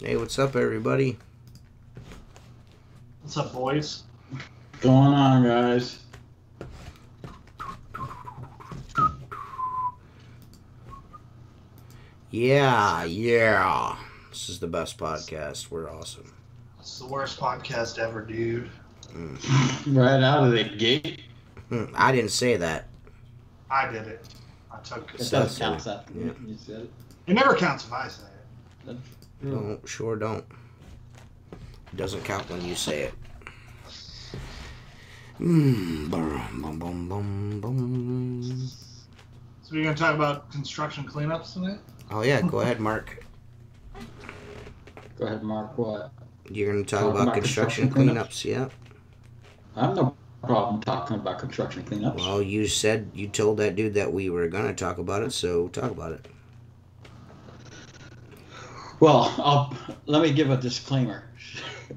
Hey, what's up, everybody? What's up, boys? What's going on, guys? Yeah. This is the best podcast. We're awesome. It's the worst podcast ever, dude. Right out of the gate. I didn't say that. I did it. I took It it. doesn't count that. Yeah. You said it. It never counts if I say it. No, sure don't. It doesn't count when you say it. Bum, bum, bum, bum, bum. So we're going to talk about construction cleanups tonight? Oh, yeah, go ahead, Mark. Go ahead, Mark. What? You're going to talk about construction cleanups, yeah? I have no problem talking about construction cleanups. Well, you told that dude that we were going to talk about it, so talk about it. Well, let me give a disclaimer.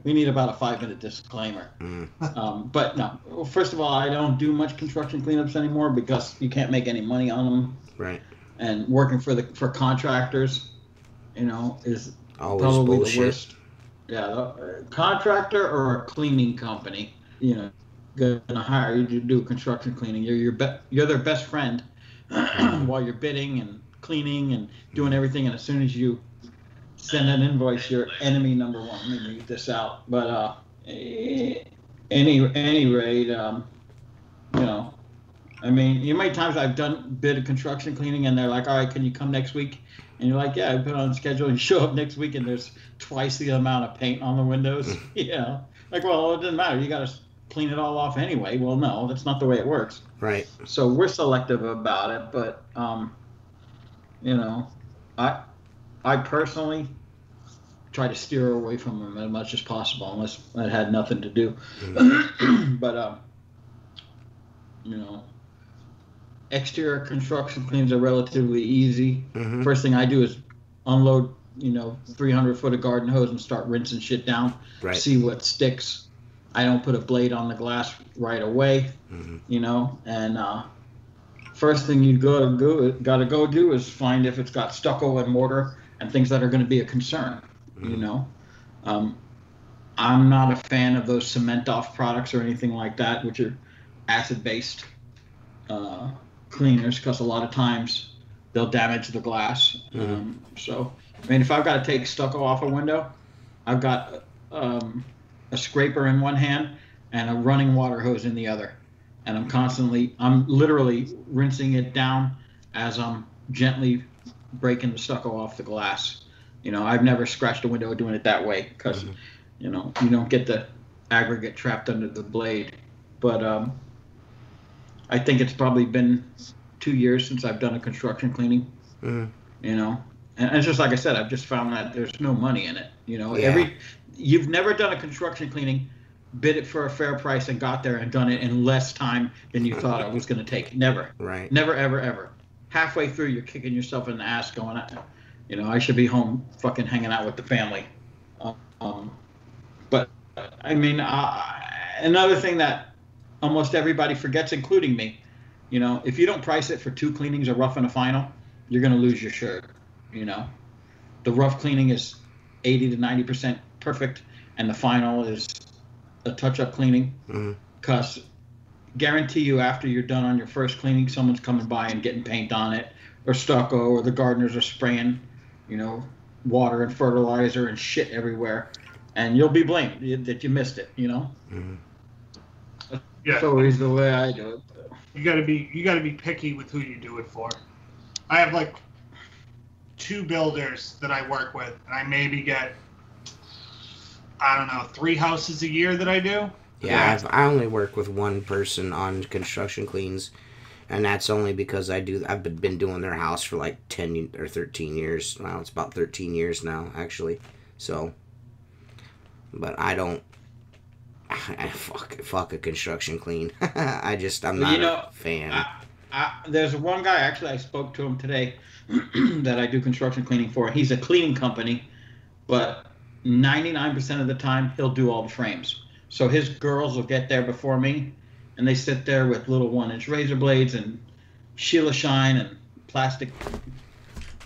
We need about a 5-minute disclaimer. But no, well, first of all, I don't do much construction cleanups anymore because you can't make any money on them. Right. And working for contractors, is Always probably bullshit. the worst. Yeah, a contractor or a cleaning company, gonna hire you to do construction cleaning. You're their best friend while you're bidding and cleaning and doing everything. And as soon as you send an invoice, you're enemy number one. Let me read this out. But any rate, I mean, many times I've done bid of construction cleaning, and they're like, "All right, can you come next week?" And you're like, "Yeah, I put on the schedule." And you show up next week, and there's twice the amount of paint on the windows. Like, well, it doesn't matter. You got to clean it all off anyway. Well, no, that's not the way it works. Right. So we're selective about it, but I personally try to steer away from them as much as possible, unless it had nothing to do. But exterior construction cleans are relatively easy. First thing I do is unload 300 foot of garden hose and start rinsing shit down. Right. See what sticks. I don't put a blade on the glass right away. And first thing you gotta go do is find if it's got stucco and mortar and things that are going to be a concern. I'm not a fan of those cement off products or anything like that, which are acid based cleaners, because a lot of times they'll damage the glass. So I mean, if I've got to take stucco off a window, I've got a scraper in one hand and a running water hose in the other, and I'm literally rinsing it down as I'm gently breaking the stucco off the glass. I've never scratched a window doing it that way, because you don't get the aggregate trapped under the blade. But I think it's probably been 2 years since I've done a construction cleaning. And it's just like I said, I've just found that there's no money in it. You've never done a construction cleaning, bid it for a fair price, and got there and done it in less time than you thought it was going to take. Never. Right. Never, ever, ever. Halfway through, you're kicking yourself in the ass going, I should be home fucking hanging out with the family. But, I mean, another thing that almost everybody forgets, including me, You know, if you don't price it for 2 cleanings, a rough and a final, you're going to lose your shirt. You know, the rough cleaning is 80 to 90% perfect, and the final is a touch-up cleaning. Because guarantee you, after you're done on your first cleaning, someone's coming by and getting paint on it, or stucco, or the gardeners are spraying, you know, water and fertilizer and shit everywhere, and you'll be blamed that you missed it. You know. Yeah. That's always the way I do it. You gotta be picky with who you do it for. I have like 2 builders that I work with, and I maybe get, I don't know, 3 houses a year that I do. Yeah, I only work with one person on construction cleans, and that's only because I've been doing their house for like 10 or 13 years. Well, it's about 13 years now, actually. So, but I don't. Fuck a construction clean. I'm not a fan. There's one guy, actually, I spoke to him today that I do construction cleaning for. He's a cleaning company, but 99% of the time he'll do all the frames. So his girls will get there before me, and they sit there with little 1-inch razor blades and Sheila Shine and plastic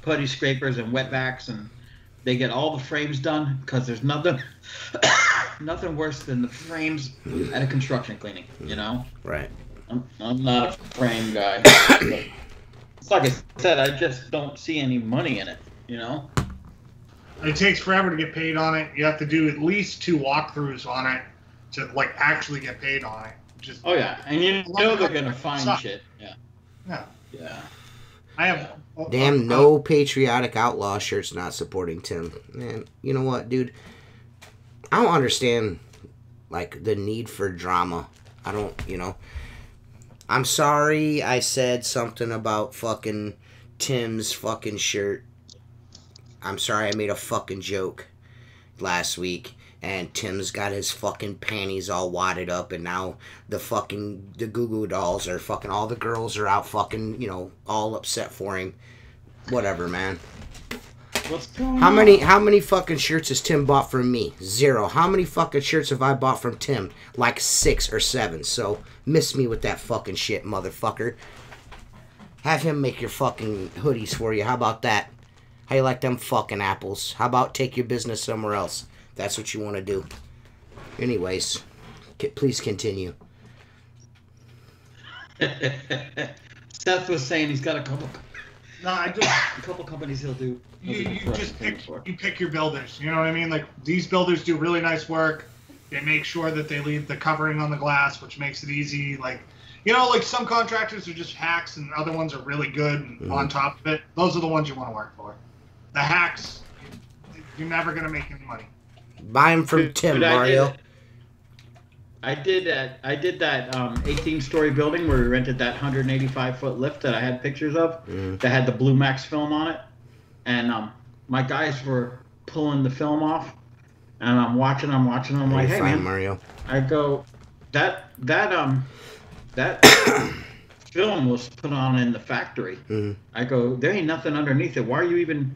putty scrapers and wetbacks, and they get all the frames done, because there's nothing worse than the frames at a construction cleaning, you know? Right. I'm not a frame guy. It's like I said, I just don't see any money in it, you know? It takes forever to get paid on it. You have to do at least 2 walkthroughs on it to like actually get paid on it. Oh yeah, and you know they're gonna find shit. Yeah. I have. Damn, no patriotic outlaw shirts not supporting Tim. Man, you know what, dude? I don't understand, like, the need for drama. I don't, you know. I'm sorry I said something about fucking Tim's fucking shirt. I'm sorry I made a fucking joke last week, and Tim's got his fucking panties all wadded up, and now the Goo Goo Dolls are fucking, all the girls are out fucking, you know, all upset for him. Whatever, man. What's going on? How many fucking shirts has Tim bought from me? 0. How many fucking shirts have I bought from Tim? Like 6 or 7. So, miss me with that fucking shit, motherfucker. Have him make your fucking hoodies for you. How about that? How you like them fucking apples? How about take your business somewhere else? That's what you want to do. Anyways, please continue. Seth was saying he's got a couple. No, I just a couple companies he'll do. You just pick your builders. You know what I mean? Like, these builders do really nice work. They make sure that they leave the covering on the glass, which makes it easy. Like, you know, like some contractors are just hacks, and other ones are really good and on top of it. Those are the ones you want to work for. The hacks, you're never gonna make any money. Buy them from Tim, Mario. I did that 18-story building where we rented that 185-foot lift that I had pictures of that had the Blue Max film on it, and my guys were pulling the film off, and I'm watching. I'm like, hey man, Mario. I go, that film was put on in the factory. I go, there ain't nothing underneath it. Why are you even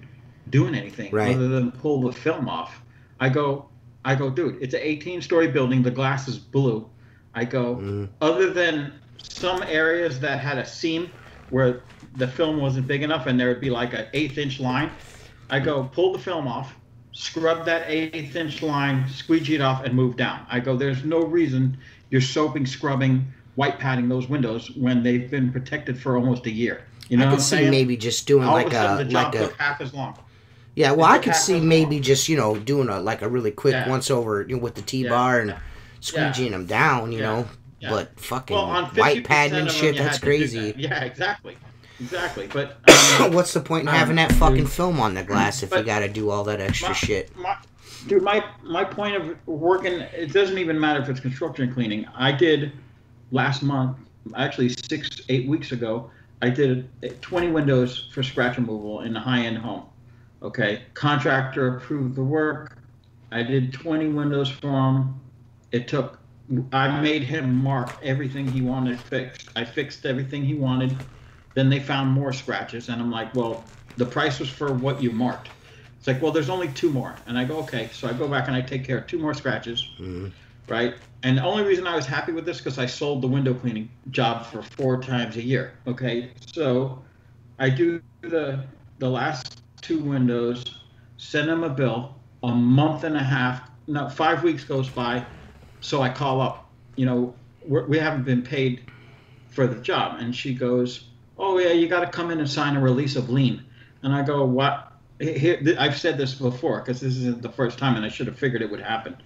doing anything other than pull the film off? I go, dude, it's an 18-story building. The glass is blue. I go, other than some areas that had a seam where the film wasn't big enough and there would be like an 1/8-inch line, I go, pull the film off, scrub that 1/8-inch line, squeegee it off, and move down. I go, there's no reason you're soaping, scrubbing, white padding those windows when they've been protected for almost a year. You know, I could see maybe just doing all like of a sudden the job took half as long. Yeah, well, I could see maybe just, you know, doing a really quick once over, you know, with the T-bar and squeegeeing them down, you know. But fucking white padding and shit, that's crazy. Yeah, exactly. But what's the point in having that fucking film on the glass if you got to do all that extra shit? My point of working, it doesn't even matter if it's construction cleaning. I did last month, actually 6-8 weeks ago, I did 20 windows for scratch removal in a high-end home. Okay, contractor approved the work. I did 20 windows for him. I made him mark everything he wanted fixed. I fixed everything he wanted. Then they found more scratches, and I'm like, well, the price was for what you marked. It's like, well, there's only 2 more. And I go, okay. So I go back and I take care of 2 more scratches. right? And the only reason I was happy with this because I sold the window cleaning job for 4 times a year. Okay, so I do the last 2 windows, send them a bill. A month and a half, no, 5 weeks goes by, so I call up. You know, we haven't been paid for the job, and she goes, "Oh yeah, you got to come in and sign a release of lien." And I go, "What?" Here, I've said this before because this isn't the first time, and I should have figured it would happen.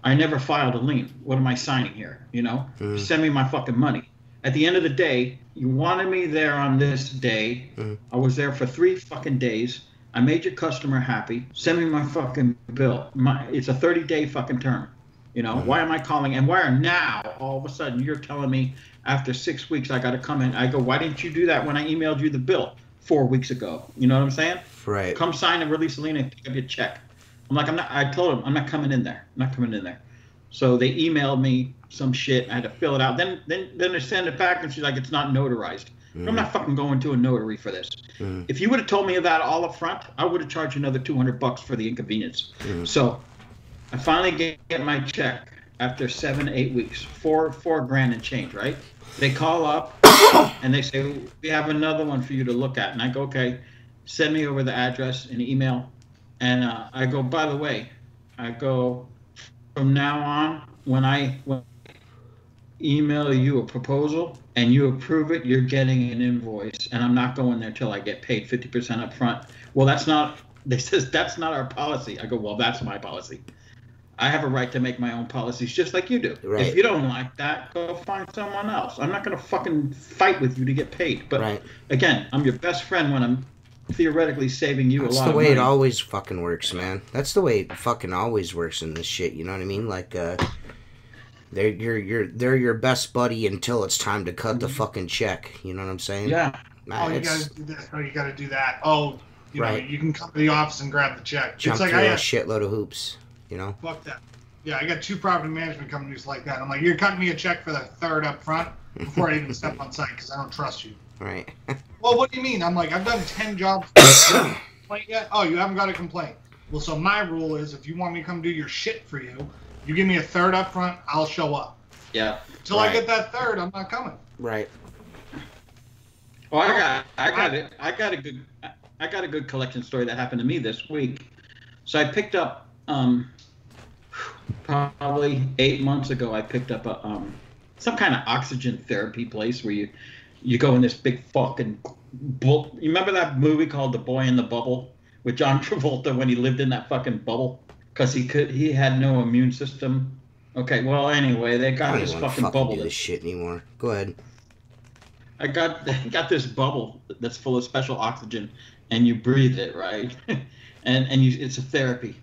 I never filed a lien. What am I signing here? You know, send me my fucking money. At the end of the day, you wanted me there on this day. I was there for 3 fucking days. I made your customer happy. Send me my fucking bill. It's a 30-day fucking term. You know, why am I calling? And why are now all of a sudden you're telling me after 6 weeks I got to come in? I go, why didn't you do that when I emailed you the bill 4 weeks ago? You know what I'm saying? Right. Come sign and release a lien and pick up your check. I'm like, I told them I'm not coming in there. I'm not coming in there. So they emailed me some shit. I had to fill it out. Then they send it back and she's like, it's not notarized. I'm not fucking going to a notary for this. If you would have told me that all up front, I would have charged you another $200 for the inconvenience. So I finally get my check after 7-8 weeks, four grand and change, right? They call up and they say, we have another one for you to look at. And I go, okay, send me over the address and email. And I go, by the way, I go, from now on, when I email you a proposal and you approve it, you're getting an invoice, and I'm not going there till I get paid 50% up front. Well, they says that's not our policy. I go, well, that's my policy. I have a right to make my own policies just like you do. Right. If you don't like that, go find someone else. I'm not going to fucking fight with you to get paid. But again, I'm your best friend when I'm theoretically saving you a lot of money. That's the way it always fucking works, man. That's the way it fucking always works in this shit. You know what I mean? Like, they're your best buddy until it's time to cut the fucking check. You know what I'm saying? Yeah. Oh, you gotta do this. Oh, you gotta do that. Oh, you know, you can come to the office and grab the check. Jump it's like through I a had, shitload of hoops. You know? Fuck that. Yeah, I got 2 property management companies like that. I'm like, you're cutting me a check for the 3rd up front before I even step on site because I don't trust you. Right. Well, what do you mean? I'm like, I've done 10 jobs. Complaint yet? Oh, you haven't got a complaint. Well, so my rule is if you want me to come do your shit for you, you give me a 3rd up front, I'll show up. Yeah. Till I get that 3rd, I'm not coming. Right. Well, I got a good collection story that happened to me this week. So I picked up probably 8 months ago. I picked up a some kind of oxygen therapy place where you go in this big fucking you remember that movie called The Boy in the Bubble with John Travolta when he lived in that fucking bubble because he had no immune system. Okay, well anyway, they got this fucking bubble. Do this shit anymore. Go ahead. I got this bubble that's full of special oxygen, and you breathe it, right? and it's a therapy.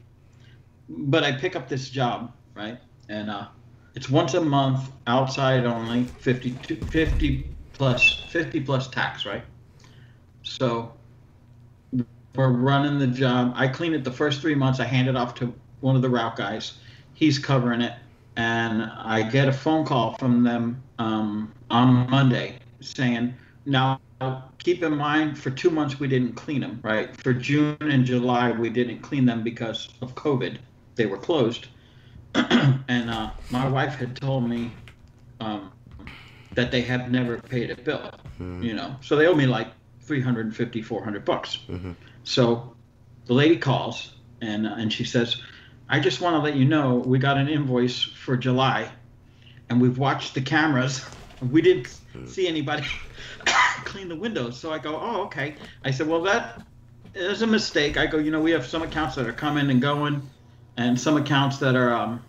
But I pick up this job, right? And it's once a month, outside only, 50 plus tax, right? So we're running the job. I clean it the first 3 months. I hand it off to one of the route guys. He's covering it. And I get a phone call from them on Monday saying, now keep in mind, for 2 months we didn't clean them, right? For June and July, we didn't clean them because of COVID. They were closed. And my wife had told me that they have never paid a bill, you know. So they owe me like $350, $400. So the lady calls and she says, I just want to let you know we got an invoice for July, and we've watched the cameras. We didn't see anybody clean the windows. So I go, oh, okay. I said, well, that is a mistake. I go, you know, we have some accounts that are coming and going, and some accounts that are,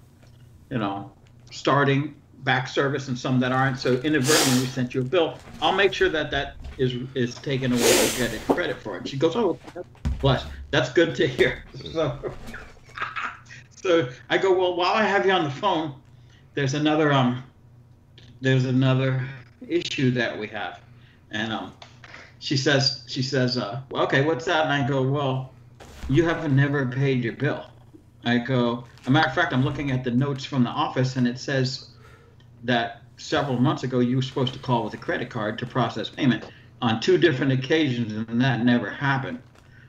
you know, starting back service, and some that aren't. So inadvertently, we sent you a bill. I'll make sure that is taken away and get credit for it. She goes, oh, bless. That's good to hear. So I go, well, while I have you on the phone, there's another issue that we have. And she says, well, okay, what's that? And I go, well, you haven't never paid your bill. I go, as a matter of fact, I'm looking at the notes from the office, and it says that several months ago you were supposed to call with a credit card to process payment on 2 different occasions, and that never happened.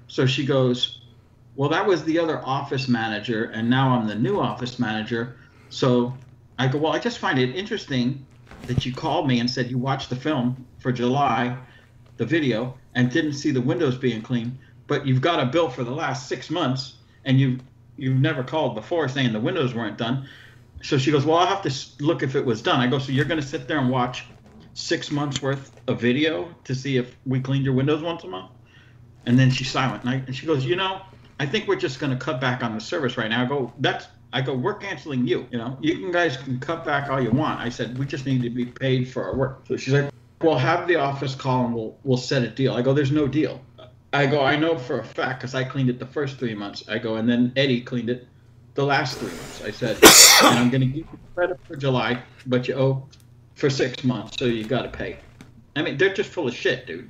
So she goes, well, that was the other office manager, and now I'm the new office manager. So I go, well, I just find it interesting that you called me and said you watched the film for July, the video, and didn't see the windows being cleaned, but you've got a bill for the last 6 months, and you've never called before saying the windows weren't done. So she goes, well, I'll have to look if it was done. I go, so you're going to sit there and watch 6 months worth of video to see if we cleaned your windows once a month? And then she's silent. And she goes, I think we're just going to cut back on the service right now. I go, we're canceling you. You guys can cut back all you want. I said, we just need to be paid for our work. So she's like, well, have the office call and we'll set a deal. I go, there's no deal. I go, I know for a fact because I cleaned it the first 3 months. I go, and then Eddie cleaned it the last 3 months. I said, and I'm going to give you credit for July, but you owe for 6 months, so you got to pay. I mean, they're just full of shit, dude.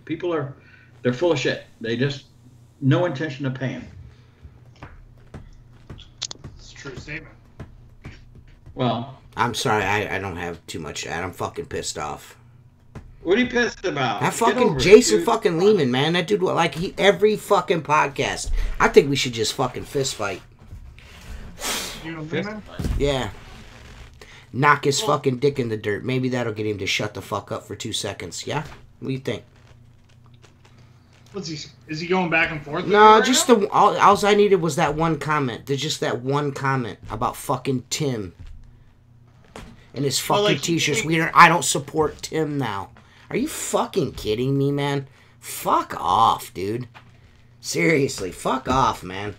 They're full of shit. They just, no intention of paying. It's a true statement. Well, I'm sorry, I don't have too much to add. I'm fucking pissed off. What are you pissed about? That fucking Jason fucking Lehman, man. That dude, every fucking podcast. I think we should just fucking fist fight. You know, Lehman? Yeah. Knock his fucking dick in the dirt. Maybe that'll get him to shut the fuck up for 2 seconds. Yeah? What do you think? Is he going back and forth? No, just all I needed was that one comment. There's just that one comment about fucking Tim and his fucking t-shirts. I don't support Tim now. Are you fucking kidding me, man? Fuck off, dude. Seriously, fuck off, man.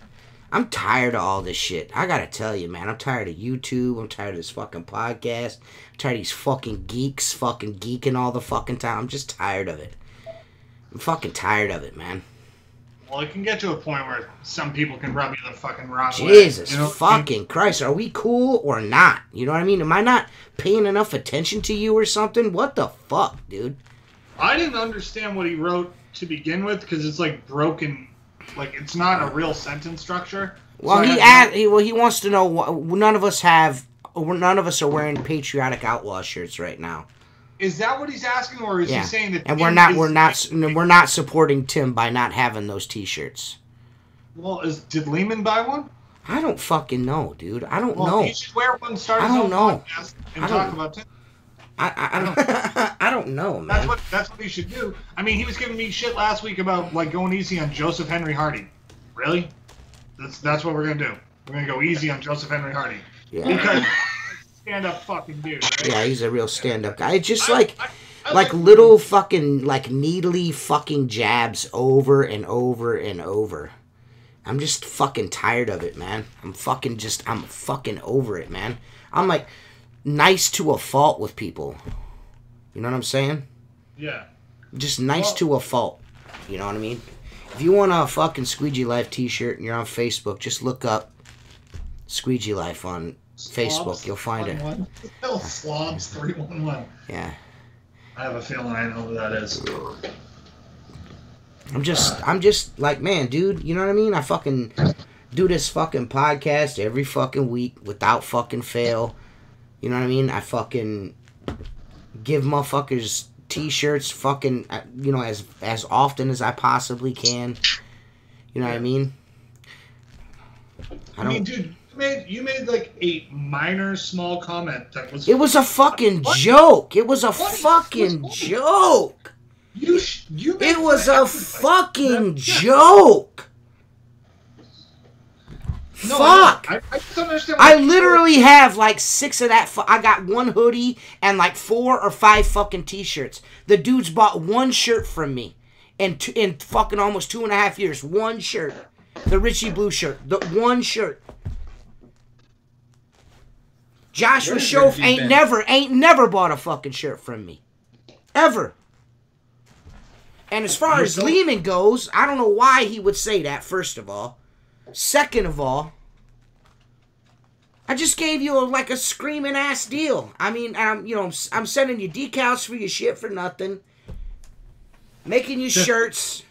I'm tired of all this shit. I gotta tell you, man. I'm tired of YouTube. I'm tired of this fucking podcast. I'm tired of these fucking geeks fucking geeking all the fucking time. I'm just tired of it. I'm fucking tired of it, man. Well, it can get to a point where some people can rub you the fucking wrong way. Jesus fucking Christ. Are we cool or not? You know what I mean? Am I not paying enough attention to you or something? What the fuck, dude? I didn't understand what he wrote to begin with because it's like broken. Like, it's not a real sentence structure. Well, he wants to know. None of us are wearing patriotic outlaw shirts right now. Is that what he's asking, or is he saying that? And we're not supporting Tim by not having those T-shirts. Well, did Lehman buy one? I don't fucking know, dude. I don't know. He should wear one, start his own podcast, and talk about Tim. I don't know, man. That's what he should do. I mean, he was giving me shit last week about like going easy on Joseph Henry Hardy. Really? That's what we're gonna do. We're gonna go easy on Joseph Henry Hardy. Yeah. Because stand-up fucking dude. Right? Yeah, he's a real stand-up guy. It's just like little fucking like needly fucking jabs over and over and over. I'm just fucking tired of it, man. I'm fucking over it, man. I'm like nice to a fault with people. You know what I'm saying? Yeah. Just nice to a fault. You know what I mean? If you want a fucking Squeegee Life t-shirt and you're on Facebook, just look up Squeegee Life on Facebook. You'll find it. Slobs 311. Yeah. I have a feeling I know who that is. I'm just like, man, dude, you know what I mean? I fucking do this fucking podcast every fucking week without fucking fail. You know what I mean? I fucking give motherfuckers t-shirts fucking, as often as I possibly can. You know what I mean? I mean, dude, you made like a minor small comment that was... It was a fucking joke. It was a fucking joke. It was a fucking joke. No, fuck! I just don't understand. I literally have like 6 of that. I got 1 hoodie and like 4 or 5 fucking t-shirts. The dude's bought 1 shirt from me in fucking almost 2.5 years. 1 shirt. The Richie Blue shirt. The 1 shirt. Joshua Schoaf ain't never bought a fucking shirt from me. Ever. And as far as Lehman goes, I don't know why he would say that, first of all. Second of all, I just gave you a screaming ass deal. I mean, I'm sending you decals for your shit for nothing, making you shirts,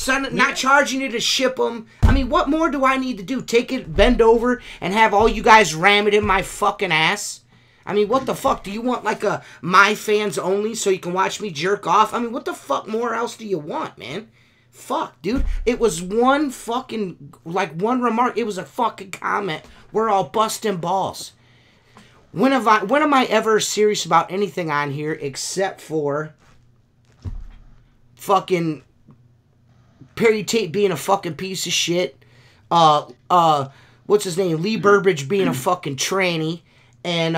not charging you to ship them. I mean, what more do I need to do? Take it, bend over, and have all you guys ram it in my fucking ass? I mean, what the fuck? Do you want like a my fans only so you can watch me jerk off? I mean, what the fuck more else do you want, man? Fuck, dude. It was one fucking, one remark. It was a fucking comment. We're all busting balls. When am I ever serious about anything on here except for fucking Perry Tate being a fucking piece of shit? What's his name? Lee Burbridge being a fucking tranny, and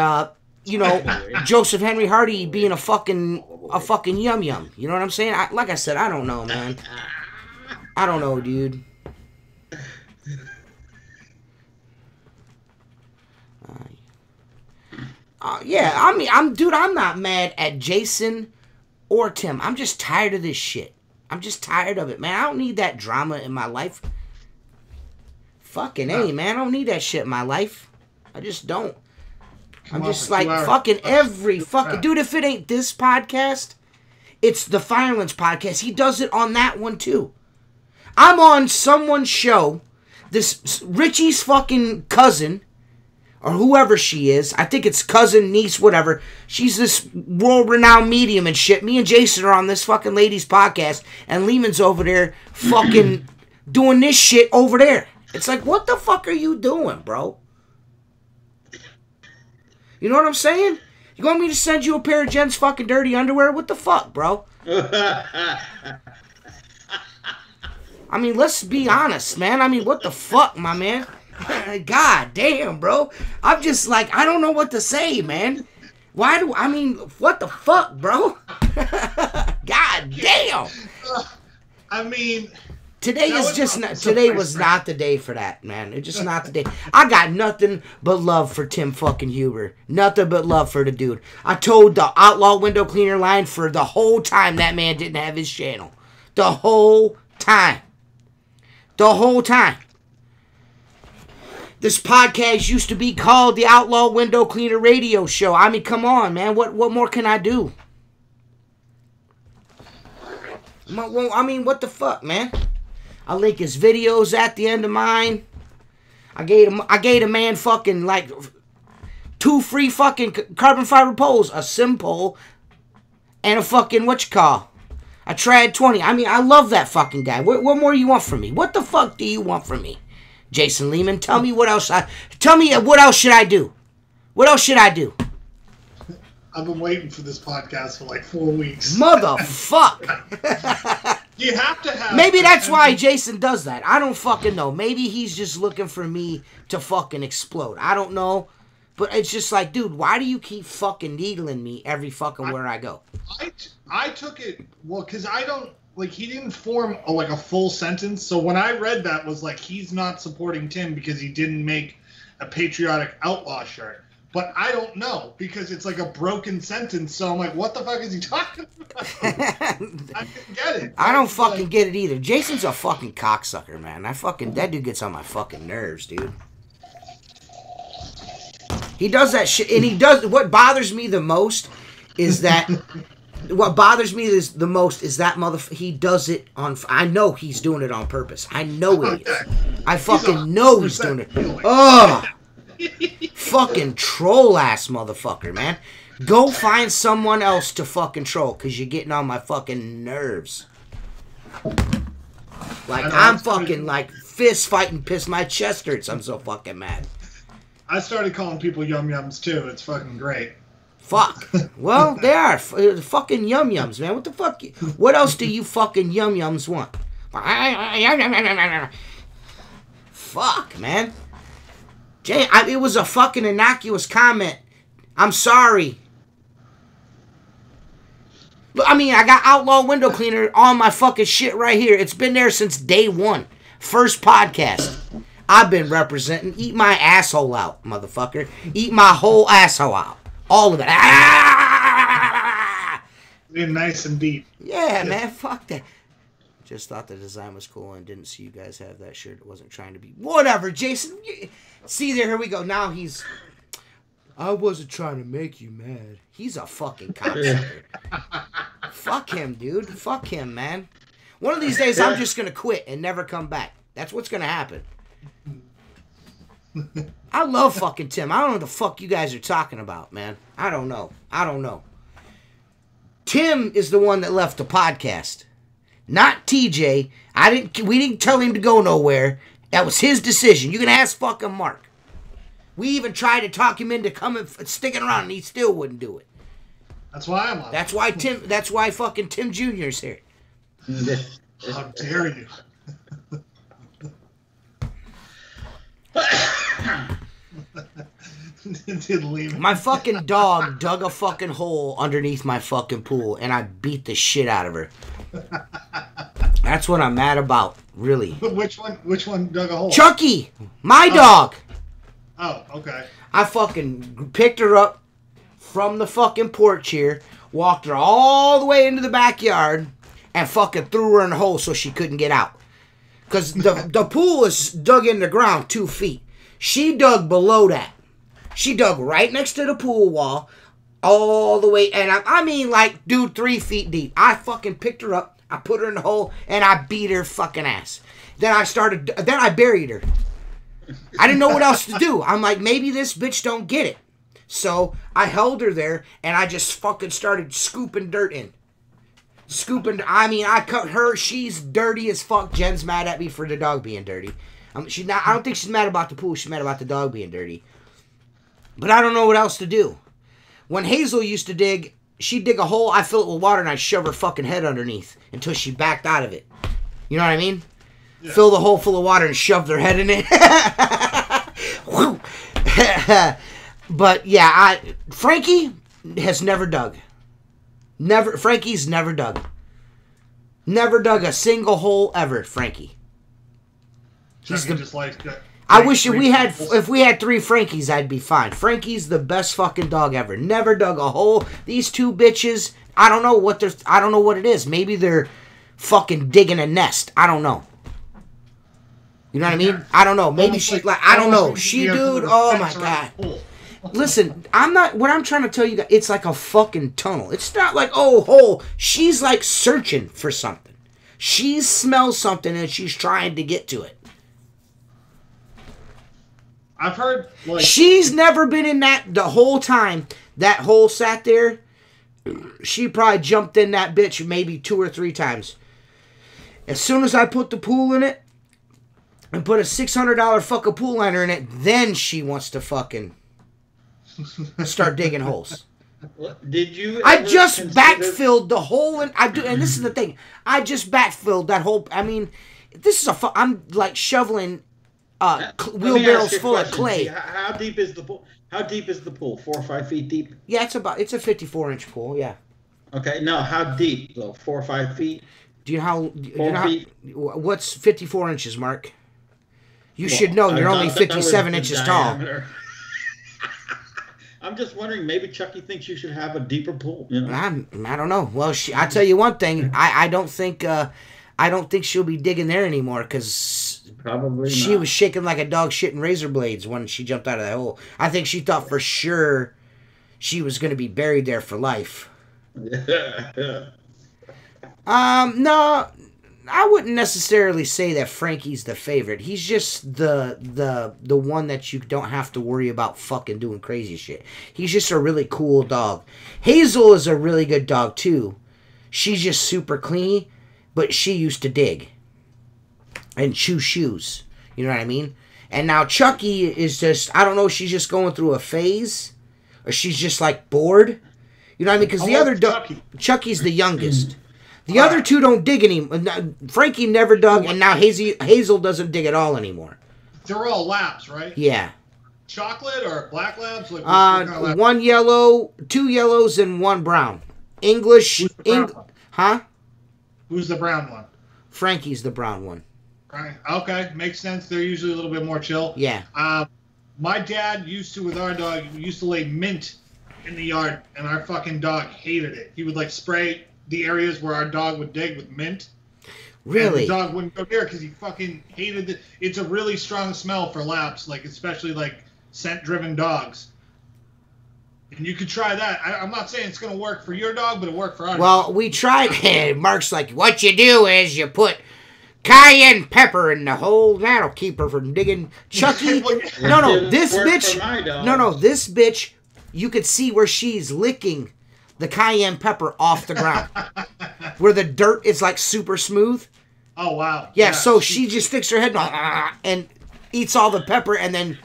Joseph Henry Hardy being a fucking yum yum. You know what I'm saying? Like I said, I don't know, man. I don't know, dude. Yeah, I mean, I'm not mad at Jason or Tim. I'm just tired of this shit. I'm just tired of it, man. I don't need that drama in my life. Fucking A, man. I don't need that shit in my life. I just don't. I'm just like fucking every fucking... Dude, if it ain't this podcast, it's the Violence podcast. He does it on that one, too. I'm on someone's show. This Richie's fucking cousin... or whoever she is. I think it's cousin, niece, whatever. She's this world-renowned medium and shit. Me and Jason are on this fucking lady's podcast, and Lehman's over there fucking doing this shit over there. It's like, what the fuck are you doing, bro? You know what I'm saying? You want me to send you a pair of Jen's fucking dirty underwear? What the fuck, bro? I mean, let's be honest, man. I mean, what the fuck, my man? God damn, bro. I'm just like, I don't know what to say, man. What the fuck, bro? God damn. I mean, today was not the day for that, man. It's just not the day. I got nothing but love for Tim fucking Huber. Nothing but love for the dude. I told the Outlaw Window Cleaner line for the whole time that man didn't have his channel. The whole time. The whole time. This podcast used to be called the Outlaw Window Cleaner Radio Show. I mean, come on, man. What more can I do? I mean, what the fuck, man? I link his videos at the end of mine. I gave a man fucking like 2 free fucking carbon fiber poles, a sim pole, and a fucking a Trad 20. I mean, I love that fucking guy. What more you want from me? What the fuck do you want from me? Jason Lehman, tell me what else should I do? What else should I do? I've been waiting for this podcast for like 4 weeks. Motherfuck. You have to have... Maybe that's why Jason does that. I don't fucking know. Maybe he's just looking for me to fucking explode. I don't know. But it's just like, dude, why do you keep fucking needling me every fucking where I go? I took it... Well, because I don't... Like, he didn't form a full sentence. So when I read that was like, he's not supporting Tim because he didn't make a patriotic outlaw shirt. But I don't know because it's like a broken sentence. So I'm like, what the fuck is he talking about? I didn't get it. I don't fucking get it either. Jason's a fucking cocksucker, man. That dude gets on my fucking nerves, dude. He does that shit, and what bothers me the most is that... What bothers me the most is that he does it on... I know he's doing it on purpose. I know he is. I fucking know he's doing it. Ugh! Fucking troll-ass motherfucker, man. Go find someone else to fucking troll, because you're getting on my fucking nerves. Like, I'm fucking, like, fist fighting, piss my chest hurts. I'm so fucking mad. I started calling people yum-yums, too. It's fucking great. Fuck. Well, they are fucking yum-yums, man. What the fuck? What else do you fucking yum-yums want? Fuck, man. Jay, it was a fucking innocuous comment. I'm sorry. Look, I mean, I got Outlaw Window Cleaner on my fucking shit right here. It's been there since day one. First podcast. I've been representing. Eat my asshole out, motherfucker. Eat my whole asshole out. All of it. Being nice and deep. Yeah, man. Fuck that. Just thought the design was cool and didn't see you guys have that shirt. It wasn't trying to be... Whatever, Jason. See there, here we go. Now he's... I wasn't trying to make you mad. He's a fucking cocksucker. Fuck him, dude. Fuck him, man. One of these days, I'm just going to quit and never come back. That's what's going to happen. I love fucking Tim. I don't know what the fuck you guys are talking about, man. I don't know. Tim is the one that left the podcast. Not TJ. We didn't tell him to go nowhere. That was his decision. You can ask fucking Mark. We even tried to talk him into coming, sticking around, and he still wouldn't do it. That's why I'm on. That's why That's why fucking Tim Jr.'s here. How dare you? My fucking dog dug a fucking hole underneath my fucking pool, and I beat the shit out of her. That's what I'm mad about, really. Which one dug a hole? Chucky, my dog. Oh, okay. I fucking picked her up from the fucking porch here, walked her all the way into the backyard, and fucking threw her in the hole so she couldn't get out. Because the pool is dug in the ground 2 feet. She dug below that. She dug right next to the pool wall, all the way, and I mean, like, dude, 3 feet deep. I fucking picked her up, I put her in the hole, and I beat her fucking ass. Then I buried her. I didn't know what else to do. I'm like, maybe this bitch don't get it. So I held her there, and I just fucking started scooping dirt in. I cut her. She's dirty as fuck. Jen's mad at me for the dog being dirty. She's not. I don't think she's mad about the pool. She's mad about the dog being dirty. But I don't know what else to do. When Hazel used to dig, she'd dig a hole, I fill it with water, and I'd shove her fucking head underneath until she backed out of it. You know what I mean? Yeah. Fill the hole full of water and shove their head in it. But yeah, Frankie has never dug. Frankie's never dug. Never dug a single hole ever, Frankie. Just like that. I wish if we had 3 Frankies, I'd be fine. Frankie's the best fucking dog ever. Never dug a hole. These 2 bitches, I don't know what it is. Maybe they're fucking digging a nest. I don't know. You know what I mean? I don't know. Maybe she's like, I don't know. She, dude, oh my God. Listen, what I'm trying to tell you guys, it's like a fucking tunnel. It's not like, oh, hole. She's like searching for something. She smells something and she's trying to get to it. I've heard, like... She's never been in that the whole time that hole sat there. She probably jumped in that bitch maybe 2 or 3 times. As soon as I put the pool in it and put a $600 fucking pool liner in it, then she wants to fucking start digging holes. Did you? I just backfilled the hole, and this is the thing. I just backfilled that hole. I mean, this is I'm like shoveling wheelbarrows full of clay. How deep is the pool? How deep is the pool? 4 or 5 feet deep? Yeah, it's a 54-inch pool. Yeah. Okay, now how deep though? 4 or 5 feet? Do you know how? What's 54 inches, Mark? You should know. You're only 57 inches tall. I'm just wondering. Maybe Chucky thinks you should have a deeper pool. You know? I don't know. Well, I tell you one thing. I don't think she'll be digging there anymore because probably she was shaking like a dog shitting razor blades when she jumped out of that hole. I think she thought for sure she was going to be buried there for life. Yeah. No, I wouldn't necessarily say that Frankie's the favorite. He's just the one that you don't have to worry about fucking doing crazy shit. He's just a really cool dog. Hazel is a really good dog too. She's just super clean, but she used to dig and chew shoes. You know what I mean? And now Chucky is just, I don't know, she's just going through a phase, or she's just like bored. You know what I mean? Because the other dog, Chucky's the youngest. The other 2 don't dig anymore. Frankie never dug, and now Hazel doesn't dig at all anymore. They're all labs, right? Yeah. Chocolate or black labs? Like, what kind of lab? 1 yellow, 2 yellows, and 1 brown. English. Who's the brown one? Huh? Who's the brown one? Frankie's the brown one. Right. Okay, makes sense. They're usually a little bit more chill. Yeah. My dad used to, with our dog, used to lay mint in the yard, and our fucking dog hated it. He would like spray the areas where our dog would dig with mint. Really? And the dog wouldn't go there because he fucking hated it. It's a really strong smell for laps, like especially like scent-driven dogs. And you could try that. I'm not saying it's going to work for your dog, but it worked for our dog. Well, we tried. Mark's like, what you do is you put cayenne pepper in the hole. That'll keep her from digging. Chucky. No, this bitch. No, this bitch. You could see where she's licking the cayenne pepper off the ground, where the dirt is like super smooth. Oh wow! Yeah, so she just sticks her head and eats all the pepper, and then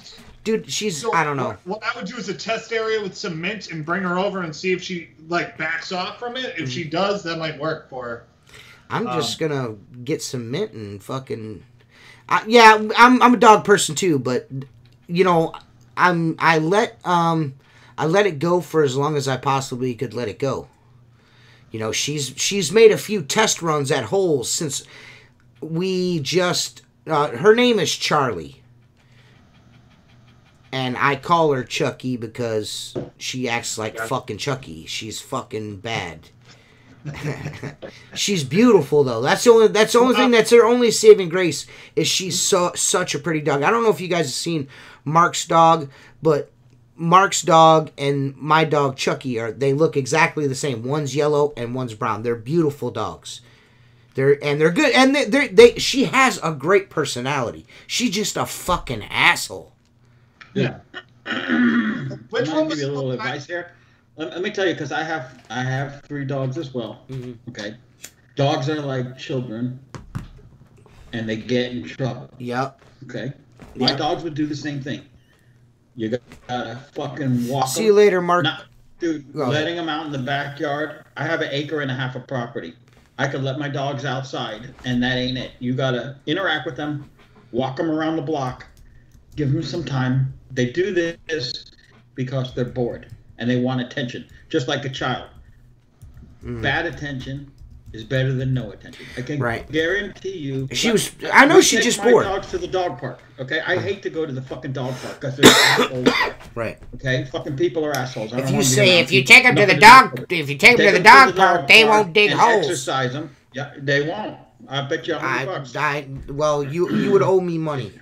dude, she's, So I don't know. What I would do is a test area with some mint and bring her over and see if she like backs off from it. If she does, that might work for her. I'm just gonna get some mint and fucking. Yeah, I'm a dog person too, but you know, I let it go for as long as I possibly could let it go. You know, she's made a few test runs at holes since we just. Her name is Charlie, and I call her Chucky because she acts like fucking Chucky. She's fucking bad. She's beautiful though. That's the only thing that's her only saving grace is she's such a pretty dog. I don't know if you guys have seen Mark's dog, but Mark's dog and my dog Chucky they look exactly the same. One's yellow and one's brown. They're beautiful dogs. They're good, and she has a great personality. She's just a fucking asshole. Yeah. Which I'll one give was you a little advice here. Let me tell you, because I have 3 dogs as well. Mm-hmm. Okay, dogs are like children, and they get in trouble. Yep. Okay, my dogs would do the same thing. You gotta fucking walk. See you later, Mark. Dude, letting them out in the backyard. I have 1.5 acres of property. I could let my dogs outside, and that ain't it. You gotta interact with them, walk them around the block, give them some time. They do this because they're bored and they want attention, just like a child. Bad attention is better than no attention. I can guarantee you. I know she just bored. My dogs to the dog park. Okay, I hate to go to the fucking dog park because there's assholes there. Right. Okay, fucking people are assholes. If you take them to the dog park, they won't dig holes. Exercise them. Yeah, they won't. I bet you $100. Well, you would owe me money.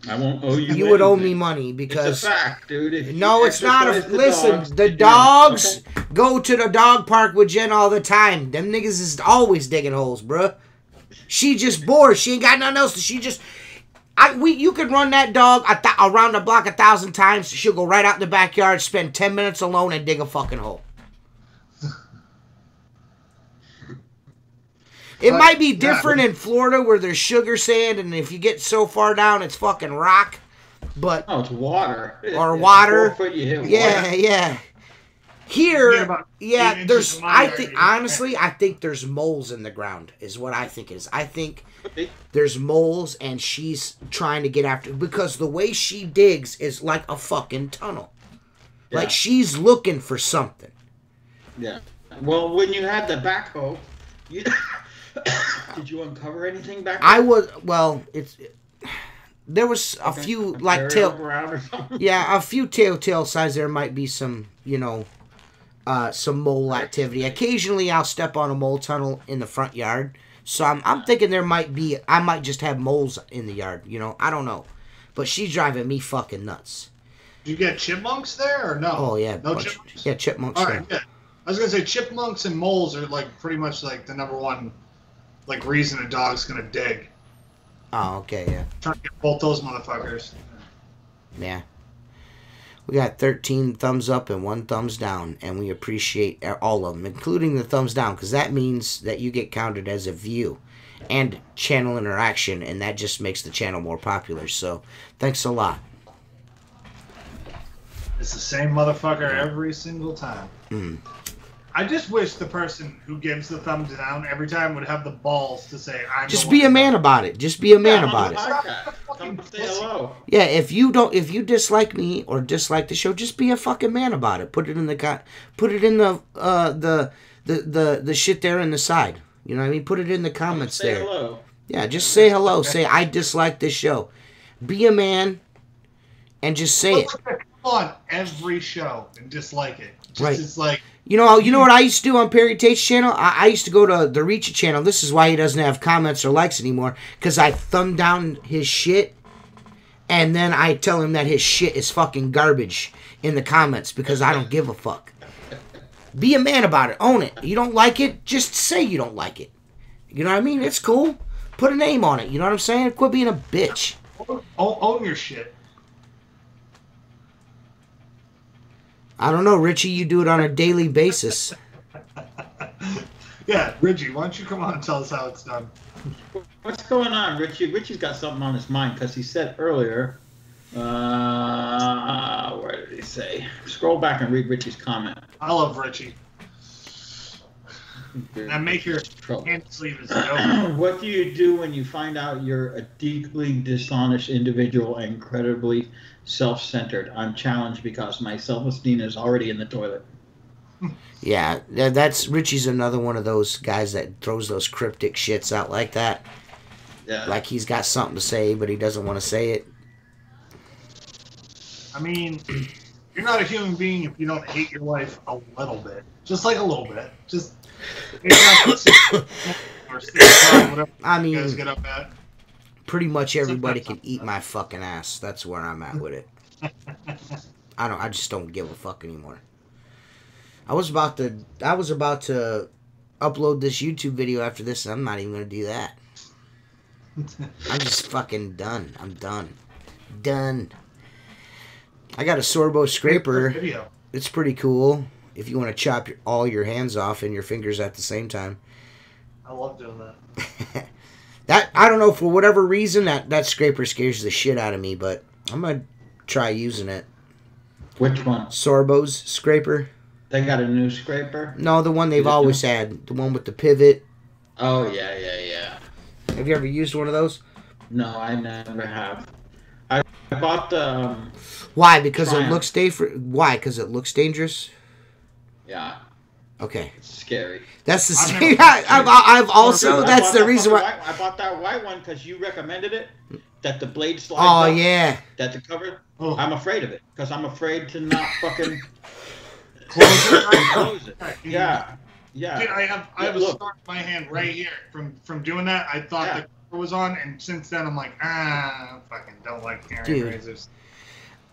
I won't owe you. You would owe me money because it's a fact, dude. No, it's not. Listen, the dogs go to the dog park with Jen all the time. Them niggas is always digging holes, bruh. She just bored. She ain't got nothing else. You could run that dog around the block 1,000 times. She'll go right out in the backyard, spend 10 minutes alone, and dig a fucking hole. It might be different in Florida where there's sugar sand, and if you get so far down, it's fucking rock. But it's water. Or water. 4 foot, you hit yeah, water. Yeah. Here, there's. I think there's moles in the ground. Is what I think it is. I think there's moles, and she's trying to get after because the way she digs is like a fucking tunnel. Yeah. Like she's looking for something. Yeah. Well, when you had the backhoe, did you uncover anything back there? There was a few like a few telltale signs. There might be some, some mole activity. Occasionally, I'll step on a mole tunnel in the front yard. So I'm thinking I might just have moles in the yard. I don't know, but she's driving me fucking nuts. Do you get chipmunks there or no? Oh yeah, no chipmunks. Yeah, chipmunks. All right, yeah. I was gonna say chipmunks and moles are like pretty much like the number one like reason a dog's gonna dig. Oh, okay, yeah. Trying to get both those motherfuckers. Yeah. We got 13 thumbs up and 1 thumbs down, and we appreciate all of them, including the thumbs down, because that means that you get counted as a view and channel interaction, and that just makes the channel more popular. So, thanks a lot. It's the same motherfucker every single time. I just wish the person who gives the thumbs down every time would have the balls to say, "I'm." Just be a man about it. Just be a man about it. Come say hello. Yeah, if you dislike me or dislike the show, just be a fucking man about it. Put it in the shit there in the side. You know what I mean? Put it in the comments say there. Hello. Yeah, just say hello. Say I dislike this show. Be a man, and just say it. Come on every show and dislike it. It's like. You know what I used to do on Perry Tate's channel? I used to go to the Reach channel. This is why he doesn't have comments or likes anymore. Because I thumb down his shit. And then I tell him that his shit is fucking garbage in the comments. Because I don't give a fuck. Be a man about it. Own it. You don't like it? Just say you don't like it. You know what I mean? It's cool. Put a name on it. You know what I'm saying? Quit being a bitch. Own your shit. I don't know, Richie. You do it on a daily basis. Yeah, Richie, why don't you come on and tell us how it's done? What's going on, Richie? Richie's got something on his mind because he said earlier Where did he say? Scroll back and read Richie's comment. I love Richie. That make your hand sleeve is dope. What do you do when you find out you're a deeply dishonest individual and incredibly self-centered? I'm challenged because my self-esteem is already in the toilet. Yeah, that's Richie's another one of those guys that throws those cryptic shits out like that. Yeah. Like he's got something to say, but he doesn't want to say it. I mean, you're not a human being if you don't hate your life a little bit. Just like a little bit. Just whatever I mean, you guys get up at. Pretty much everybody can eat my fucking ass. That's where I'm at with it. I just don't give a fuck anymore. I was about to upload this YouTube video after this, and I'm not even gonna do that. I'm just fucking done. I'm done. Done. I got a Sorbo scraper. It's pretty cool if you want to chop all your hands off and your fingers at the same time. I love doing that. That I don't know, for whatever reason that scraper scares the shit out of me, but I'm gonna try using it. Which one? Sorbo's scraper. They got a new scraper? No, the one they've always had. The one with the pivot. Oh, yeah. Have you ever used one of those? No, I never have. I bought the... Why? Because Triumph. it looks Why? Because it looks dangerous? Yeah. Okay. It's scary. That's the same. I've also... That's the reason why... I bought that white one because you recommended it. That the blade slides Oh, up, yeah. That the cover... Oh. I'm afraid of it. Because I'm afraid to not fucking... Close it. Yeah. Yeah. Dude, I have a scar on my hand right here from doing that. I thought the cover was on, and since then I'm like, I fucking don't like carrying razors.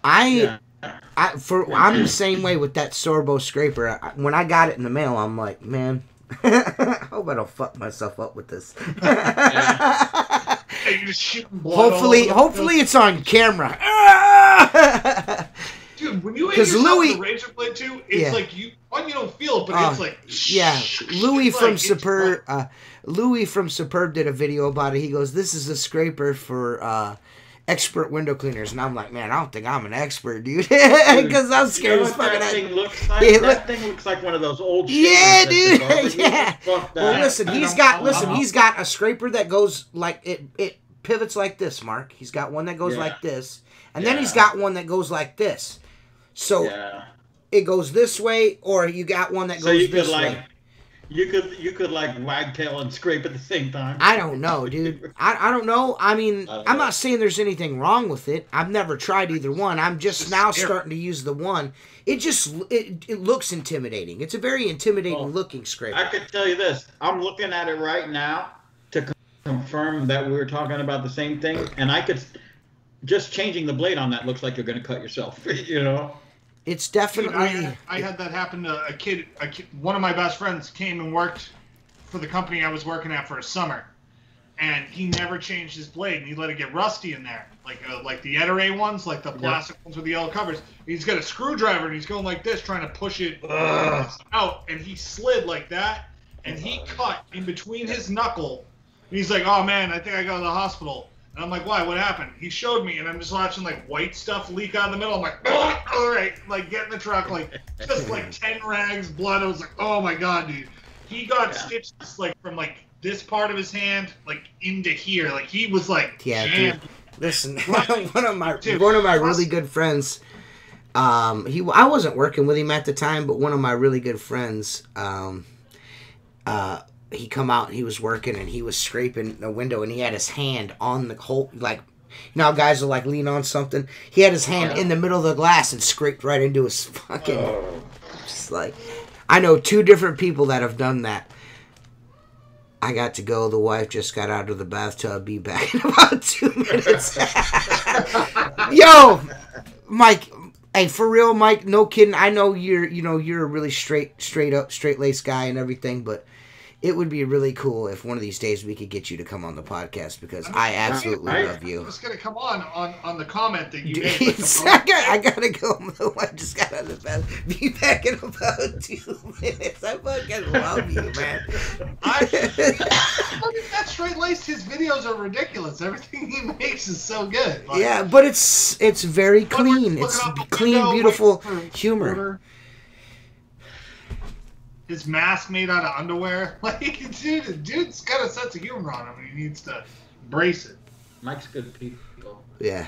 I'm the same way with that Sorbo scraper. When I got it in the mail, I'm like, man, I hope I don't fuck myself up with this. Yeah, you're just shooting blood hopefully it's on camera. Dude, when you hit yourself with a razor blade too, it's like you don't feel it, but it's like Louis from Superb did a video about it. He goes, "This is a scraper for expert window cleaners," and I'm like, man, I don't think I'm an expert, dude, because I'm scared as fuck. That thing looks like? That thing looks like one of those old. Yeah, dude. Yeah. Well, listen, he's got a scraper that goes like it pivots like this, Mark. He's got one that goes like this, and then he's got one that goes like this. So it goes this way, or you got one that goes this way. You could like wagtail and scrape at the same time. I don't know, dude. I don't know. I mean, I'm not saying there's anything wrong with it. I've never tried either one. I'm just now starting to use the one. It just it looks intimidating. It's a very intimidating looking scraper. I could tell you this. I'm looking at it right now to confirm that we were talking about the same thing, and I could just changing the blade on that looks like you're going to cut yourself. You know. It's definitely... Dude, I had that happen to a kid. One of my best friends came and worked for the company I was working at for a summer, and he never changed his blade, and he let it get rusty in there, like the Ettore ones, like the plastic ones with the yellow covers. He's got a screwdriver, and he's going like this, trying to push it out, and he slid like that, and he cut in between his knuckle, and he's like, "Oh man, I think I got to the hospital." And I'm like, why? What happened? He showed me, and I'm just watching, like, white stuff leak out of the middle. I'm like, oh, all right. Like, get in the truck. Like, just, like, 10 rags, blood. I was like, oh, my God, dude. He got stitches, like, from, like, this part of his hand, like, into here. Like, he was, like, jammed. Dude. Listen, one of my really good friends, I wasn't working with him at the time, but one of my really good friends, he come out and he was working and he was scraping the window and he had his hand on the whole, like, you know how guys will like lean on something? He had his hand in the middle of the glass and scraped right into his fucking, just like, I know 2 different people that have done that. I got to go. The wife just got out of the bathtub. Be back in about 2 minutes. Yo, Mike. Hey, for real, Mike. No kidding. I know you're a really straight laced guy and everything, but it would be really cool if one of these days we could get you to come on the podcast because I absolutely love you. I'm just gonna come on the comment that you Dude, made. I gotta go. I just got out of the bed. Be back in about 2 minutes. I fucking love you, man. I mean, that straight laced. His videos are ridiculous. Everything he makes is so good. Like, yeah, but it's very clean. It's clean, beautiful humor. His mask made out of underwear. Like, dude's got a sense of humor on him. He needs to embrace it. Mike's good people. Yeah.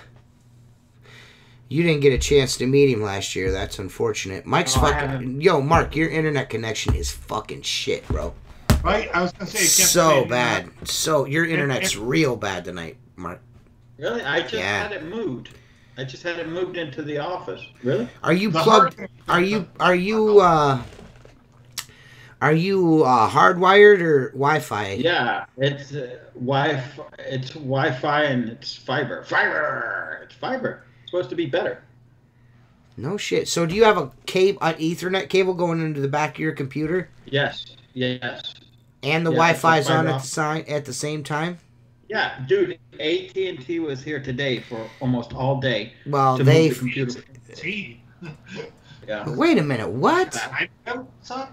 You didn't get a chance to meet him last year. That's unfortunate. Mike's fucking... Yo, Mark, your internet connection is fucking shit, bro. Right? I was going to say... So bad. So, your internet's real bad tonight, Mark. Really? I just had it moved. I just had it moved into the office. Really? Are you plugged... Are you hardwired or Wi-Fi? Yeah, it's Wi-Fi. It's Wi-Fi and it's fiber. It's fiber. It's supposed to be better. No shit. So do you have an Ethernet cable going into the back of your computer? Yes. And the Wi-Fi's on at the same time? Yeah, dude. AT&T was here today for almost all day. Well, to move the computer. Yeah. Wait a minute. What? Son?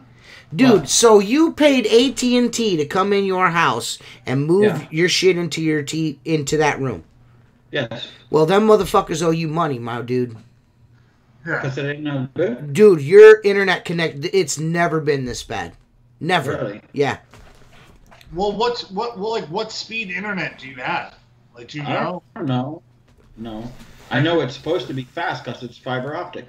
Dude, so you paid AT&T to come in your house and move your shit into that room? Yes. Well, them motherfuckers owe you money, my dude. Yeah. Because it ain't no good. Dude, your internet it's never been this bad. Never. Really? Yeah. Well, what speed internet do you have? Like, do you know? I don't know. No. I know it's supposed to be fast because it's fiber optic.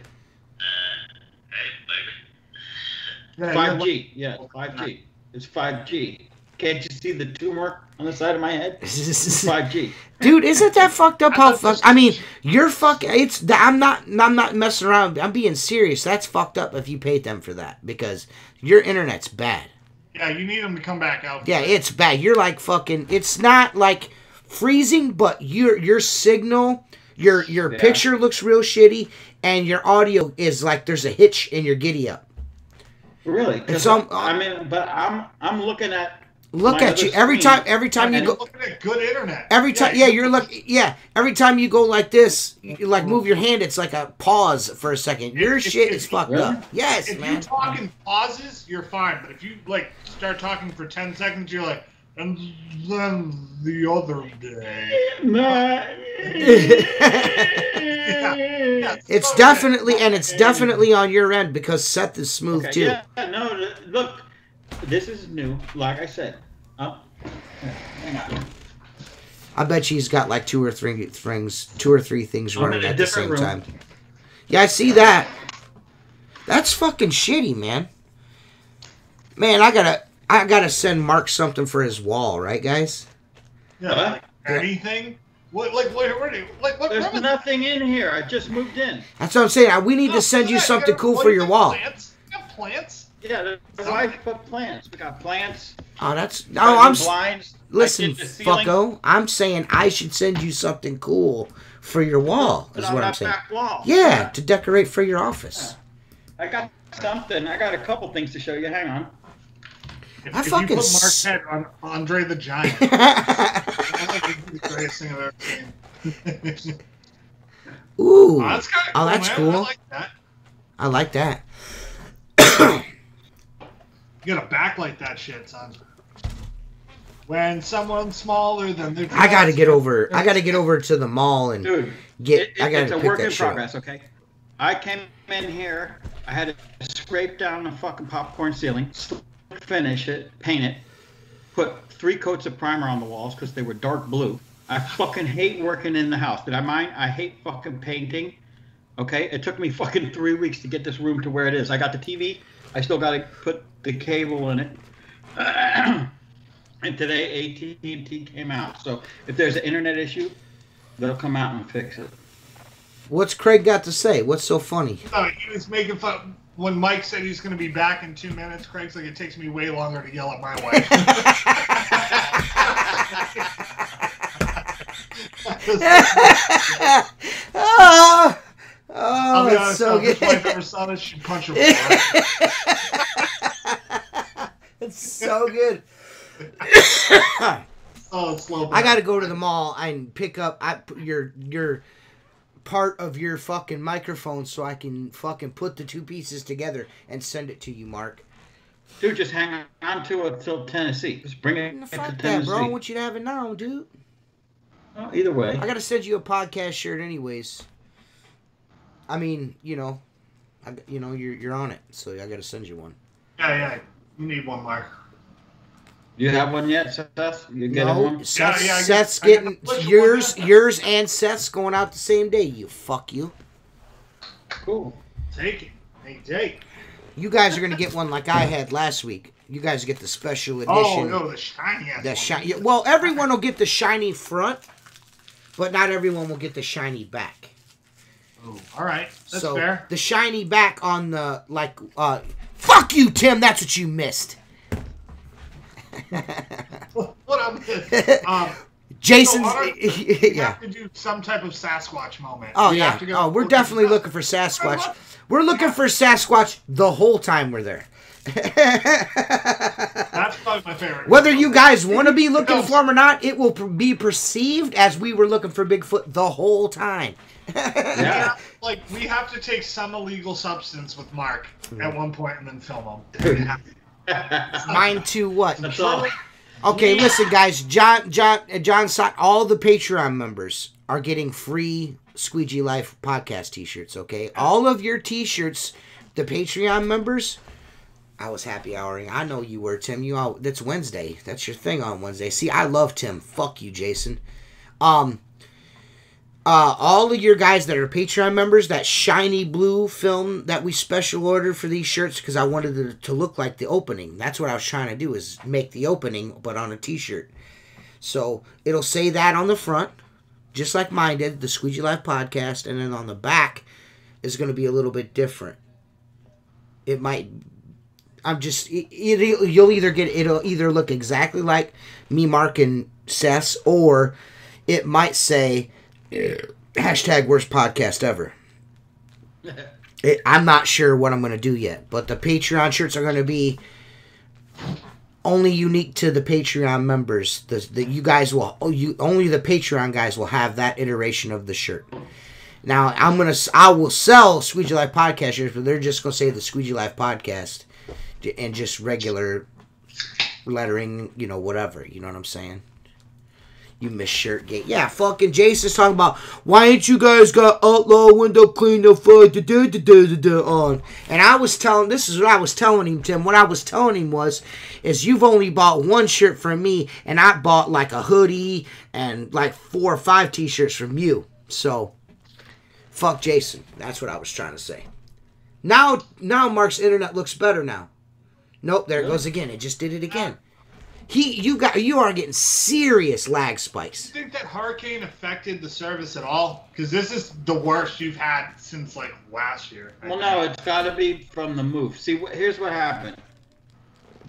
Yeah, 5G. Yeah, 5G. It's 5G. Can't you see the tumor on the side of my head? It's 5G. Dude, isn't that fucked up? I mean, you're fucking. I'm not messing around. I'm being serious. That's fucked up if you paid them for that because your internet's bad. Yeah, you need them to come back out. Yeah, it's bad. You're like fucking. It's not like freezing, but your signal, your picture looks real shitty, and your audio is like there's a hitch in your giddy up. Really? So I'm looking at. Look at you every time you go. Looking at good internet. Every time, you're looking. Yeah, every time you go like this, you like move your hand. It's like a pause for a second. Your shit is fucked up. Yes, if man. If you're talking pauses, you're fine. But if you like start talking for 10 seconds, you're like, and then the other day. It's definitely on your end because Seth is smooth too. Yeah, no, look, this is new. Like I said, hang on. I bet she's got like two or three things running at the same time. Yeah, I see that. That's fucking shitty, man. Man, I gotta send Mark something for his wall, right, guys? Yeah. Anything? What? There's nothing in here. I just moved in. That's what I'm saying. We need to send you something cool for your wall. Plants? You have plants? Yeah, the wife put plants. We got plants. Oh, I'm blinds. Listen, fucko. I'm saying I should send you something cool for your wall. Is what I'm saying. Back wall. Yeah, to decorate for your office. I got something. I got a couple things to show you. Hang on. If you put Mark's head on Andre the Giant, that would be the greatest thing I've ever seen. Ooh. That's kind of cool, that's man. cool. I like that. I like that. You gotta backlight that shit, son. When someone's smaller than the I gotta get over to the mall and Dude, I gotta it's a pick work that in shit progress, okay? I came in here, I had to scrape down the fucking popcorn ceiling, finish it, paint it, put 3 coats of primer on the walls because they were dark blue. I fucking hate working in the house. Did I mind? I hate fucking painting. Okay? It took me fucking 3 weeks to get this room to where it is. I got the TV. I still got to put the cable in it. And today AT&T came out. So if there's an internet issue, they'll come out and fix it. What's Craig got to say? What's so funny? He was making fun. When Mike said he's going to be back in 2 minutes, Craig's like, it takes me way longer to yell at my wife. I'll be honest, so if good. my wife ever saw this, she'd punch her. It's so good. Oh, slow. I gotta go to the mall and pick up your part of your fucking microphone so I can fucking put the two pieces together and send it to you, Mark. Dude, just hang on to it till Tennessee. Just bring it to Fuck Tennessee. that, bro. I want you to have it now, dude. Well, either way. I gotta send you a podcast shirt anyways. I mean, you're on it, so I gotta send you one. Yeah. You need one, Mark. You have one yet, Seth? You getting one? Seth's getting yours and Seth's going out the same day. You fuck you. Cool. Take it. Hey, Jake. You guys are gonna get one like I had last week. You guys get the special edition. Oh no, the shiny ass. The shiny. Well, everyone will get the shiny front, but not everyone will get the shiny back. Oh, all right. That's fair. The shiny back on the fuck you, Tim. That's what you missed. What I missed? Jason's. You have to do some type of Sasquatch moment. Oh yeah. We're definitely looking for Sasquatch. We're looking for Sasquatch the whole time we're there. That's probably my favorite. Whether you guys want to be looking for him or not, it will be perceived as we were looking for Bigfoot the whole time. Yeah, like we have to take some illegal substance with Mark at one point and then film him. Mine too. What? That's all. Okay, listen, guys. John Sott, all the Patreon members are getting free Squeegee Life podcast T-shirts. Okay, all of your T-shirts, the Patreon members. I was happy houring. I know you were, Tim. That's Wednesday. That's your thing on Wednesday. See, I love Tim. Fuck you, Jason. All of your guys that are Patreon members, that shiny blue film that we special ordered for these shirts because I wanted it to look like the opening. That's what I was trying to do, is make the opening, but on a T-shirt. So it'll say that on the front, just like mine did, the Squeegee Life podcast, and then on the back is going to be a little bit different. It might. It'll either look exactly like me, Mark, and Seth's, or it might say hashtag worst podcast ever. I'm not sure what I'm going to do yet, but the Patreon shirts are going to be only unique to the Patreon members. You guys will only the Patreon guys will have that iteration of the shirt. Now I will sell Squeegee Life podcast shirts, but they're just going to say the Squeegee Life podcast and just regular lettering, whatever. You know what I'm saying? You miss shirt gate. Yeah, fucking Jason's talking about, why ain't you guys got outlaw window cleaner for on? And I was telling, this is what I was telling him, Tim. What I was telling him is you've only bought one shirt from me, and I bought like a hoodie and like 4 or 5 T-shirts from you. So, fuck Jason. That's what I was trying to say. Now Mark's internet looks better now. Nope, there it goes again. It just did it again. You are getting serious lag spikes. Do you think that hurricane affected the service at all? Because this is the worst you've had since like last year. Well, no, it's got to be from the move. See, here's what happened.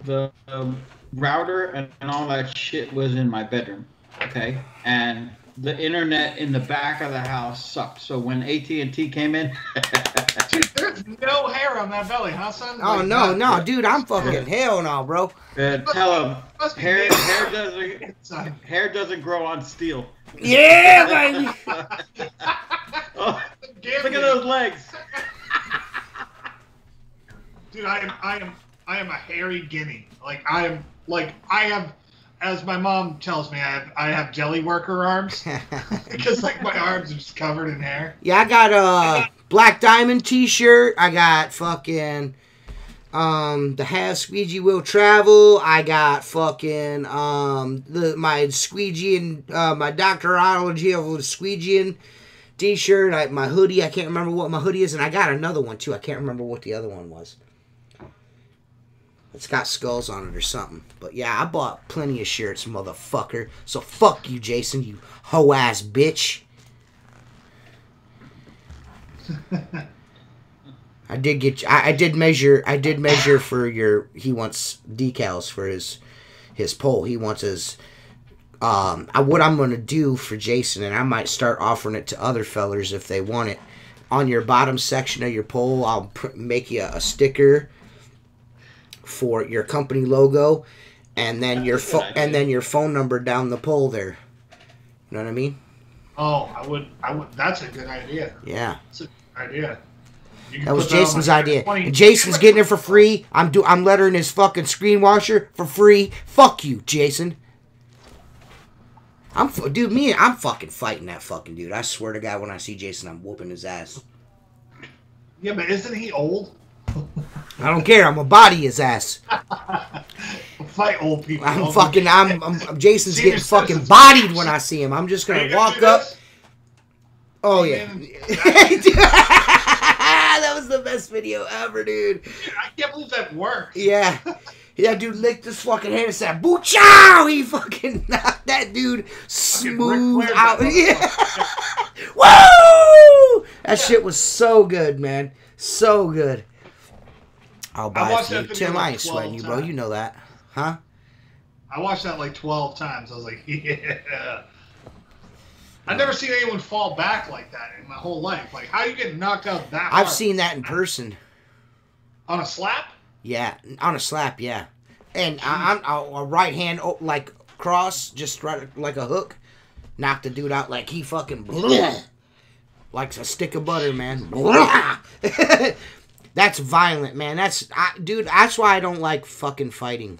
The router and all that shit was in my bedroom, okay? And the internet in the back of the house sucked. So when AT&T came in... Dude, there's no hair on that belly, huh, son? Oh, like, no, dude, I'm fucking hell no, bro. Tell him, hair doesn't grow on steel. Yeah, baby. Oh, look at those legs. Dude, I am a hairy guinea. I have, as my mom tells me, I have jelly worker arms because like my arms are just covered in hair. Yeah, I got a Black Diamond T-shirt. I got fucking the Has Squeegee Will Travel. I got fucking my Squeegee and my Doctorology of the Squeegee T-shirt. My hoodie. I can't remember what my hoodie is, and I got another one too. I can't remember what the other one was. It's got skulls on it or something. But yeah, I bought plenty of shirts, motherfucker. So fuck you, Jason, you hoe-ass bitch. I did measure for he wants decals for his pole. He wants his what I'm going to do for Jason, and I might start offering it to other fellers if they want it. On your bottom section of your pole, I'll make you a sticker for your company logo, and then your phone number down the pole there. You know what I mean? Oh, I would. That's a good idea. Yeah. That's a good idea. That was Jason's idea. And Jason's getting it for free. I'm lettering his fucking screen washer for free. Fuck you, Jason. I'm fucking fighting that fucking dude. I swear to God, when I see Jason, I'm whooping his ass. Yeah, but isn't he old? I don't care. I'm gonna body his ass. Fight old people. Jason's getting fucking bodied when I see him. I'm just gonna walk up. Oh yeah. That was the best video ever, dude. I can't believe that worked. Yeah. Yeah, dude licked his fucking hand and said, "Boo chow!" He fucking knocked that dude smooth out. Yeah. Woo! That shit was so good, man. So good. I'll buy it for you. Tim, I ain't sweating you, bro. You know that. Huh? I watched that like 12 times. I was like, yeah. I've never seen anyone fall back like that in my whole life. Like, how you get knocked out that hard? I've seen that in person. On a slap? Yeah, on a slap, yeah. And I'm a right hand, like, cross, just right, like a hook. Knocked the dude out like he fucking... like a stick of butter, man. That's violent, man. Dude, that's why I don't like fucking fighting.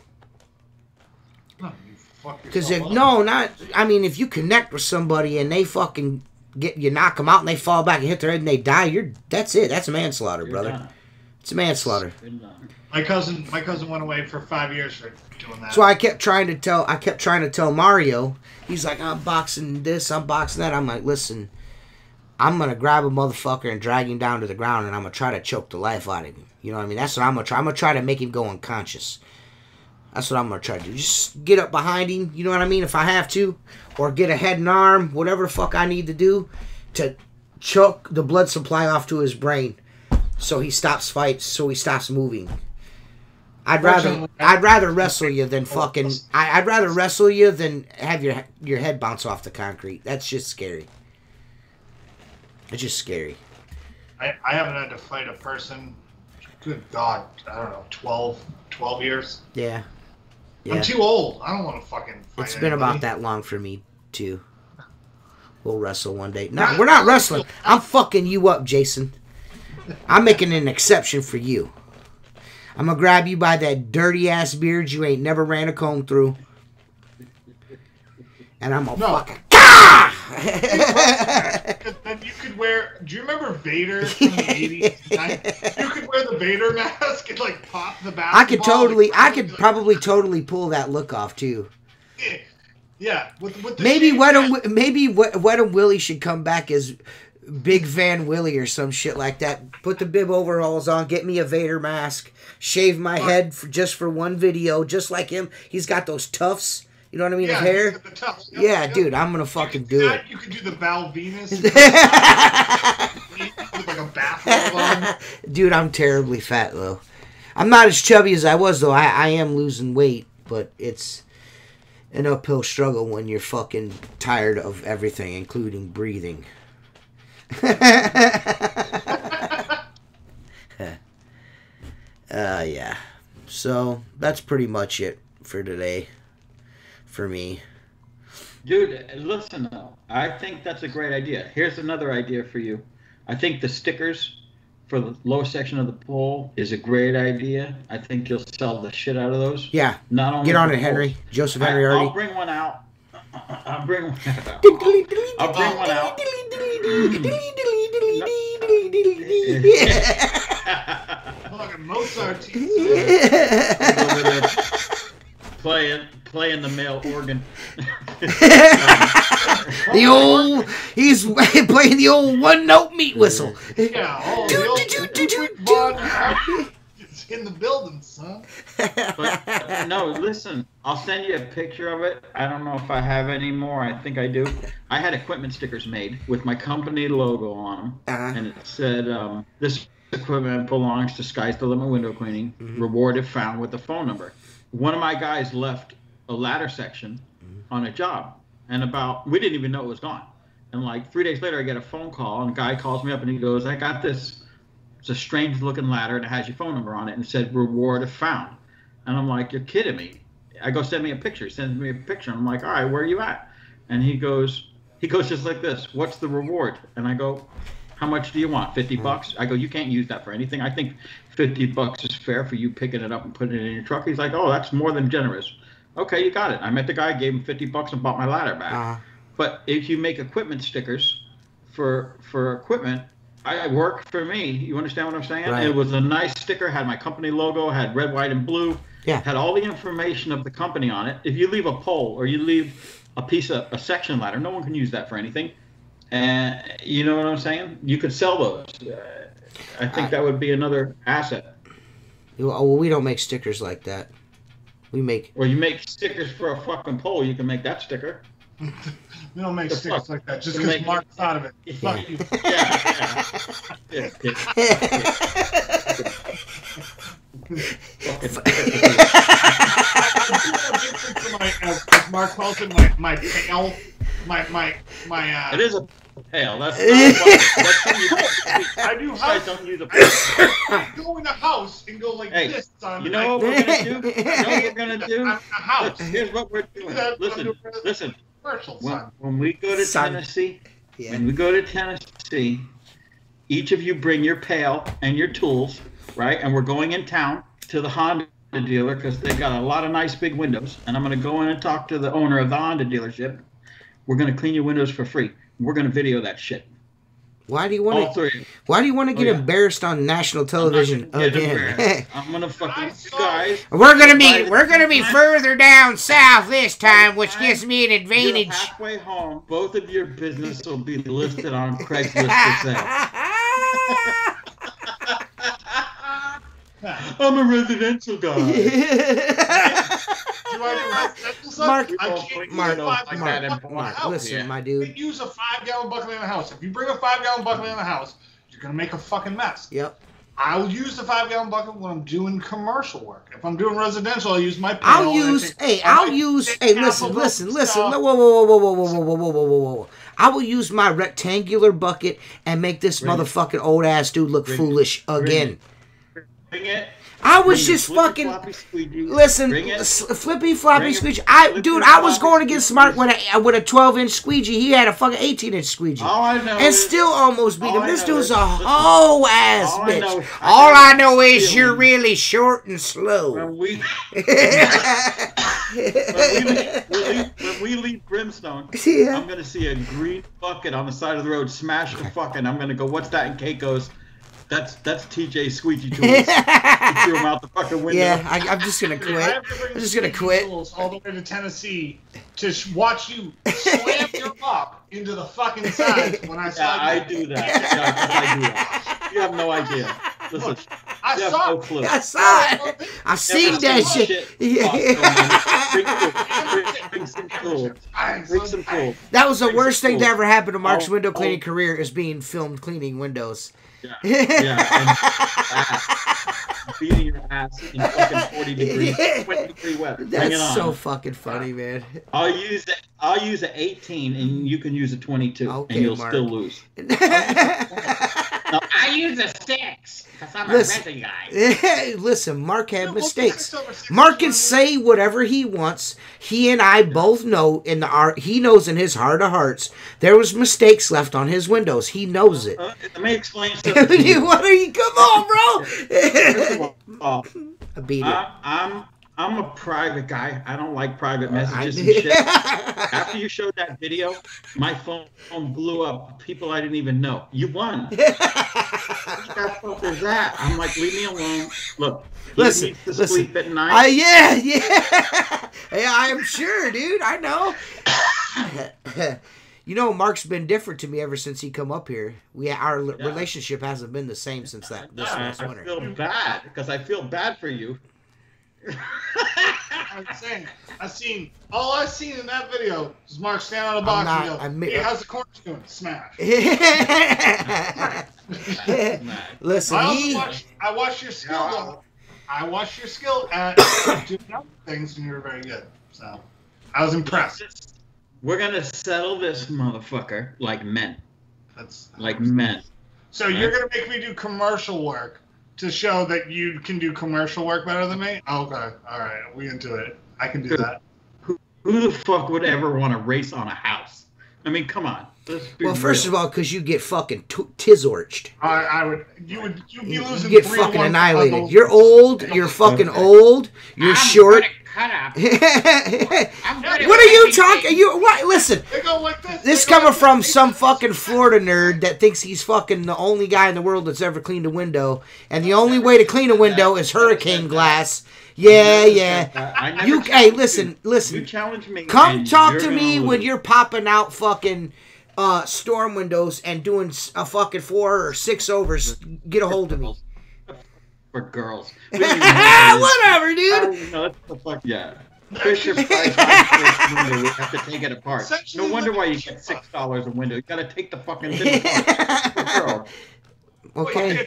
Because if you connect with somebody and they fucking knock them out and they fall back and hit their head and they die, that's it. That's manslaughter, brother. Done. It's manslaughter. My cousin went away for 5 years for doing that. So I kept trying to tell Mario. He's like, I'm boxing this, I'm boxing that. I'm like, listen, I'm gonna grab a motherfucker and drag him down to the ground and I'm gonna try to choke the life out of him. You know what I mean? That's what I'm gonna try. I'm gonna try to make him go unconscious. That's what I'm going to try to do. Just get up behind him, you know what I mean, if I have to. Or get a head and arm, whatever the fuck I need to do to choke the blood supply off to his brain so he stops fights, so he stops moving. I'd rather wrestle you than fucking... I'd rather wrestle you than have your head bounce off the concrete. That's just scary. It's just scary. I haven't had to fight a person, good God, I don't know, 12 years? Yeah. Yeah. I'm too old. I don't want to fucking fight It's been about that long for me, too. We'll wrestle one day. No, we're not wrestling. I'm fucking you up, Jason. I'm making an exception for you. I'm going to grab you by that dirty-ass beard you ain't never ran a comb through. And I'm going to fucking... Then you could wear... Do you remember Vader from the 80s? You could wear the Vader mask and, like, pop the basketball. I could probably totally pull that look off, too. Yeah. With the maybe Wet 'n Willie should come back as Big Van Willie or some shit like that. Put the bib overalls on, get me a Vader mask, shave my head just for one video, just like him. He's got those tufts. You know what I mean? Yeah, his hair. The tufts. Yep, yeah, yep. Dude, I'm gonna fucking do it. You could do the Val Venus. With like a bathrobe on. Dude, I'm terribly fat though. I'm not as chubby as I was though. I am losing weight, but it's an uphill struggle when you're fucking tired of everything, including breathing. Yeah. So that's pretty much it for today. For me. Dude, listen though. I think that's a great idea. Here's another idea for you. I think the stickers for the lower section of the pole is a great idea. I think you'll sell the shit out of those. Yeah. Not only get on it, Henry. Joseph Henry already. I'll bring one out. I'll bring one out. I'll bring one out. Fucking Mozart. Playing the male organ. He's playing the old one-note meat whistle. Yeah, it's in the building, son. But, no, listen, I'll send you a picture of it. I don't know if I have any more. I think I do. I had equipment stickers made with my company logo on them, and it said, "This equipment belongs to Sky's the Limit Window Cleaning. Reward if found with the phone number." One of my guys left a ladder section on a job, and we didn't even know it was gone. And like 3 days later, I get a phone call, and a guy calls me up, and he goes, "I got this. It's a strange-looking ladder, and it has your phone number on it, and it said reward if found." And I'm like, you're kidding me. I go, send me a picture. He sends me a picture. I'm like, all right, where are you at? And he goes just like this. What's the reward? And I go, how much do you want? $50? I go, you can't use that for anything. I think $50 is fair for you picking it up and putting it in your truck. He's like, oh, that's more than generous. Okay, you got it. I met the guy, gave him $50 and bought my ladder back. But if you make equipment stickers for equipment, I work for me. You understand what I'm saying? Right. It was a nice sticker, had my company logo, had red, white, and blue. Yeah. Had all the information of the company on it. If you leave a pole or you leave a section ladder, no one can use that for anything. And you know what I'm saying? You could sell those. I think that would be another asset. Well, we don't make stickers like that. We make. Or you make stickers for a fucking pole. You can make that sticker. We don't make stickers like that just because Mark's out of it. Fuck you. As Mark calls it, my pail, my. It is a pail. That's I do house. Don't use a pail. Go in the house and go like this. You know what we're gonna do? You know what we're gonna do? A house. Here's what we're doing. Listen. When we go to Tennessee, each of you bring your pail and your tools, right? And we're going in town to the Honda dealer because they've got a lot of nice big windows. And I'm going to go in and talk to the owner of the Honda dealership. We're going to clean your windows for free. We're going to video that shit. Why do you want to? Why do you want to get embarrassed on national television again? I'm gonna fucking guys. We're gonna be further down south this time, which gives me an advantage. You're halfway home. Both of your business will be listed on Craigslist for sale. I'm a residential guy. Mark, listen, my dude. You use a 5-gallon bucket in the house. If you bring a 5-gallon bucket in the house, you're gonna make a fucking mess. Yep. I'll use the 5-gallon bucket when I'm doing commercial work. If I'm doing residential, I'll use my pail. I'll use. Listen. Whoa. I will use my rectangular bucket and make this motherfucking old ass dude look foolish again. Bring it. I was just fucking listen, flippy floppy squeegee. I was going against Mark with a 12-inch squeegee. He had a fucking 18-inch squeegee, and still almost beat him. This dude's a hoe ass bitch. All I know is you're really short and slow. When we leave Brimstone, I'm gonna see a green bucket on the side of the road, smash the fucking. I'm gonna go, what's that? And Kate goes, That's TJ squeegee tools. He threw him out the fucking window. Yeah, I'm just gonna quit. I'm just gonna quit. All the way to Tennessee to watch you slam your mop into the fucking sides when I saw you. I do that. I do that. You have no idea. Listen, I saw no clue. I saw it. I seen that shit. Bring some tools. Bring some tools. That was the worst thing to ever happen to Mark's window cleaning career, is being filmed cleaning windows. And beating your ass in fucking 40 degrees, 20-degree weather. That's so fucking funny, man. I'll use an 18, and you can use a 22, and you'll still lose. No, I use a 6 because I'm a resi guy. Listen, Mark had mistakes. Mark can say whatever he wants. He and I both know he knows in his heart of hearts there was mistakes left on his windows. He knows it. Let me explain something to you. Come on, bro. I beat it. I'm a private guy. I don't like private messages and shit. After you showed that video, my phone blew up. People I didn't even know. You won. What the fuck is that? I'm like, leave me alone. Look, listen. Sleep at night. Yeah, I am sure, dude. I know. You know, Mark's been different to me ever since he come up here. Our relationship hasn't been the same since this last winter. I feel bad because I feel bad for you. I'm saying, all I seen in that video is Mark standing on a box and go, hey, how's the corners doing? Smash. Listen, I watched your skill though. I watched your skill at doing other things, and you were very good. So I was impressed. We're gonna settle this motherfucker like men. Like men. So you're gonna make me do commercial work to show that you can do commercial work better than me? Okay, all right, we into it. I can do that. Who the fuck would ever want to race on a house? I mean, come on. Well, first of all, because you get fucking tizzorched. I would. You'd be losing. You get fucking annihilated. You're old. You're fucking old. You're short. What are you talking? You what? Listen. They go like this. This coming from some fucking Florida nerd that thinks he's fucking the only guy in the world that's ever cleaned a window, and the only way to clean a window is hurricane glass. Yeah. Hey, listen. You challenge me. Come talk to me when you're popping out fucking storm windows and doing a fucking 4 or 6 overs. Get a hold of me. For girls. Whatever, dude. No, that's the fuck. Yeah. Fisher Price window. We have to take it apart. No wonder why you get $6 a window. You gotta take the fucking thing apart. Okay.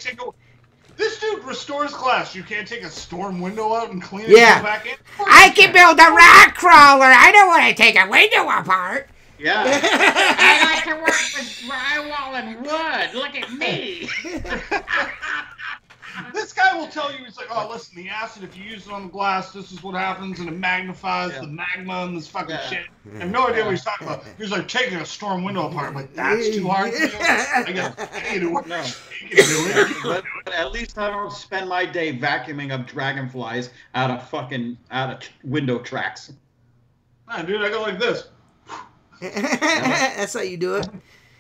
This dude restores glass. You can't take a storm window out and clean it back in? I can build a rock crawler. I don't want to take a window apart. Yeah. I like to work with drywall and wood. Look at me. This guy will tell you, he's like, oh, listen, the acid, if you use it on the glass, this is what happens, and it magnifies the magma and this fucking shit. I have no idea what he's talking about. He's like, taking a storm window apart. I'm like, that's too hard for you? I go, hey, do it. No. But at least I don't spend my day vacuuming up dragonflies out of window tracks. Nah, dude, I go like this. That's how you do it.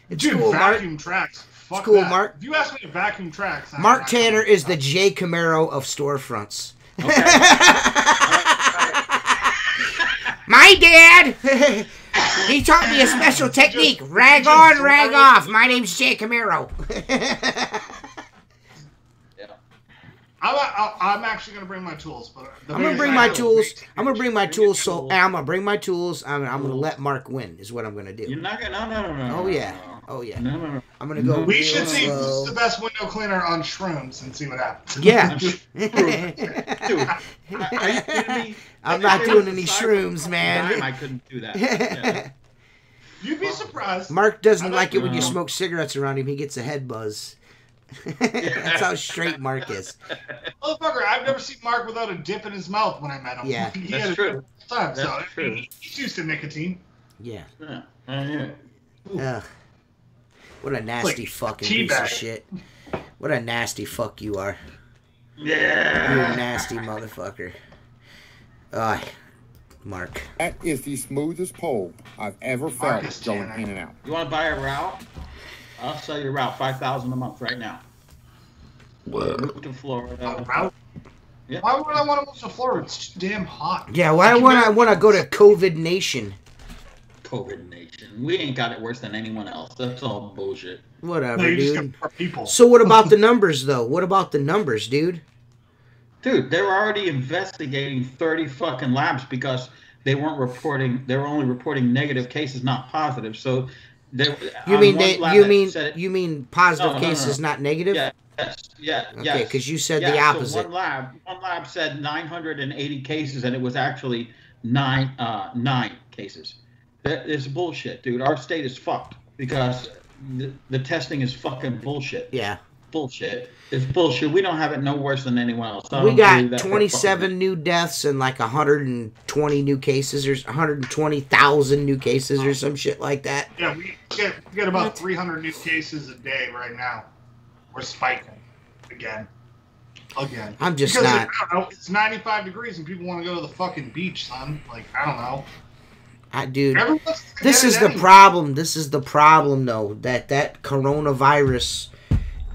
It's dude, cool, vacuum Mark. Tracks. Fuck it's cool, that. Mark. If you ask me to vacuum tracks, Mark Tanner is the J. Camaro of storefronts. Okay. My dad, he taught me a special technique. Rag on, rag off. My name's J. Camaro. I'm actually gonna bring my tools, but I'm gonna bring my tools. I'm gonna bring my tools. So I'm gonna bring my tools. I'm gonna let Mark win. Is what I'm gonna do. You're not gonna. No. Oh yeah. Oh yeah. No. I'm gonna go. We should see who's the best window cleaner on shrooms and see what happens. Yeah. Dude, are you kidding me? I'm not doing any shrooms, man. I couldn't do that. Yeah. You'd be surprised. Mark doesn't like it when you smoke cigarettes around him. He gets a head buzz. That's how straight Mark is. Motherfucker, I've never seen Mark without a dip in his mouth when I met him. Yeah, that's true. That's true. He's used to nicotine. Yeah. Yeah. What a nasty fucking piece of shit. What a nasty fuck you are. Yeah. You're a nasty motherfucker. Mark. That is the smoothest pole I've ever felt going in and out. You want to buy a route? I'll sell you a route, $5,000 a month right now. Move to Florida. Route? Yeah. Why would I want to move to Florida? It's too damn hot. Yeah, why would I want to go to COVID Nation? COVID Nation. We ain't got it worse than anyone else. That's all bullshit. Whatever, no, dude. People. So what about the numbers, though? What about the numbers, dude? Dude, they were already investigating 30 fucking labs because they weren't reporting. They were only reporting negative cases, not positive. So. You mean positive cases, not negative? Yeah. Okay, because you said the opposite. So one lab said 980 cases, and it was actually nine cases. That is bullshit, dude. Our state is fucked because the testing is fucking bullshit. Yeah. Bullshit. It's bullshit. We don't have it no worse than anyone else. We got 27 new deaths and like 120 new cases or 120,000 new cases or some shit like that. Yeah, we get about 300 new cases a day right now. We're spiking again. I'm just because not. I don't know, it's 95 degrees and people want to go to the fucking beach, son. Like, I don't know. Dude, this is the problem. This is the problem, though. That coronavirus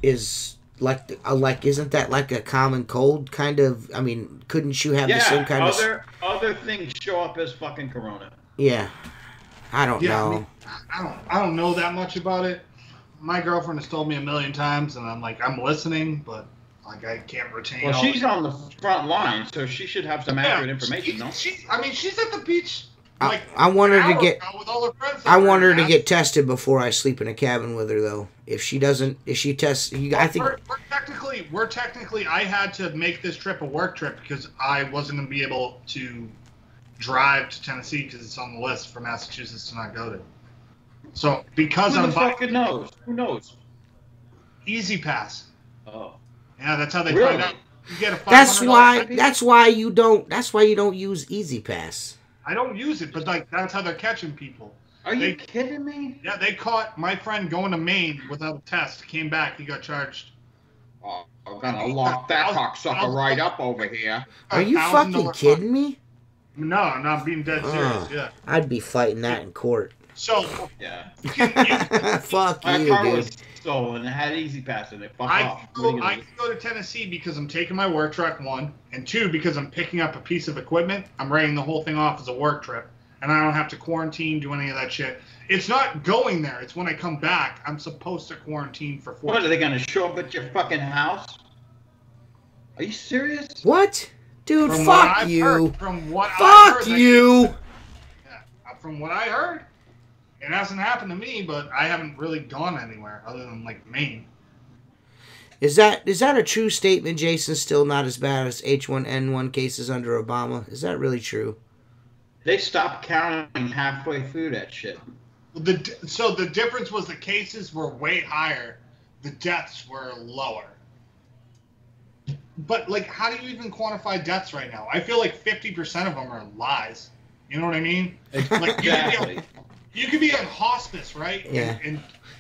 is like isn't that like a common cold kind of? I mean, couldn't you have the same kind of other things show up as fucking corona? Yeah, I don't know. I don't know that much about it. My girlfriend has told me a million times, and I'm like, I'm listening, but like I can't retain. Well, she's on the front line, so she should have some accurate information, no? She's at the beach. Like, I want her to get. With all her friends I want her to get tested before I sleep in a cabin with her, though. If she tests, I think we're technically. I had to make this trip a work trip because I wasn't going to be able to drive to Tennessee because it's on the list for Massachusetts to not go to. So because Who knows? Easy Pass. Oh. Yeah, that's how they Really? find out. You get a $500 That's why you don't use Easy Pass. I don't use it, but like that's how they're catching people. Are you kidding me? Yeah, they caught my friend going to Maine without a test. Came back, he got charged. Oh, I'm gonna lock that cocksucker right up over here. Are you fucking kidding me? No, I'm not being dead serious. Yeah. I'd be fighting that in court. So yeah. Fuck my you, car dude. was stolen. It had Easy Pass in it. Fuck I off. can go to Tennessee because I'm taking my work truck, 1, and 2 because I'm picking up a piece of equipment. I'm writing the whole thing off as a work trip, and I don't have to quarantine, do any of that shit. It's not going there. It's when I come back, I'm supposed to quarantine for 4 What, are they gonna show up at your fucking house? Are you serious? What? Dude, From fuck you. From what Fuck you. From what I heard, it hasn't happened to me, but I haven't really gone anywhere other than like Maine. Is that a true statement, Jason? Still not as bad as H1N1 cases under Obama? Is that really true? They stopped counting halfway through that shit. So the difference was the cases were way higher, the deaths were lower. But like, how do you even quantify deaths right now? I feel like 50% of them are lies. You know what I mean? Like Exactly. you could be on hospice, right? Yeah. And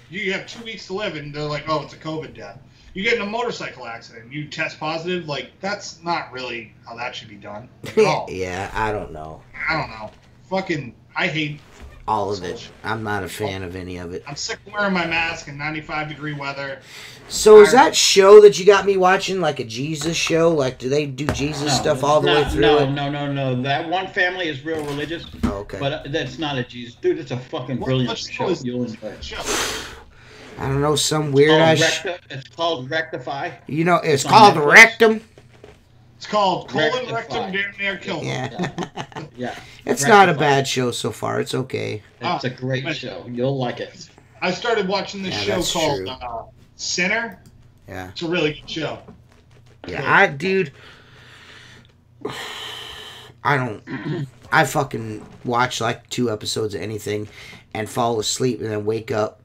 you have 2 weeks to live, and they're like, oh, it's a COVID death. You get in a motorcycle accident, you test positive. Like, that's not really how that should be done. Yeah, I don't know. I don't know. Fucking, I hate all of it. I'm not a fan of any of it. I'm sick of wearing my mask in 95-degree weather. So is that show that you got me watching like a Jesus show? Like, do they do Jesus stuff all the way through it? No. That one family is real religious. Oh, okay. But that's not a Jesus. Dude, it's a fucking brilliant show. You'll enjoy it. I don't know, some weird ass. It's called Rectify. You know, it's called Rectum. It's called Colon Rectum Damn Near Kill. Yeah. Yeah. It's not a bad show so far. It's okay. It's a great show. You'll like it. I started watching this show called Sinner. Yeah. It's a really good show. Yeah, dude, I fucking watch like 2 episodes of anything and fall asleep and then wake up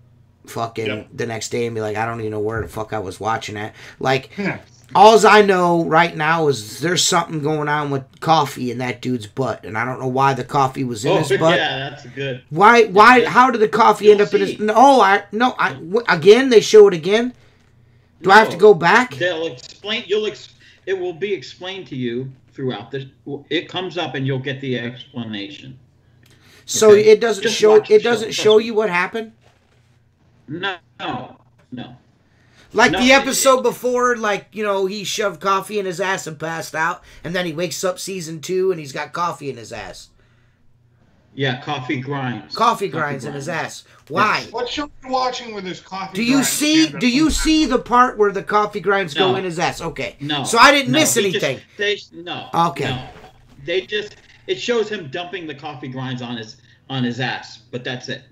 fucking the next day and be like, I don't even know where the fuck I was watching at. Like, alls I know right now is there's something going on with coffee in that dude's butt, and I don't know why the coffee was in his butt. Yeah, that's good. Why? How did the coffee end up in his? Again, they show it again. Do I have to go back? They'll explain. It will be explained to you throughout this. It comes up, and you'll get the explanation. So it doesn't show. It doesn't show you what happened. No. Like the episode before, like, you know, he shoved coffee in his ass and passed out, and then he wakes up season 2 and he's got coffee in his ass. Yeah, coffee grinds. Coffee grinds in his ass. Why? What show are you watching where there's coffee? Do you see the part where the coffee grinds go in his ass? Okay. No. So I didn't miss anything. No. Okay. No. It shows him dumping the coffee grinds on his ass, but that's it.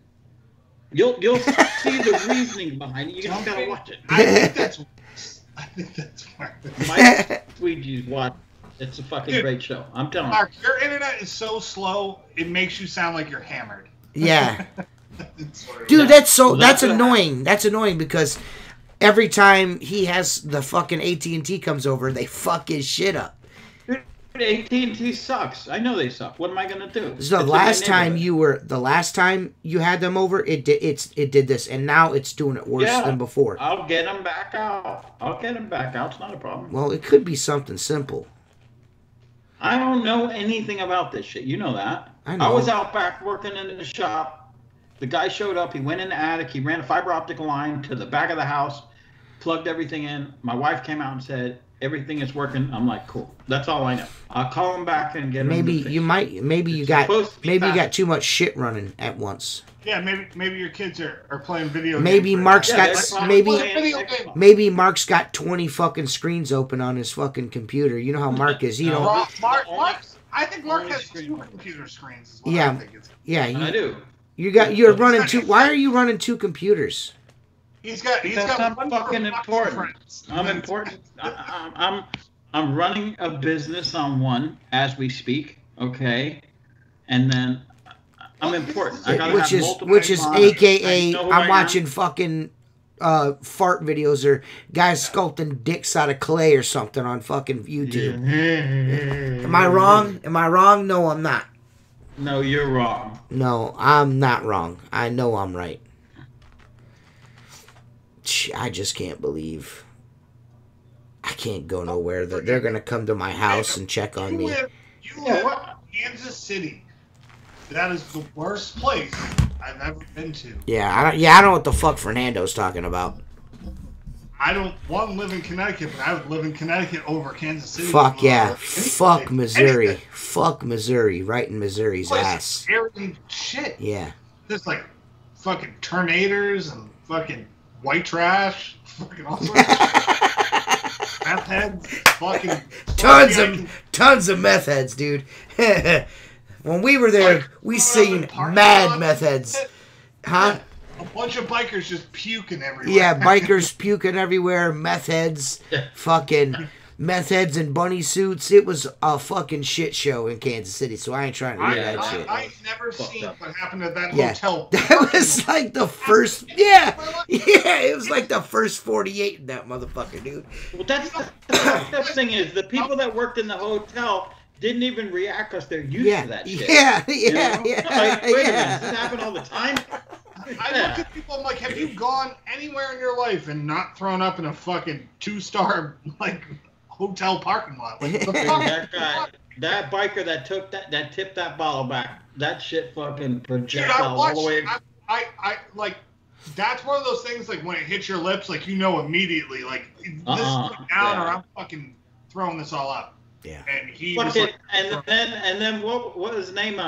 You'll see the reasoning behind it. You just gotta watch it. I think that's smart. My Squeegee's watch. It's a fucking great show. I'm telling you. Mark, your internet is so slow, it makes you sound like you're hammered. Yeah. Dude, that's annoying. That's annoying because every time he has the fucking AT&T comes over, they fuck his shit up. AT&T sucks. I know they suck. What am I gonna do? So the last time you had them over, it did this, and now it's doing it worse than before. I'll get them back out. It's not a problem. Well, it could be something simple. I don't know anything about this shit. You know that. I know. I was out back working in the shop. The guy showed up. He went in the attic. He ran a fiber optic line to the back of the house, plugged everything in. My wife came out and said, everything is working. I'm like, cool. That's all I know. I'll call him back and get him. Maybe you got too much shit running at once. Yeah, maybe your kids are playing video games. Maybe Mark's Mark's got 20 fucking screens open on his fucking computer. You know how Mark is. You know. I think Mark has 2 computer screens. Yeah. I do. You're running 2. Why are you running 2 computers? He's got I'm fucking important. I'm important. I'm running a business on one as we speak, okay? And then I'm important. I gotta have multiple which is monitors. AKA I'm watching fucking fart videos or guys sculpting dicks out of clay or something on fucking YouTube. Am I wrong? Am I wrong? No, I'm not. No, you're wrong. No, I'm not wrong. I know I'm right. I just can't believe I can't go nowhere. They're going to come to my house and check on me. You live in Kansas City. That is the worst place I've ever been to. Yeah, I don't know what the fuck Fernando's talking about. I don't want to live in Connecticut, but I would live in Connecticut over Kansas City. Fuck yeah. Fuck Missouri. Anything. Fuck Missouri. Right in Missouri's ass. Scary shit. Yeah. There's like fucking tornadoes and fucking white trash. Fucking all sorts of shit. Meth heads. Fucking. Tons of meth heads, dude. When we were there, we seen mad meth heads. Huh? A bunch of bikers just puking everywhere. Yeah, bikers puking everywhere, meth heads, fucking meth heads in bunny suits. It was a fucking shit show in Kansas City, so I ain't trying to do that shit. I've never seen what happened at that hotel. That was like the first, it was like the first 48 in that motherfucker, dude. Well, that's the thing is, the people that worked in the hotel didn't even react because they're used to that shit. Yeah. Wait a minute, does this happen all the time? I look at people, I'm like, have you gone anywhere in your life and not thrown up in a fucking 2-star like hotel parking lot? Like, the that guy, that biker that took that tipped that bottle back, that shit fucking projectile all the way. I like, that's one of those things like when it hits your lips, like you know immediately, like this is going down or I'm fucking throwing this all up. Yeah. And he was like, and then what was his name?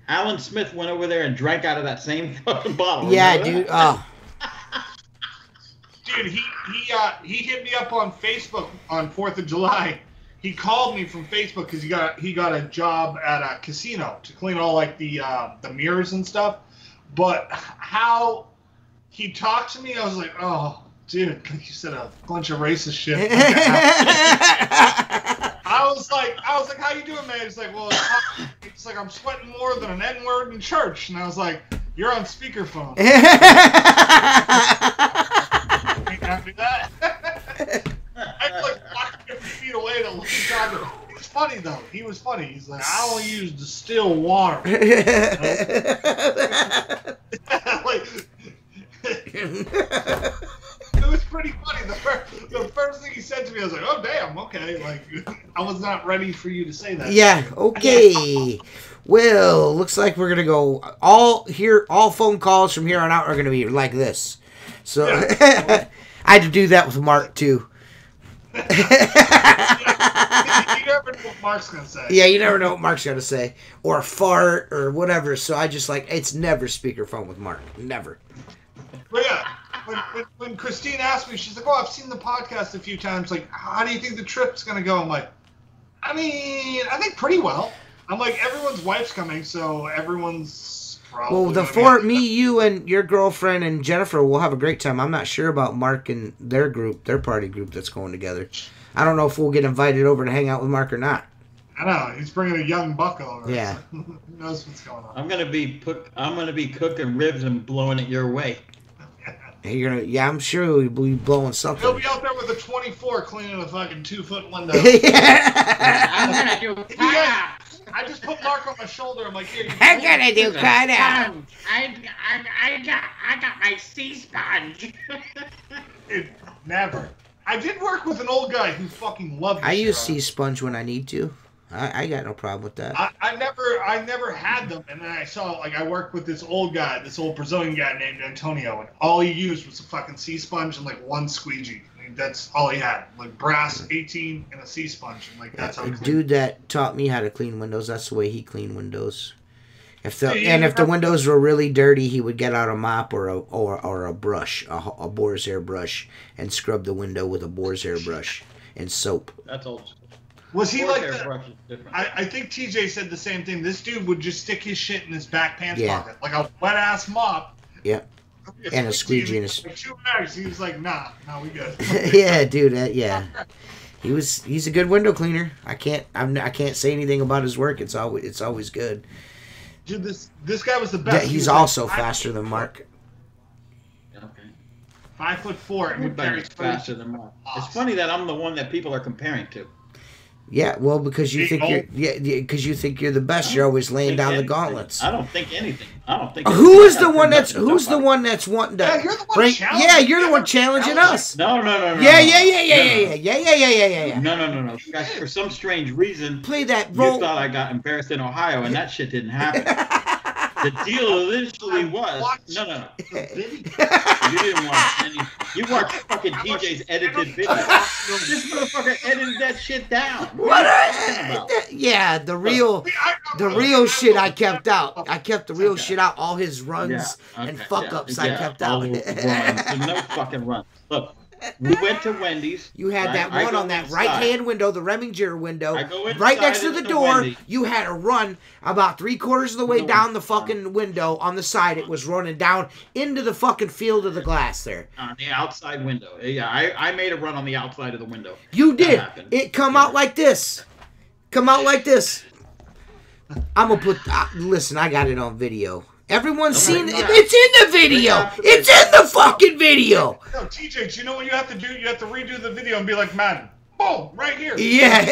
Alan Smith went over there and drank out of that same fucking bottle. Yeah, dude. Oh. Dude, he hit me up on Facebook on 4th of July. He called me from Facebook because he got a job at a casino to clean all like the mirrors and stuff. But how he talked to me, I was like, oh, dude, like you said, a bunch of racist shit. I was like, how you doing, man? He's like, well, it's like I'm sweating more than an N-word in church, and I was like, you're on speakerphone. Can't do that. I was like walking 50 feet away to look at him. He was funny though. He was funny. He's like, I only use distilled water. Like, it was pretty funny. The first thing he said to me, I was like, oh, damn, okay. Like, I was not ready for you to say that. Yeah, okay. Well, looks like we're going to go all phone calls from here on out are going to be like this. So, I had to do that with Mark, too. You never know what Mark's going to say. Yeah, you never know what Mark's going to say. Or fart or whatever. So, I just it's never speakerphone with Mark. Never. But yeah. When Christine asked me, she's like, oh, I've seen the podcast a few times. Like, how do you think the trip's going to go? I'm like, I mean, I think pretty well. I'm like, everyone's wife's coming, so everyone's probably... Well, me, you, and your girlfriend and Jennifer will have a great time. I'm not sure about Mark and their party group that's going together. I don't know if we'll get invited over to hang out with Mark or not. I know. He's bringing a young buck over. Yeah. So who knows what's going on. I'm gonna be cooking ribs and blowing it your way. I'm sure he'll be blowing something. He'll be out there with a 24 cleaning a fucking 2-foot window. I'm gonna do cut-ups. I just put Mark on my shoulder. I'm like, here. I'm gonna do cut-ups. I got my sea sponge. Dude, never. I did work with an old guy who fucking loved this. I use sea sponge when I need to. I got no problem with that. I never had them, and then I saw, like, I worked with this old Brazilian guy named Antonio, and all he used was a fucking sea sponge and, like, one squeegee. I mean, that's all he had. Like, brass 18 and a sea sponge, and, like, that's how he cleaned. Dude that taught me how to clean windows, that's the way he cleaned windows. If the windows were really dirty, he would get out a mop or a brush, a boar's hair brush, and scrub the window with a boar's hair brush and soap. That's old. Was he like that? I think TJ said the same thing. This dude would just stick his shit in his back pants pocket, like a wet ass mop. Yeah. And a squeegee in his. 2 bags. He was like, nah, we good. Yeah, dude. Yeah. He's a good window cleaner. I can't say anything about his work. It's always good. Dude, this guy was the best. He's also faster than Mark. Okay. 5'4" and would carry Everybody's faster than Mark. It's funny that I'm the one that people are comparing to. Yeah, well, because you think because you think you're the best. You're always laying down the gauntlets. I don't think anything. I don't think. Who's the one that's wanting to? Yeah, you're the one challenging. Yeah, you're the one challenging us. No. Yeah. No. For some strange reason, Play that role. You thought I got embarrassed in Ohio, and that shit didn't happen. The deal initially was no. You didn't watch any. You watched fucking DJ's edited video. This motherfucker edited that shit down. What are you talking about? Yeah, the real shit I kept out. I kept the real shit out. All his runs and fuck ups I kept out. No fucking run. Look. We went to Wendy's. You had that one on that right-hand window, the Reminger window, right next to the door. Wendy's. You had a run about 3/4 of the way down the fucking window on the side. It was running down into the fucking field of the glass there. On the outside window. Yeah, I made a run on the outside of the window. You did. It come out like this. Come out like this. I'm going to put... listen, I got it on video. Everyone's seen it. It's in the video. It's in the fucking video. No, TJ, do you know what you have to do? You have to redo the video and be like, man, boom, right here. Yeah.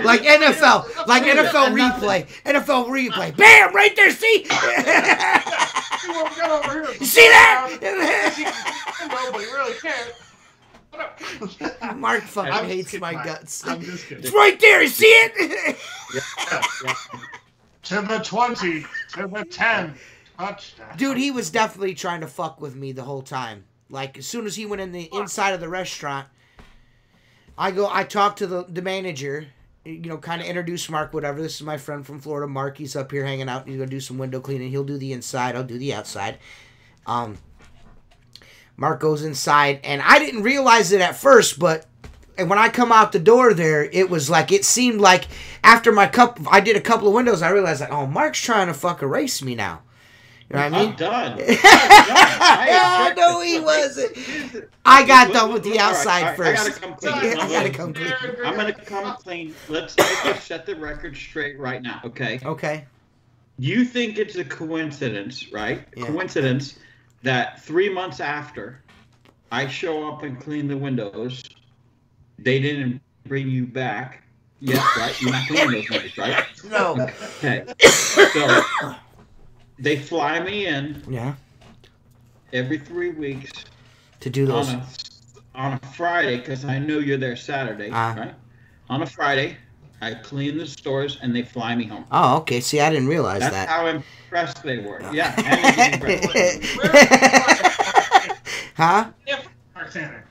Like NFL. Like NFL replay. NFL replay. Bam! Right there, see? You see that? But he really can't. Mark fucking hates my guts. I'm just kidding. It's right there. You see it? Yeah. To the 20, to the 10, touchdown. Dude, he was definitely trying to fuck with me the whole time. Like, as soon as he went in the inside of the restaurant, I talked to the manager, kind of introduce Mark, whatever. This is my friend from Florida, Mark. He's up here hanging out. He's going to do some window cleaning. He'll do the inside. I'll do the outside. Mark goes inside, and I didn't realize it at first, but... And when I come out the door there, it seemed like after I did a couple of windows, I realized like, oh, Mark's trying to fuck erase me now. You know what I mean? I'm done. Oh, no, he wasn't. I got done with the outside first. I gotta come clean. I'm gonna come clean. Let's set the record straight right now, okay? Okay. You think it's a coincidence, right? Yeah. Coincidence that 3 months after I show up and clean the windows, they didn't bring you back. Yes, right? You're not cleaning those windows, right? No. Okay. So they fly me in. Yeah. Every 3 weeks. To do those. On a Friday, because I know you're there Saturday, right? On a Friday, I clean the stores and they fly me home. Oh, okay. See, I didn't realize That's that. how impressed they were. Yeah. Huh? Bartender.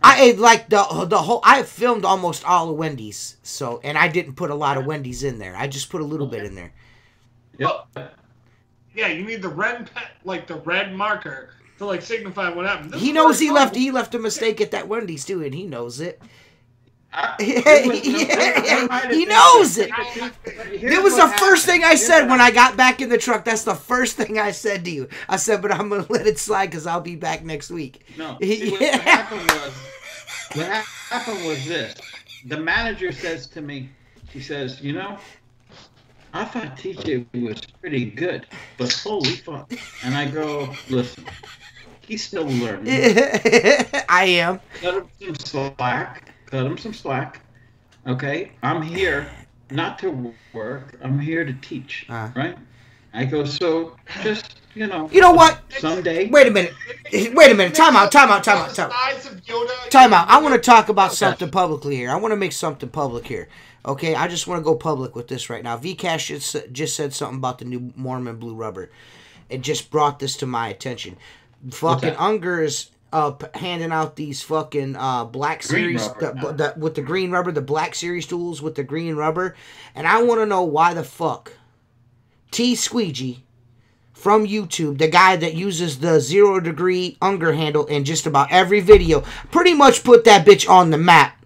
I like the whole. I filmed almost all of Wendy's, and I didn't put a lot of Wendy's in there. I just put a little bit in there. Yep. Yeah, you need the red marker to signify what happened. He knows he left a mistake at that Wendy's too, and he knows it. He knows it. It was the first thing I said when I got back in the truck. That's the first thing I said to you. I said, but I'm going to let it slide because I'll be back next week. No. See, what happened was this. The manager says to me, she says, I thought TJ was pretty good, but holy fuck. And I go, listen, he's still learning. I am. Cut him some slack. Okay? I'm here not to work. I'm here to teach. Right? I go, so just, You know what? Someday. Wait a minute. Time out. I want to talk about something publicly here. I want to make something public here. Okay? I just want to go public with this right now. Vcash just said something about the new Mormon blue rubber. It just brought this to my attention. Fucking Unger is handing out these fucking black series with the green rubber, the black series tools with the green rubber, and I want to know why the fuck Squeegee from YouTube, the guy that uses the 0 degree Unger handle in just about every video, pretty much put that bitch on the map,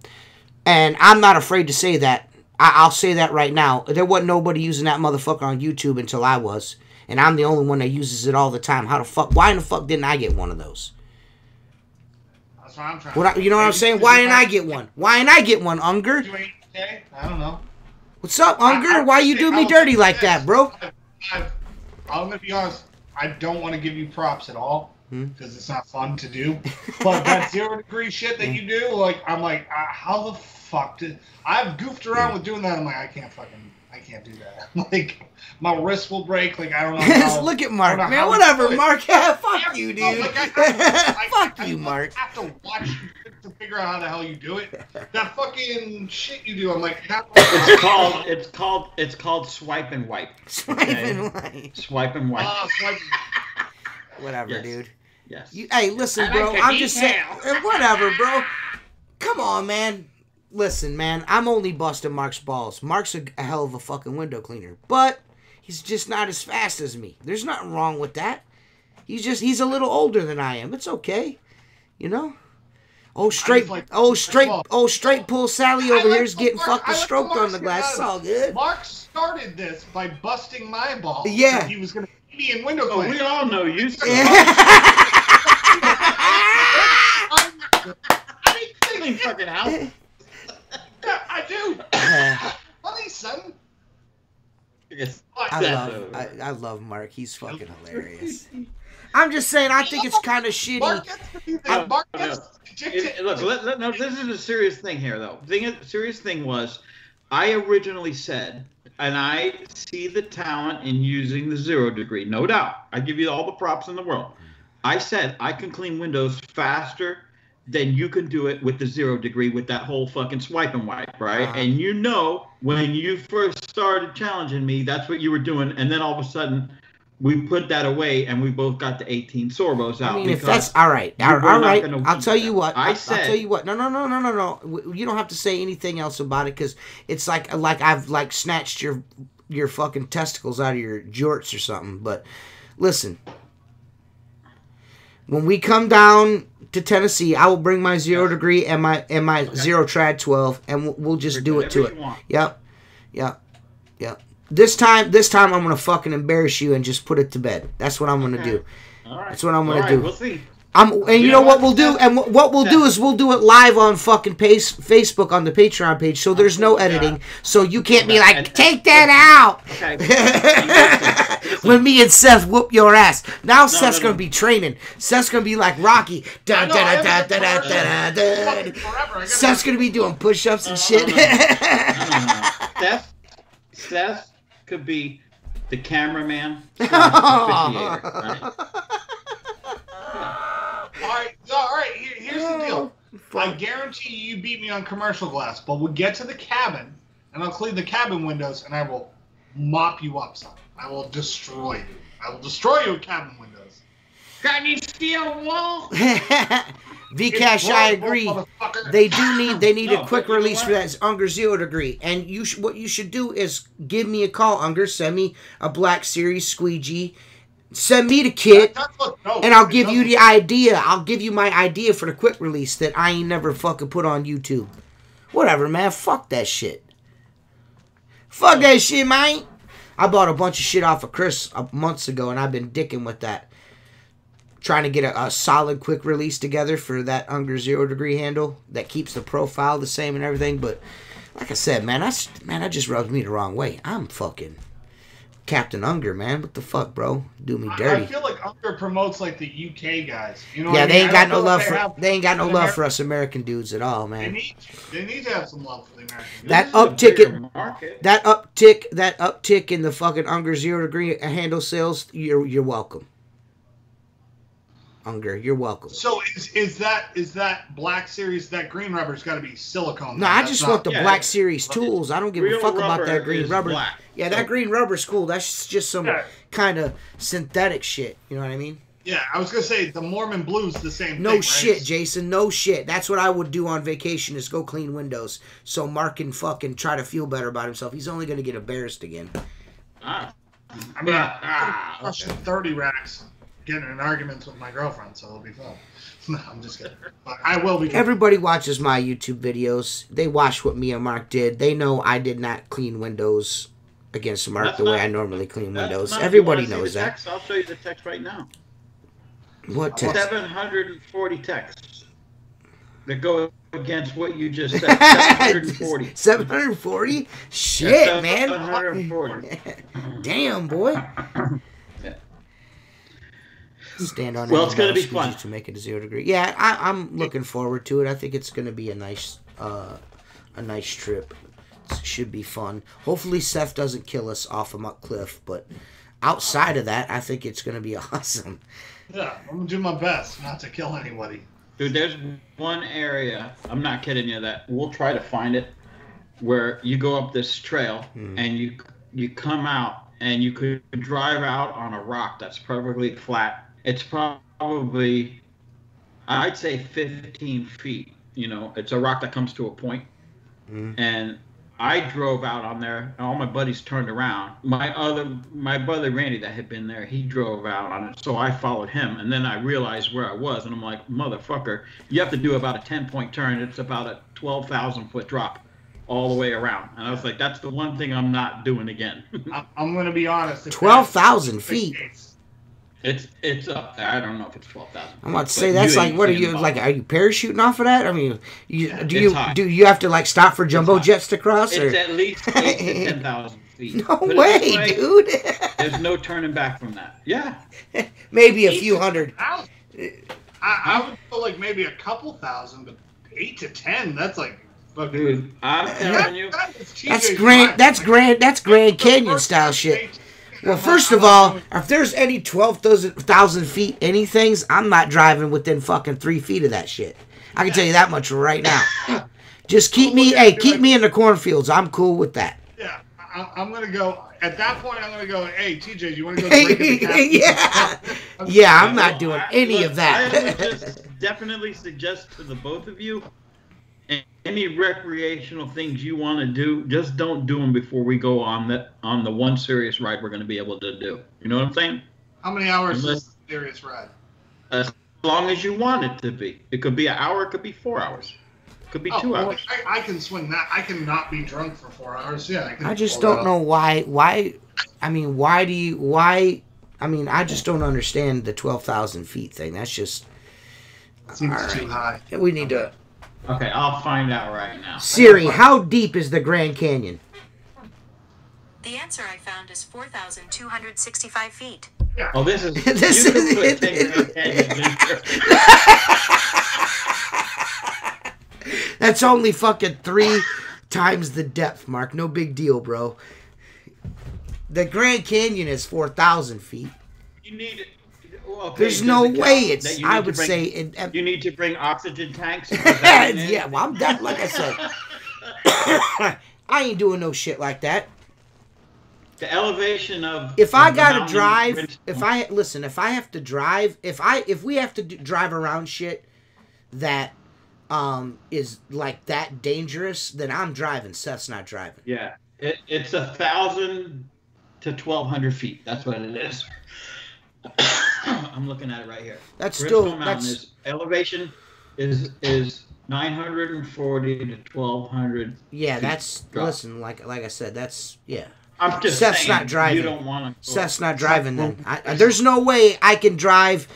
and I'm not afraid to say that. I'll say that right now. There wasn't nobody using that motherfucker on YouTube until I was, and I'm the only one that uses it all the time. Why in the fuck didn't I get one of those? That's what I'm trying. You know what I'm saying? Why didn't I get one? Why didn't I get one, Unger? I don't know. What's up, Unger? Why you do me dirty like that, bro? I'm gonna be honest. I don't want to give you props at all. because it's not fun to do. But that 0 degree shit that you do, like, I'm like, how the fuck did I've goofed around with doing that? I'm like, I can't do that. Like, my wrist will break. Like, I don't know. How, Look at Mark, man. Whatever, Mark. Fuck you, dude. Like, Fuck you, Mark. I have to watch you to figure out how the hell you do it. That fucking shit you do. I'm like, it's called swipe and wipe. Swipe and wipe. Swipe and wipe. Whatever, yes. dude. Yes. Hey, listen, bro. I'm just saying. Whatever, bro. Come on, man. Listen, man. I'm only busting Mark's balls. Mark's a hell of a fucking window cleaner, but he's just not as fast as me. There's nothing wrong with that. He's a little older than I am. It's okay, you know. Straight pull Sally over here is getting fucking stroked on the glass. It's all good. Mark started this by busting my balls. Yeah. He was gonna beat me in window cleaning. We all know you. I fucking help. Yeah, I do. Funny, son. I love Mark. He's fucking hilarious. I'm just saying, I think it's kind of shitty. Look, this is a serious thing here, though. The serious thing was, I originally said, and I see the talent in using the 0 degree, no doubt. I give you all the props in the world. I said I can clean windows faster than you can do it with the 0 degree with that whole fucking swipe and wipe, right? And you know, when you first started challenging me, that's what you were doing, and then all of a sudden, we put that away, and we both got the 18 sorbos out. I mean, if that's all right, all right. I'll tell you what. I'll tell you what. No. You don't have to say anything else about it because it's like I've snatched your fucking testicles out of your jorts or something. But listen, when we come down to Tennessee, I will bring my 0 degree and my zero trad 12, and we'll just do it to it. Yep. This time I'm gonna fucking embarrass you and just put it to bed. That's what I'm gonna do. All right. That's what I'm gonna do. We'll see. And you know what we'll do? And what we'll do is we'll do it live on fucking Facebook on the Patreon page, so there's no editing. So you can't be like, take that out. Okay. When me and Seth whoop your ass. Now Seth's gonna be training. Seth's gonna be like Rocky. Seth's gonna be doing push-ups and shit. Seth could be the cameraman. Right? All right. Here's the deal. I guarantee you beat me on commercial glass, but we'll get to the cabin, and I'll clean the cabin windows, and I will mop you up, son. I will destroy you. I will destroy you with cabin windows. Can you steal wool? Vcash, I agree. They need a quick release for that Unger 0 degree. And what you should do is give me a call, Unger. Send me a Black Series Squeegee. Send me the kit, and I'll give you the idea. I'll give you my idea for the quick release that I ain't never fucking put on YouTube. Whatever, man. Fuck that shit. Fuck that shit, man. I bought a bunch of shit off of Chris months ago, and I've been dicking with that. Trying to get a solid quick release together for that Unger 0 degree handle that keeps the profile the same and everything. But like I said, man, that just rubs me the wrong way. I'm fucking Captain Unger, man. What the fuck, bro? Do me dirty. I feel like Unger promotes like the UK guys. You know? Yeah, they ain't got no love for they ain't got no love for us American dudes at all, man. They need to have some love for the American dudes. That uptick in the fucking Unger 0 degree handle sales. You're welcome. Unger, you're welcome. So is that Black Series, that green rubber's got to be silicone? No, I just want the Black Series tools. I don't give a fuck about that green rubber. Black. Yeah, that green rubber's cool. That's just some kind of synthetic shit. You know what I mean? Yeah, I was gonna say the Mormon blue's the same thing. No shit, Jason. No shit. That's what I would do on vacation is go clean windows so Mark can fucking try to feel better about himself. He's only gonna get embarrassed again. I mean, crushing 30 racks. Getting in arguments with my girlfriend, so it'll be fun. No, I'm just kidding. But I will be. Everybody watches my YouTube videos. They watch what me and Mark did. They know I did not clean windows against Mark the way I normally clean windows. Everybody knows that. I'll show you the text right now. What text? 740 texts that go against what you just said. 740. 740? Shit, man. 740. Damn, boy. stand on. Well, it's going to be fun to make it a 0 degree. Yeah, I'm looking forward to it. I think it's going to be a nice trip. It should be fun. Hopefully, Seth doesn't kill us off a muck cliff, but outside of that, I think it's going to be awesome. Yeah, I'm going to do my best not to kill anybody. Dude, there's one area, I'm not kidding you, that we'll try to find it, where you go up this trail and you come out and you could drive out on a rock that's perfectly flat. It's probably, I'd say 15 feet. You know, it's a rock that comes to a point. And I drove out on there, and all my buddies turned around. My brother Randy that had been there, he drove out on it, so I followed him. And then I realized where I was, and I'm like, motherfucker, you have to do about a 10-point turn. It's about a 12,000-foot drop all the way around. And I was like, that's the one thing I'm not doing again. I'm going to be honest. 12,000 feet. It's up there. I don't know if it's 12,000. I'm about to say that's like, what are you like? Are you parachuting off of that? I mean, do you have to like stop for jumbo jets to cross? It's at least 8,000 to 10,000 feet. No way, dude. There's no turning back from that. Yeah, maybe a few hundred. I would go like maybe a couple thousand, but 8 to 10. That's like. Dude, I'm telling you, that's Grand Canyon style shit. Well, first of all, if there's any 12,000 feet anythings, I'm not driving within fucking 3 feet of that shit. I can tell you that much right now. Just keep me in the cornfields. I'm cool with that. Yeah, I'm gonna go. At that point, I'm gonna go. Hey, TJ, do you want to go drink at the cafe? Yeah, I'm not doing any of that. I would just definitely suggest to the both of you, any recreational things you want to do, just don't do them before we go on the one serious ride we're going to be able to do. You know what I'm saying? How many hours is the serious ride? As long as you want it to be. It could be an hour. It could be 4 hours. It could be 2 hours. I can swing that. I cannot be drunk for 4 hours. Yeah, I just don't know why. I mean, I just don't understand the 12,000 feet thing. That's just seems too high. We need to. Okay, I'll find out right now. Siri, how deep is the Grand Canyon? The answer I found is 4,265 feet. Yeah. Oh, this is... That's only fucking 3 times the depth, Mark. No big deal, bro. The Grand Canyon is 4,000 feet. You need... Okay, there's no way it's. I would say you need to bring oxygen tanks. Yeah, well, I'm done. Like I said, I ain't doing no shit like that. The elevation of. If I gotta drive, if I have to drive, if we have to drive around shit that is like that dangerous, then I'm driving. Seth's not driving. Yeah, it's 1,000 to 1,200 feet. That's what it is. I'm looking at it right here. That's Bristol still Mountain elevation is 940 to 1,200. Yeah, that's drop. Listen. Like I said, that's yeah. I'm just Seth's saying, not driving. You don't want to. Seth's not driving. Then there's no way I can drive.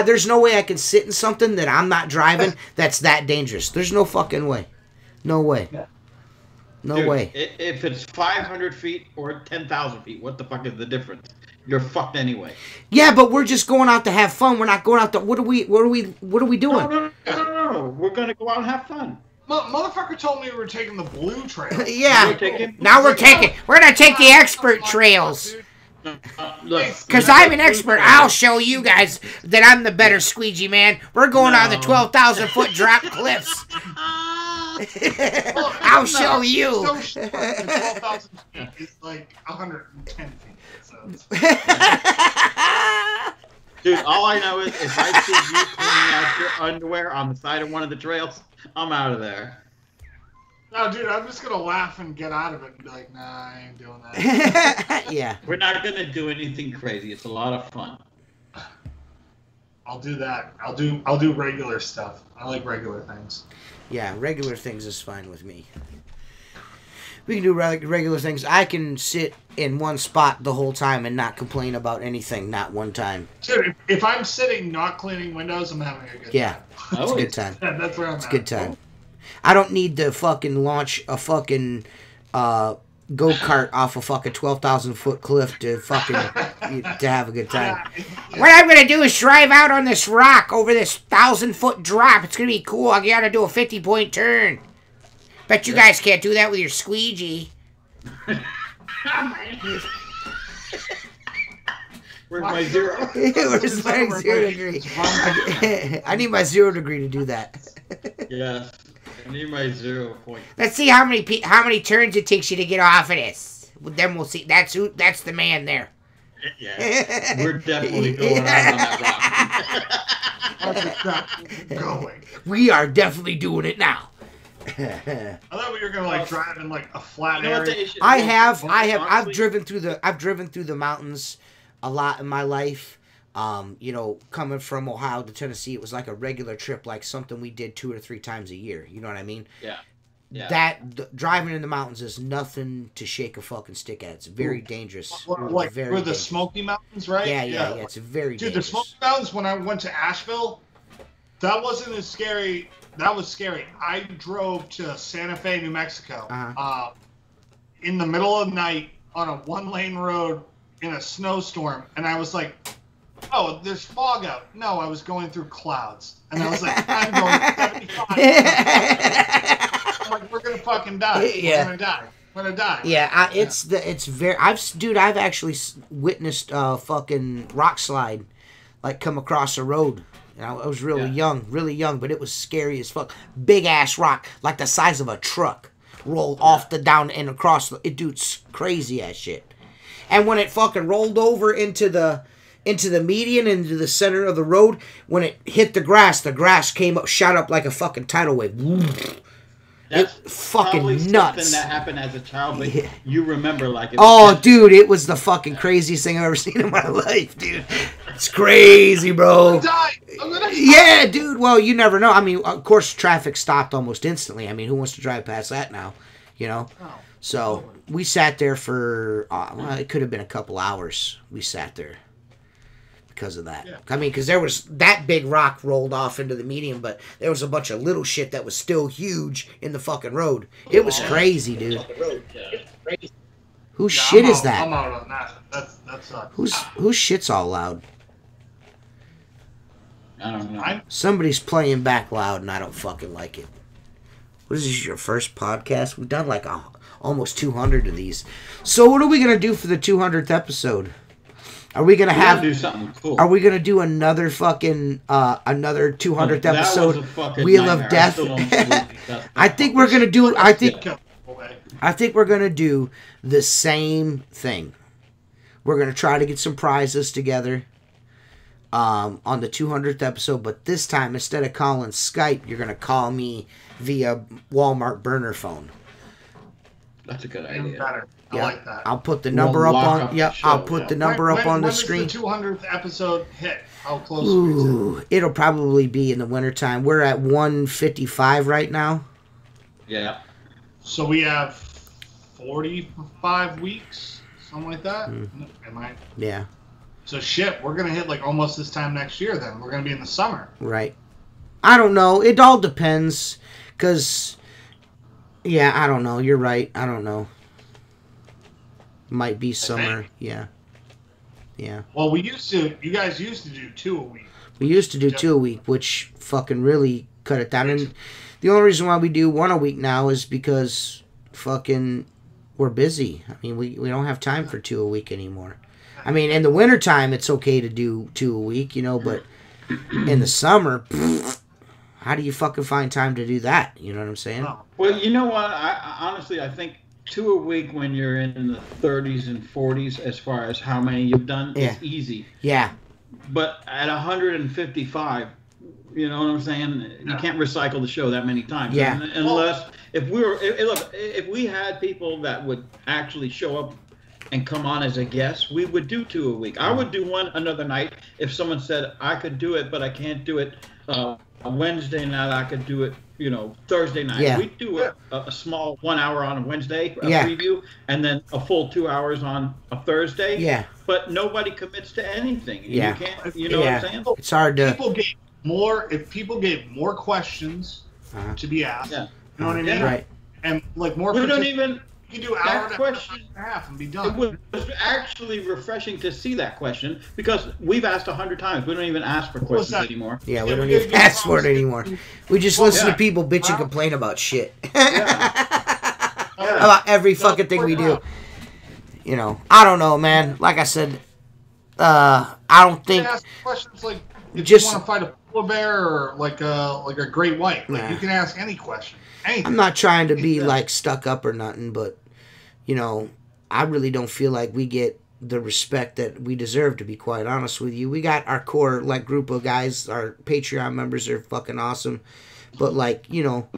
There's no way I can sit in something that I'm not driving. That's that dangerous. There's no fucking way. No way. Yeah. No Dude, way. If it's 500 feet or 10,000 feet, what the fuck is the difference? You're fucked anyway. Yeah, but we're just going out to have fun. We're not going out to. What are we doing? No. We're gonna go out and have fun. Motherfucker told me we were taking the blue trail. Yeah. We're gonna take the expert trails. Because I'm an expert. I'll show you guys that I'm the better squeegee man. We're going on the 12,000-foot drop cliffs. I'll show you. So short, 12,000 feet is like 110 feet. Dude, all I know is if I see you cleaning out your underwear on the side of one of the trails, I'm out of there. No, dude, I'm just gonna laugh and get out of it and be like, nah, I ain't doing that. Yeah. We're not gonna do anything crazy. It's a lot of fun. I'll do that. I'll do regular stuff. I like regular things. Yeah, regular things is fine with me. We can do regular things. I can sit in one spot the whole time and not complain about anything, not one time. Dude, if I'm sitting not cleaning windows, I'm having a good time. It's a good time. Yeah, that's where I'm at. It's a good time. I don't need to fucking launch a fucking, go-kart off a fucking 12,000-foot cliff to have a good time. What I'm gonna do is drive out on this rock over this 1,000-foot drop. It's gonna be cool. I gotta do a 50-point turn. Bet you guys can't do that with your squeegee. Where's my 0? Where's my 0 degree? I need my 0 degree to do that. Yes. I need my 0 point. Let's see how many turns it takes you to get off of this. Then we'll see. That's the man there. Yeah. We're definitely going out on that rock. Going. We are definitely doing it now. I thought we were gonna like drive in like a flat area. I've driven through the mountains a lot in my life. Coming from Ohio to Tennessee, it was like a regular trip, like something we did 2 or 3 times a year. You know what I mean? Yeah. Driving in the mountains is nothing to shake a fucking stick at. It's very dangerous. Like very for the dangerous. Smoky Mountains, right? Yeah. It's very dangerous. The Smoky Mountains, when I went to Asheville, that wasn't as scary. That was scary. I drove to Santa Fe, New Mexico, in the middle of the night on a 1-lane road in a snowstorm, and I was like, "Oh, there's fog out." No, I was going through clouds, and I was like, "I'm going 75." I'm like, "We're gonna fucking die. Yeah. We're gonna die." Yeah, I've actually witnessed a fucking rock slide, like come across a road. And I was really young, but it was scary as fuck. Big ass rock, like the size of a truck, rolled off the down and across. Dude's crazy ass shit. And when it fucking rolled over into the median, into the center of the road, when it hit the grass came up, shot up like a fucking tidal wave. That's fucking nuts. Something that happened as a child, but you remember like it. Dude, it was the fucking craziest thing I've ever seen in my life, dude. It's crazy, bro. I'm gonna die. Yeah, dude. Well, you never know. I mean, of course, traffic stopped almost instantly. I mean, who wants to drive past that now? You know. So we sat there for it could have been a couple hours. We sat there because of that. Yeah. I mean, because there was that big rock rolled off into the median, but there was a bunch of little shit that was still huge in the fucking road. It was crazy, dude. Whose shit is that? I'm out on that. That sucks. Whose shit's all loud? I don't know. Somebody's playing back loud, and I don't fucking like it. What is this, your first podcast? We've done like almost 200 of these. So what are we going to do for the 200th episode? Are we gonna do something cool? Are we gonna do another fucking another 200th episode? Wheel of Death. I think we're gonna do. I think we're gonna do the same thing. We're gonna try to get some prizes together on the 200th episode, but this time instead of calling Skype, you're gonna call me via Walmart burner phone. That's a good idea. I like that. I'll put the number up on. I'll put the number up on the screen. When does the 200th episode hit? How close? Ooh, it'll probably be in the wintertime. We're at 155 right now. Yeah. So we have 45 weeks, something like that. Am I? Yeah. So shit, we're gonna hit like almost this time next year. Then we're gonna be in the summer. Right. I don't know. It all depends, cause. Yeah, I don't know. You're right. I don't know. Might be summer. Yeah. Well, you guys used to do 2 a week. We used to do 2 a week, which fucking really cut it down. And the only reason why we do 1 a week now is because fucking we're busy. I mean, we don't have time for 2 a week anymore. I mean, in the wintertime, it's okay to do 2 a week, but in the summer, how do you fucking find time to do that? You know what I'm saying? Well, you know what? I honestly, I think 2 a week when you're in the 30s and 40s, as far as how many you've done, is easy. Yeah. But at 155, you know what I'm saying? You can't recycle the show that many times. Yeah. Unless if we had people that would actually show up and come on as a guest, we would do 2 a week. I would do one another night if someone said I could do it, but I can't do it on Wednesday night. I could do it, Thursday night. Yeah. We do a small 1 hour on a Wednesday, preview, and then a full 2 hours on a Thursday. Yeah. But nobody commits to anything. Yeah. You can't. You know what I'm saying? It's hard to. If people gave more questions to be asked, you know what I mean? Right. And like more. We don't even You can do hour and a half and be done. It was actually refreshing to see that question because we've asked 100 times. We don't even ask for questions anymore. Yeah, we don't even ask for it anymore. We just listen to people bitch and complain about shit. About every fucking thing we do. You know, I don't know, man. Like I said, I don't think. You can ask questions like if you want to fight a polar bear or like a great white. Like you can ask any question. Anything. I'm not trying to be like stuck up or nothing, but you know, I really don't feel like we get the respect that we deserve, to be quite honest with you. We got our core like group of guys, our Patreon members are fucking awesome. But like, you know,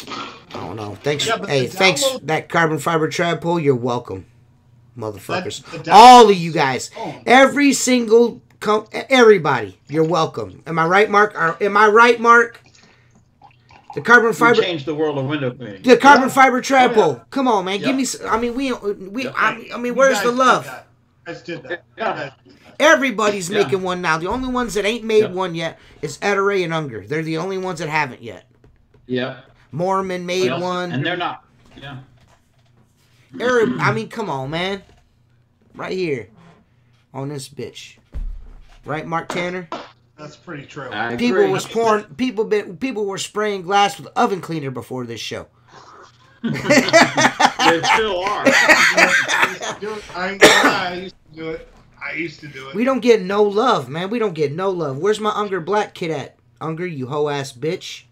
I don't know. Thanks thanks that carbon fiber trad pole, you're welcome. Motherfuckers. All of you guys. Every single everybody, you're welcome. Am I right, Mark? Am I right, Mark? The carbon fiber changed the world of window cleaning. The carbon fiber trad pole. Come on, man. Give me. I mean, I mean, where's the love? I did that. Yeah. Everybody's making one now. The only ones that ain't made one yet is Ederay and Unger. They're the only ones that haven't yet. Yeah. Mormon made one, and they're not. Yeah. I mean, come on, man. Right here, on this bitch. Right, Mark Tanner. That's pretty true. People were spraying glass with oven cleaner before this show. They still are. I used to do it. We don't get no love, man. We don't get no love. Where's my Unger Black kid at? Unger, you hoe ass bitch.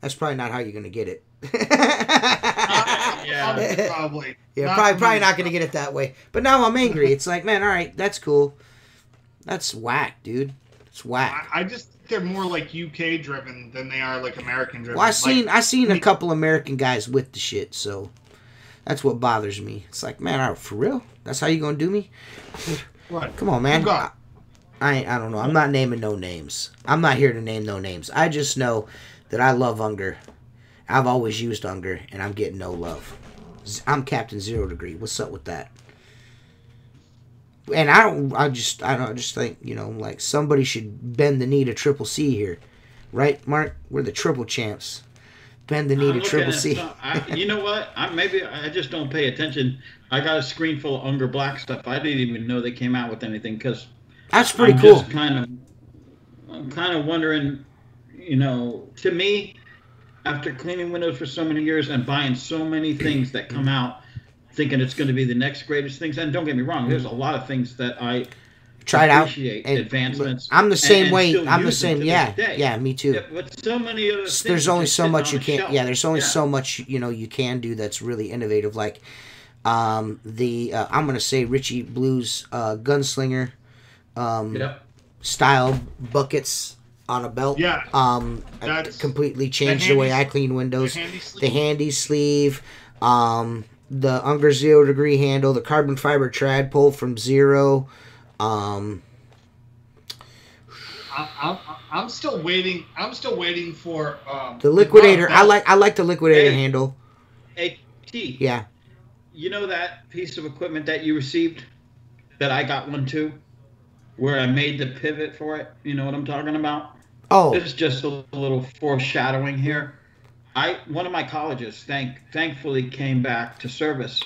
That's probably not how you're gonna get it. Probably. Yeah, probably not gonna get it that way. But now I'm angry. It's like, man, all right, that's cool. That's whack, dude. It's whack. I just think they're more like UK driven than they are like American driven. Well, I seen a couple American guys with the shit, so that's what bothers me. It's like, man, for real? That's how you gonna do me? What? Come on, man. I don't know. I'm not naming no names. I'm not here to name no names. I just know that I love Unger. I've always used Unger, and I'm getting no love. I'm Captain 0 Degree. What's up with that? And I just think, you know, like somebody should bend the knee to Triple C here. Right, Mark? We're the triple champs. Bend the knee to Triple C. You know what? Maybe I just don't pay attention. I got a screen full of Unger Black stuff. I didn't even know they came out with anything because that's pretty cool. I'm kind of wondering, you know, to me, after cleaning windows for so many years and buying so many things that come out, thinking it's going to be the next greatest things. And don't get me wrong, there's a lot of things that I tried appreciate, advancements. I'm the same way. I'm the same. Yeah, me too. Yeah, but so many other things. There's only so much you can't. Yeah, there's only so much you can do that's really innovative. Like I'm gonna say Richie Blue's Gunslinger style buckets on a belt. Yeah. Completely changed the way I clean windows. The handy sleeve. The Unger 0 Degree handle, the carbon fiber trad pole from Zero. I'm still waiting. For the Liquidator. I like the Liquidator handle. AT. Yeah. You know that piece of equipment that you received that I got one too, where I made the pivot for it. You know what I'm talking about? Oh. It's just a little foreshadowing here. One of my colleges thankfully came back to service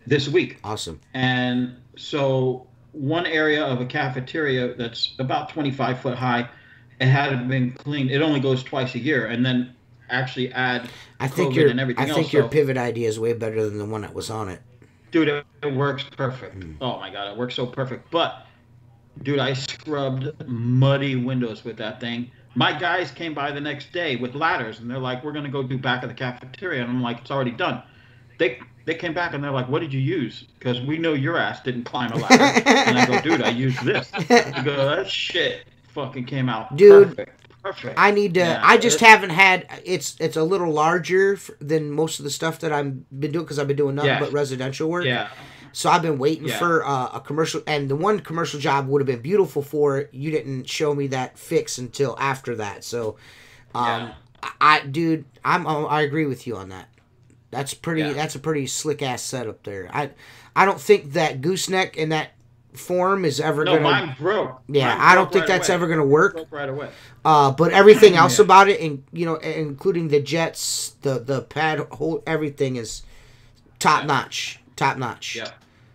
this week. Awesome. And so one area of a cafeteria that's about 25 foot high, it hadn't been cleaned. It only goes twice a year, and then actually add COVID and everything else. I think your pivot idea is way better than the one that was on it. Dude, it works perfect. Oh my God, it works so perfect. But dude, I scrubbed muddy windows with that thing. My guys came by the next day with ladders, and they're like, we're going to go do back of the cafeteria. And I'm like, it's already done. They came back, and they're like, what did you use? Because we know your ass didn't climb a ladder. And I go, dude, I used this. I go, that shit fucking came out perfect. I need to. Yeah, I just haven't had. It's a little larger than most of the stuff that I've been doing because I've been doing nothing but residential work. Yeah. So I've been waiting for a commercial, and the one commercial job would have been beautiful for it. You didn't show me that fix until after that. So, I agree with you on that. That's pretty. Yeah. That's a pretty slick ass setup there. I don't think that gooseneck in that form is ever gonna. Mine broke. Yeah, I don't think that's ever gonna work. Broke right away. But everything else about it, and including the jets, the pad hole, everything is top notch. Top notch. Yeah.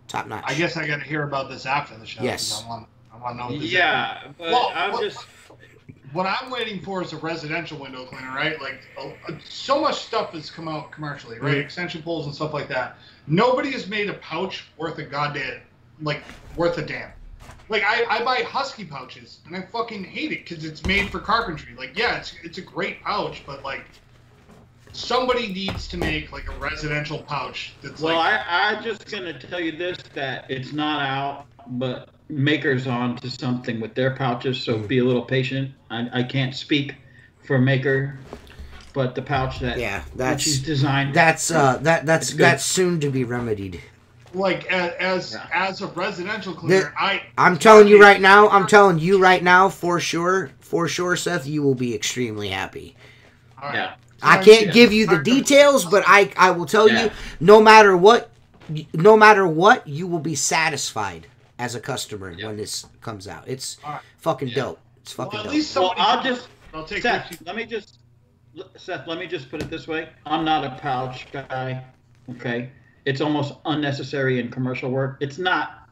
Top notch. I guess I got to hear about this after the show. Yes. I want to know what this is. Yeah, but What I'm waiting for is a residential window cleaner, right? Like, so much stuff has come out commercially, right? Mm-hmm. Extension pulls and stuff like that. Nobody has made a pouch worth a goddamn, like, worth a damn. Like, I buy Husky pouches, and I fucking hate it because it's made for carpentry. Like, yeah, it's a great pouch, but, like, somebody needs to make, like, a residential pouch that's well, like... I'm just going to tell you this, that it's not out, but Maker's on to something with their pouches, so be a little patient. I can't speak for Maker, but the pouch that she's designed... That's soon to be remedied. Like, as a residential cleaner, I'm telling you right now, for sure, Seth, you will be extremely happy. All right. Yeah. I can't give you the details, but I will tell you, no matter what, you will be satisfied as a customer when this comes out. It's fucking dope. It's fucking dope. At least I'll take Seth, let me just put it this way. I'm not a pouch guy, okay? It's almost unnecessary in commercial work. It's not,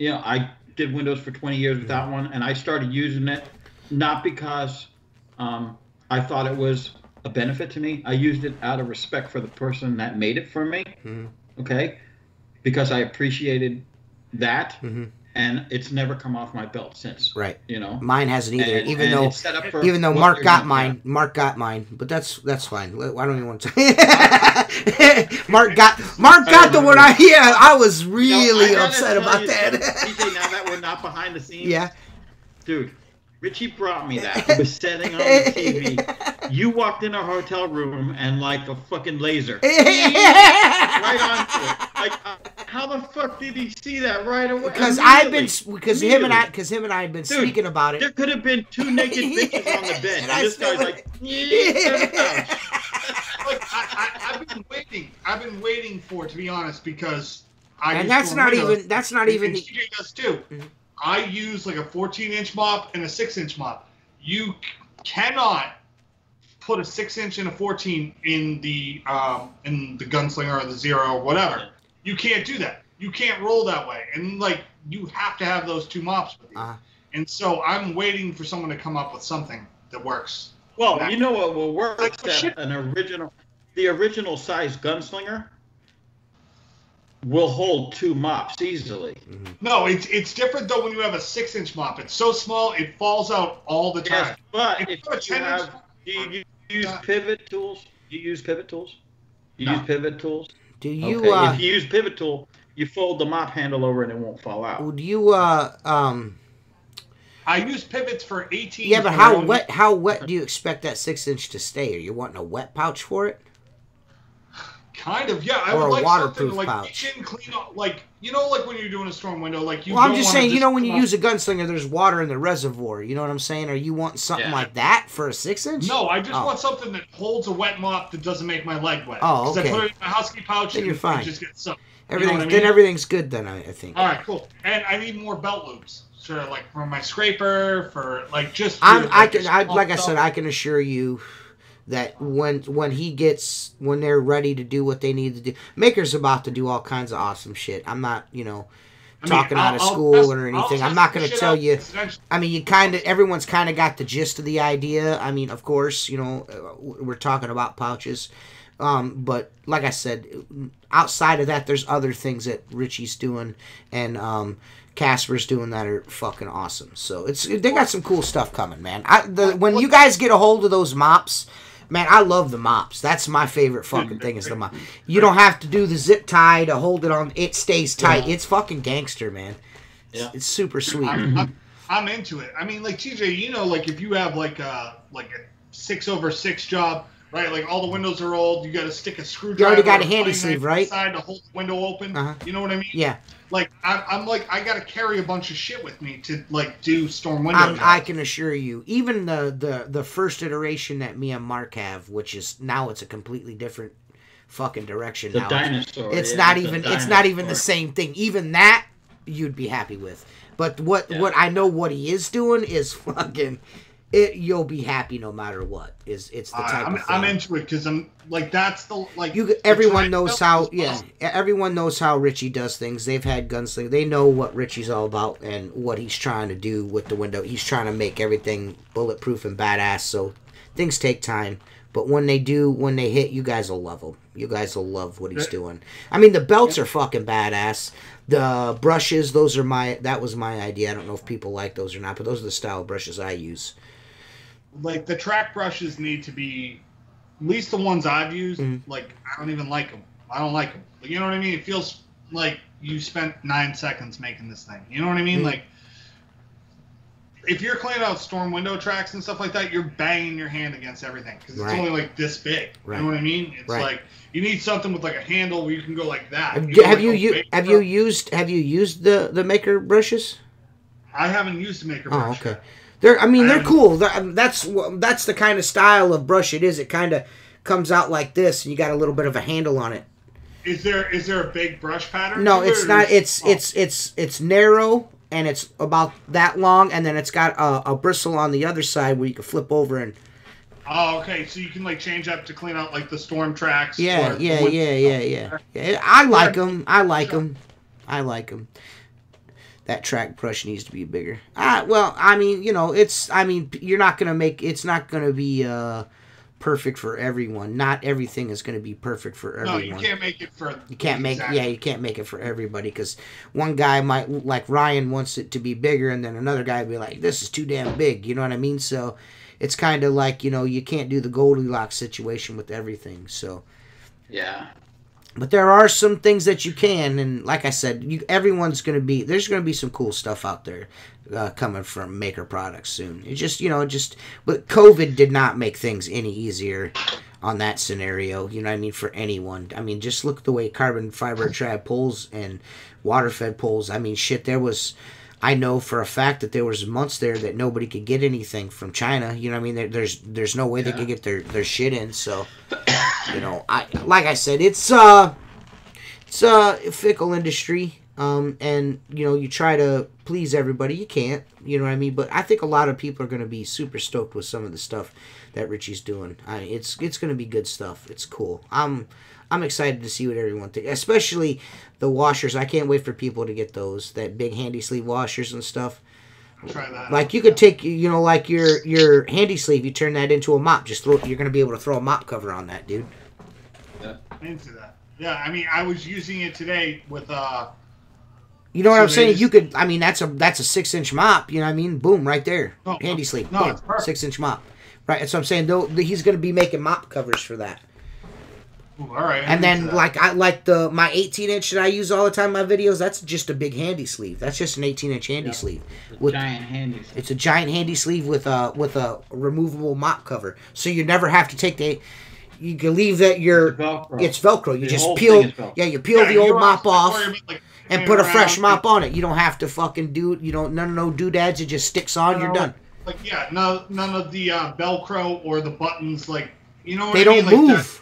I did windows for 20 years without one, and I started using it not because I thought it was a benefit to me. I used it out of respect for the person that made it for me, okay? Because I appreciated that, and it's never come off my belt since. Right. Mine hasn't either. Even though Mark got mine, but that's fine. I don't even want to. Mark got the one. I was really upset about that. TJ, now that we're not behind the scenes. Yeah. Dude, Richie brought me that. It was setting on the TV. You walked in our hotel room and like a fucking laser. Right onto it. Like, how the fuck did he see that right away? Because him and I have been speaking about it. There could have been two naked bitches on the bed. And this guy's like, I've been waiting for it, to be honest, because that's not even TJ does too. I use like a 14-inch mop and a 6-inch mop. You cannot put a 6-inch and a 14 in the gunslinger or the Zero or whatever. You can't do that. You can't roll that way, and like you have to have those two mops with you. And so I'm waiting for someone to come up with something that works. Well, you know what will work? The original size gunslinger will hold two mops easily. No, it's different though when you have a 6-inch mop. It's so small it falls out all the time. Yes, but if you have, do you use pivot tools? Do you use pivot tools? Use pivot tools? Do you? Okay. If you use pivot tool, you fold the mop handle over and it won't fall out. Do you? I use pivots for 18. Yeah, but how wet do you expect that 6-inch to stay? Are you wanting a wet pouch for it? Kind of, yeah. I or would a like waterproof something like pouch. you can clean up, like like when you're doing a storm window, like you. Well, I'm just saying, when you use a gunslinger, there's water in the reservoir. You know what I'm saying? Are you wanting something like that for a 6-inch? No, I just want something that holds a wet mop that doesn't make my leg wet. Oh, okay. Because I put it in my Husky pouch then and you're fine. It just gets soaked. Everything's good then, I think. All right, cool. And I need more belt loops. Sure, like for my scraper, for like just. Like I said, I can assure you that when they're ready to do what they need to do, Maker's about to do all kinds of awesome shit. I'm not, talking out of school or anything. I'm not going to tell you. I mean, everyone's kind of got the gist of the idea. I mean, of course, we're talking about pouches. But like I said, outside of that, there's other things that Richie's doing and Casper's doing that are fucking awesome. So they got some cool stuff coming, man. When you guys get a hold of those mops, man, I love the mops. That's my favorite fucking thing is the mop. You don't have to do the zip tie to hold it on. It stays tight. It's fucking gangster, man. Yeah. It's super sweet. I'm into it. I mean, like TJ, like if you have like a 6/6 job, right? Like all the windows are old. You got to stick a screwdriver. You already got a handy sleeve, right? Side to hold the window open. You know what I mean? Yeah. Like I'm like I got to carry a bunch of shit with me to like do storm window jobs. I can assure you, even the first iteration that me and Mark have, which is now it's a completely different fucking direction. The now. dinosaur. It's not even the same thing. Even that you'd be happy with. But what I know what he is doing is fucking. you'll be happy no matter what. It's the type of thing. I'm into it because I'm like that's the like. Everyone knows how. Yeah, everyone knows how Richie does things. They've had gunslinger. They know what Richie's all about and what he's trying to do with the window. He's trying to make everything bulletproof and badass. So things take time, but when they hit, you guys will love them. You guys will love what he's doing. I mean, the belts are fucking badass. The brushes, that was my idea. I don't know if people like those or not, but those are the style of brushes I use. Like the track brushes need to be, at least the ones I've used. Like I don't even like them. I don't like them. But you know what I mean? It feels like you spent 9 seconds making this thing. You know what I mean? Like if you're cleaning out storm window tracks and stuff like that, you're banging your hand against everything because it's only like this big. You know what I mean? It's like you need something with like a handle where you can go like that. Have you used the maker brushes? I haven't used the maker brush. Oh, okay. They're cool. That's the kind of style of brush it is. It kind of comes out like this, and you got a little bit of a handle on it. Is there a big brush pattern? No, it's not. It's narrow, and it's about that long, and then it's got a bristle on the other side where you can flip over and. Oh, okay. So you can like change up to clean out like the storm tracks. Yeah. I like them. That track brush needs to be bigger. Well, I mean, you're not gonna it's not gonna be perfect for everyone. Not everything is gonna be perfect for everyone. No, you can't make it for. You can't make it for everybody because one guy might like Ryan wants it to be bigger, and then another guy would be like, "This is too damn big." You know what I mean? So it's kind of like you can't do the Goldilocks situation with everything. So yeah. But there are some things that you can, and like I said, there's going to be some cool stuff out there coming from Maker products soon. But COVID did not make things any easier on that scenario, you know what I mean, for anyone. I mean, just look at the way carbon fiber trad pulls and water-fed pulls. I mean, shit, I know for a fact that there was months there that nobody could get anything from China. You know what I mean? There's no way they could get their shit in. So, like I said, it's a fickle industry. And you try to please everybody. You can't. You know what I mean? But I think a lot of people are going to be super stoked with some of the stuff that Richie's doing. It's going to be good stuff. It's cool. I'm excited to see what everyone thinks, especially the washers. I can't wait for people to get those, that big handy sleeve washers and stuff. I'll try that. Like you could take, like your handy sleeve, you turn that into a mop. You're going to be able to throw a mop cover on that, dude. Yeah. Into that. Yeah, I mean, I was using it today with You know what I'm saying? You could. I mean, that's a 6-inch mop. You know what I mean? Boom, right there. Handy sleeve. No, boom, it's perfect. 6-inch mop. Right. That's what I'm saying. Though he's going to be making mop covers for that. Ooh, all right. And then my 18-inch that I use all the time in my videos. That's just a big handy sleeve. That's just an 18-inch handy sleeve. Giant handy sleeve. It's a giant handy sleeve with a removable mop cover, so you never have to take the. You can leave that it's Velcro. You just peel. Yeah, you peel the old mop off. And put a fresh mop on it. You don't have to fucking no doodads. It just sticks on. You're done. Like none of the Velcro or the buttons. Like they don't move.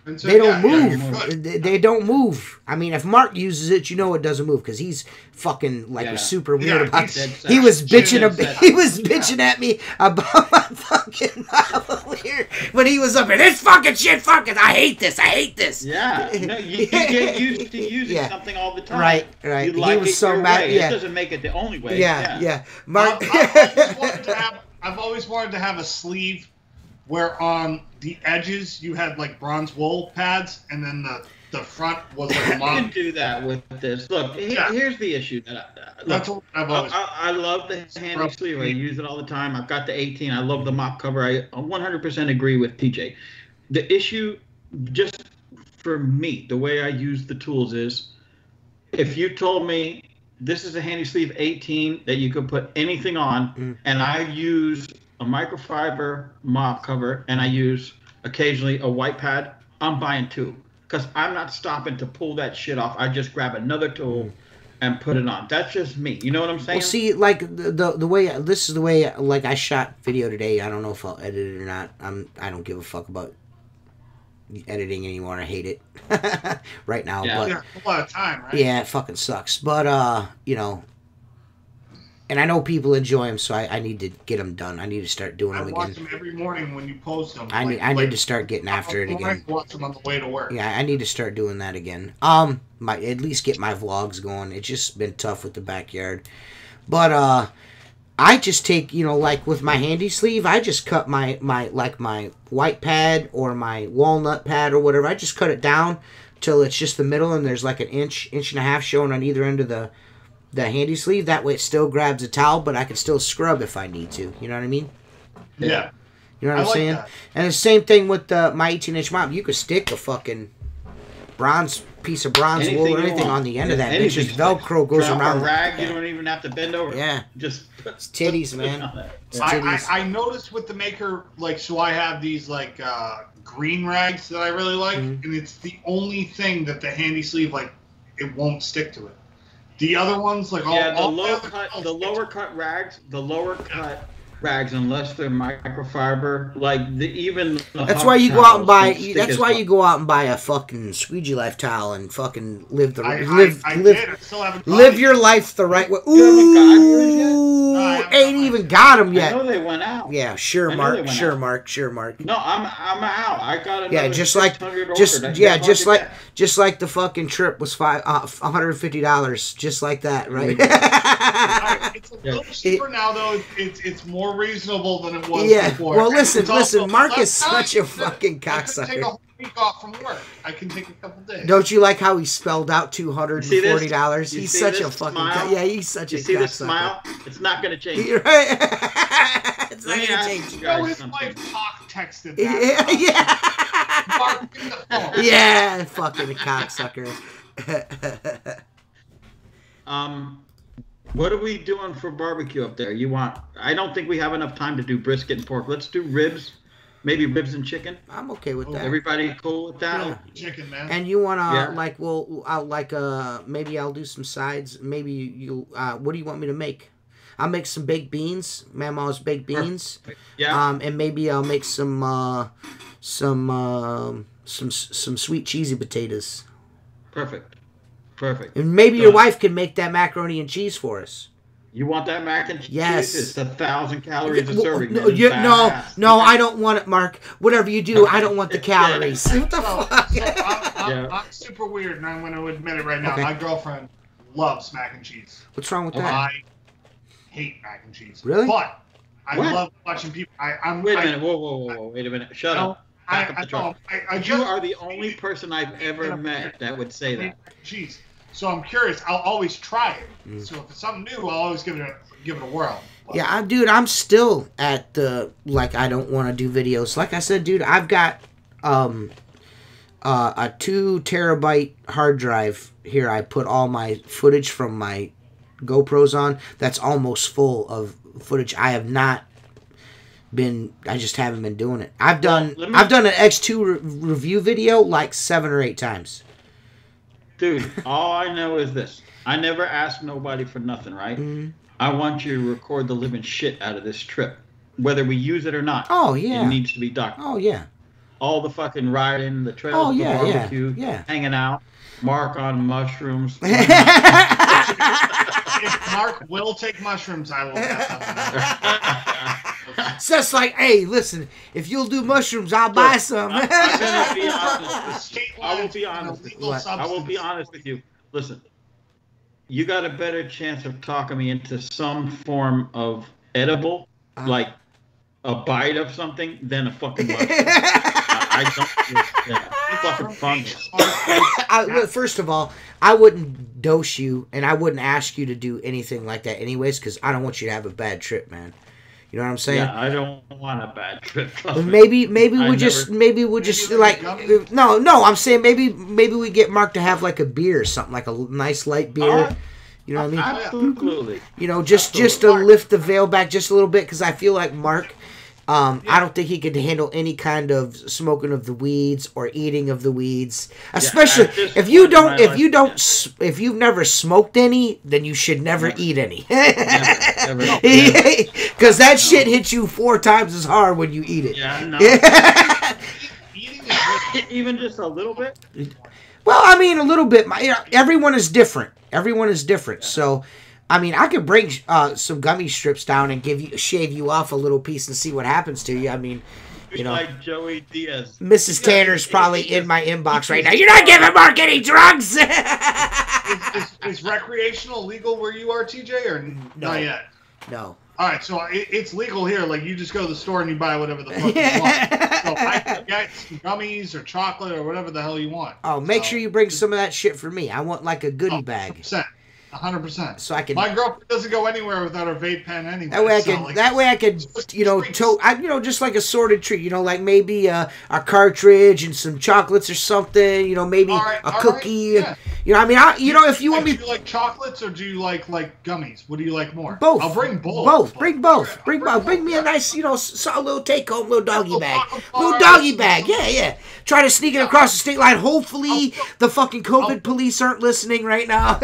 So, they don't move. They don't move. I mean, if Mark uses it, it doesn't move because he's fucking super weird about it. He was bitching. He was bitching at me about my fucking lavalier when he was up here. This fucking shit, fucking. I hate this. Yeah, you get used to using something all the time. Right. You like he was so mad. It doesn't make it the only way. Yeah. Mark. I've always wanted to have a sleeve where on the edges you had like bronze wool pads, and then the front was like a I can do that with this. Look, here's the issue. That's what I've always. I love the handy sleeve. I use it all the time. I've got the 18. I love the mop cover. I 100% agree with TJ. The issue, just for me, the way I use the tools is, if you told me this is a handy sleeve 18 that you could put anything on, and I use a microfiber mop cover, and I use occasionally a white pad, I'm buying 2 because I'm not stopping to pull that shit off. I just grab another tool and put it on. That's just me. You know what I'm saying? Well, see, like the way this is the way like I shot video today. I don't know if I'll edit it or not. I don't give a fuck about editing anymore. I hate it right now. Yeah. But a lot of time, right? Yeah, it fucking sucks. But And I know people enjoy them, so I need to get them done. I need to start doing them I again. watch them every morning when you post them. I need to start getting after it again. I watch them on the way to work. Yeah, I need to start doing that again. At least get my vlogs going. It's just been tough with the backyard. But I just take, like with my handy sleeve, I just cut my white pad or my walnut pad or whatever. I just cut it down till it's just the middle, and there's like an inch and a half showing on either end of the handy sleeve. That way it still grabs a towel, but I can still scrub if I need to. You know what I mean? Yeah. You know what I'm like saying? that. And the same thing with my 18-inch mop. You could stick a fucking piece of bronze Anything wool or you anything want. on the end of that. Anything It's just sticks. Velcro goes Drop around. a rag, you don't even have to bend over. Yeah. Just It's titties, man. It's I titties. noticed with the maker, like, so I have these, like, green rags that I really like, and it's the only thing that the handy sleeve, like, it won't stick to it. The other ones, like, yeah, all the lower cut rags, unless they're microfiber, like That's why you go out and buy. That's why you go out and buy a fucking Squeegee Life towel and fucking live your life the right way. Ooh, ain't even got them yet. I know they went out. Yeah, sure, Mark. Sure, Mark. No, I'm out. I got another. Yeah, just like the fucking trip was $150, just like that, right? It's a little cheaper now, though. It's more reasonable than it was before. Well, listen. Mark is such a fucking I can take a cocksucker. whole week off from work. I can take a couple days. Don't you like how he spelled out $240? You He's see such this a fucking smile? He's such a You see this cocksucker. smile? It's not going to change. You're right. It's Let not me gonna ask change. you You know, guys his something. wife talk texted that. Yeah. Mark, get the phone. Yeah, fucking cocksucker. What are we doing for barbecue up there? I don't think we have enough time to do brisket and pork. Let's do ribs. Maybe ribs and chicken. I'm okay with that. Everybody cool with that? Yeah. Chicken, man. And you wanna Yeah. maybe I'll do some sides. Maybe you what do you want me to make? I'll make some baked beans, Mama's baked beans. Yeah. And maybe I'll make some sweet cheesy potatoes. Perfect. And maybe your wife can make that macaroni and cheese for us. You want that mac and cheese? Yes. It's 1,000 calories a serving. No, no, I don't want it, Mark. Whatever you do, I don't want the calories. What the fuck? I'm super weird, and I'm going to admit it right now. Okay. My girlfriend loves mac and cheese. What's wrong with that? I hate mac and cheese. Really? But I What? love watching people. Wait a minute. Whoa. Wait a minute. Shut up. Back up the truck. You are the only person I've ever met that would say that. Cheese. So I'm curious. I'll always try it. So if it's something new, I'll always give it a whirl. But Yeah, dude, I'm still at the I don't want to do videos. Like I said, dude, I've got a 2 terabyte hard drive here. I put all my footage from my GoPros on. That's almost full of footage. I just haven't been doing it. I've done an X2 review video like 7 or 8 times. Dude, all I know is this. I never ask nobody for nothing, right? Mm-hmm. I want you to record the living shit out of this trip. Whether we use it or not. Oh, yeah. It needs to be documented. Oh, yeah. All the fucking riding, the trails, Oh, yeah, the barbecue, yeah. hanging out, Mark on mushrooms. if Mark will take mushrooms, I will. It's just like, hey, listen, if you'll do mushrooms, I'll buy some. I'm gonna be honest. I will be honest. What? I will be honest with you. Listen, you got a better chance of talking me into some form of edible, like a bite of something, than a fucking mushroom. I don't. Fucking fungus. First of all, I wouldn't dose you, and I wouldn't ask you to do anything like that anyways, because I don't want you to have a bad trip, man. You know what I'm saying? Yeah, I don't want a bad trip. Maybe we'll just no. I'm saying maybe we get Mark to have like a beer or something, like a nice light beer. You know what I mean? Absolutely. You know, just to lift the veil back just a little bit, because I feel like Mark, I don't think he could handle any kind of smoking of the weeds or eating of the weeds, especially if you've never smoked any, then you should never eat any, because that shit hits you 4 times as hard when you eat it. Yeah, no. Even just a little bit. Well, I mean, a little bit. Everyone is different. So, I mean, I could bring some gummy strips down and shave you off a little piece and see what happens to you. I mean, you know, like Joey Diaz. Mrs. Tanner's probably in my inbox right now. You're not giving Mark any drugs. Is recreational legal where you are, TJ, or not yet? No. All right, so it's legal here. Like, you just go to the store and you buy whatever the fuck you want. So I can get some gummies or chocolate or whatever the hell you want. Oh, make sure you bring some of that shit for me. I want like a goodie bag. 100%. So I can. My girlfriend doesn't go anywhere without her vape pen anyway. That way I could, you know, just like a sorted treat. You know, like maybe a cartridge and some chocolates or something. You know, maybe a cookie. Yeah. You know, I mean, if you want me. Do you like chocolates or do you like gummies? What do you like more? Both. I'll bring both. Bring both. Bring me a nice, you know, a little take home, little doggy bag. Little doggy bag. Yeah. Try to sneak it across the state line. Hopefully, the fucking COVID police aren't listening right now.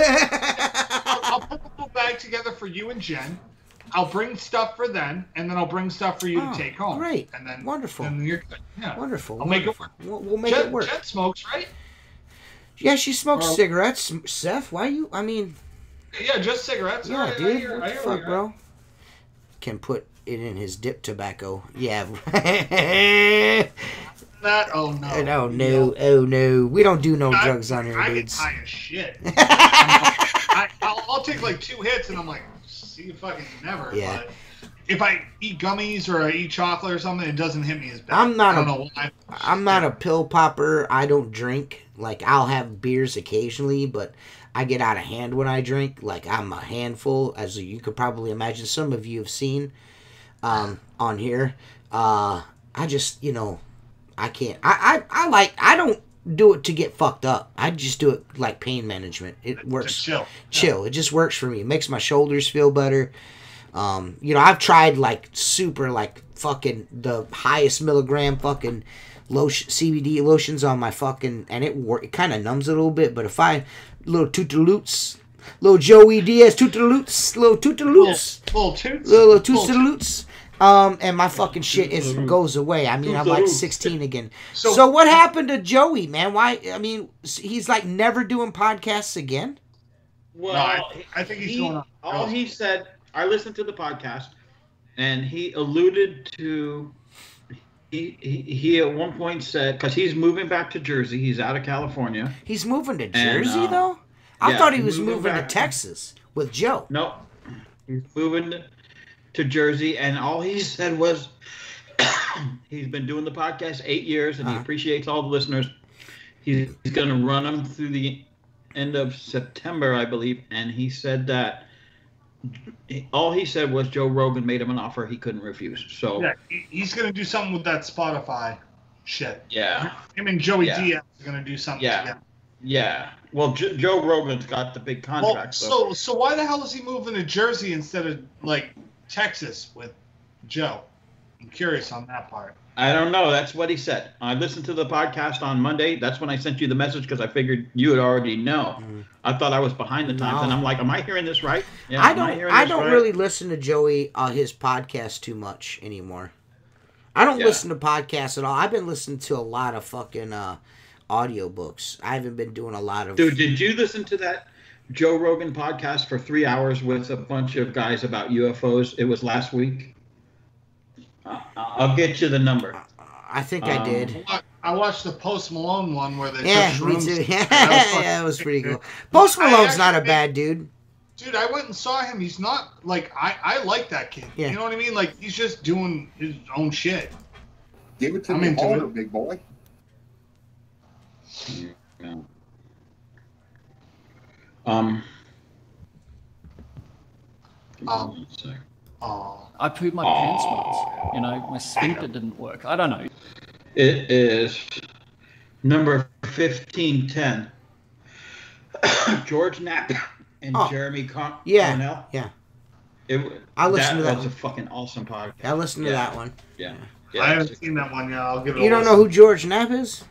I'll put the little bag together for you and Jen. I'll bring stuff for them, and then I'll bring stuff for you to take home. Great. And then wonderful. And you're good. Yeah. Wonderful. I'll make it work. We'll make it work. Jen smokes, right? Yeah, she smokes cigarettes. Seth, why you? I mean. Yeah, just cigarettes. Yeah, right, dude. What the fuck, bro? Can put it in his dip tobacco. Yeah. Oh no. Oh no. We don't do no drugs on here, dudes. I get high as shit. I'll take like 2 hits and I'm like, see you fucking never. Yeah. But if I eat gummies or I eat chocolate or something, it doesn't hit me as bad. I don't know why. I'm not a pill popper. I don't drink. Like, I'll have beers occasionally, but I get out of hand when I drink. Like, I'm a handful, as you could probably imagine. Some of you have seen on here. I just, you know, I can't. I don't do it to get fucked up. I just do it like pain management. It works. Just chill. It just works for me. It makes my shoulders feel better. You know, I've tried like super like fucking the highest milligram fucking lotion, CBD lotions on my fucking, and it kind of numbs it a little bit. But if I little tootaloots, little Joey Diaz tootaloots, little tootaloots, little tootaloots. And my fucking shit goes away. I mean, I'm like 16 again. So what happened to Joey, man? Why? I mean, he's like never doing podcasts again. Well, no, I think he's going on. All he said, I listened to the podcast, and he alluded to. He at one point said, because he's moving back to Jersey. He's out of California. He's moving to Jersey, though? I thought he was moving to Texas with Joe. Nope. He's moving to Jersey, and all he said was he's been doing the podcast 8 years, and he appreciates all the listeners. He's going to run them through the end of September, I believe, and he said that all he said was Joe Rogan made him an offer he couldn't refuse. So yeah, he's going to do something with that Spotify shit. Yeah. Him and Joey Diaz are going to do something together. Yeah. Well, Joe Rogan's got the big contract. Well, so why the hell is he moving to Jersey instead of like Texas with Joe? I'm curious on that part. I don't know. That's what he said. I listened to the podcast on Monday. That's when I sent you the message because I figured you would already know. I thought I was behind the times, and I'm like, am I hearing this right? Yeah, I don't really listen to Joey his podcast too much anymore. I don't listen to podcasts at all. I've been listening to a lot of fucking audiobooks. I haven't been doing a lot of... Dude, did you listen to that Joe Rogan podcast for 3 hours with a bunch of guys about UFOs? It was last week. I'll get you the number. I think I did. I watched the Post Malone one where they took rooms. Me too. Yeah, it was pretty cool. Post Malone's not a bad dude. Dude, I went and saw him. He's not, like, I like that kid. Yeah. You know what I mean? Like, he's just doing his own shit. Give it to me harder, big boy. Yeah. I pooped my pants once. You know, my sphincter didn't work. I don't know. It is number 1510. George Knapp and Jeremy Cornell. Yeah. I listened to that. That's a fucking awesome podcast. I listened to that one. Yeah. I haven't seen that one yet. I'll give it. You don't know who George Knapp is?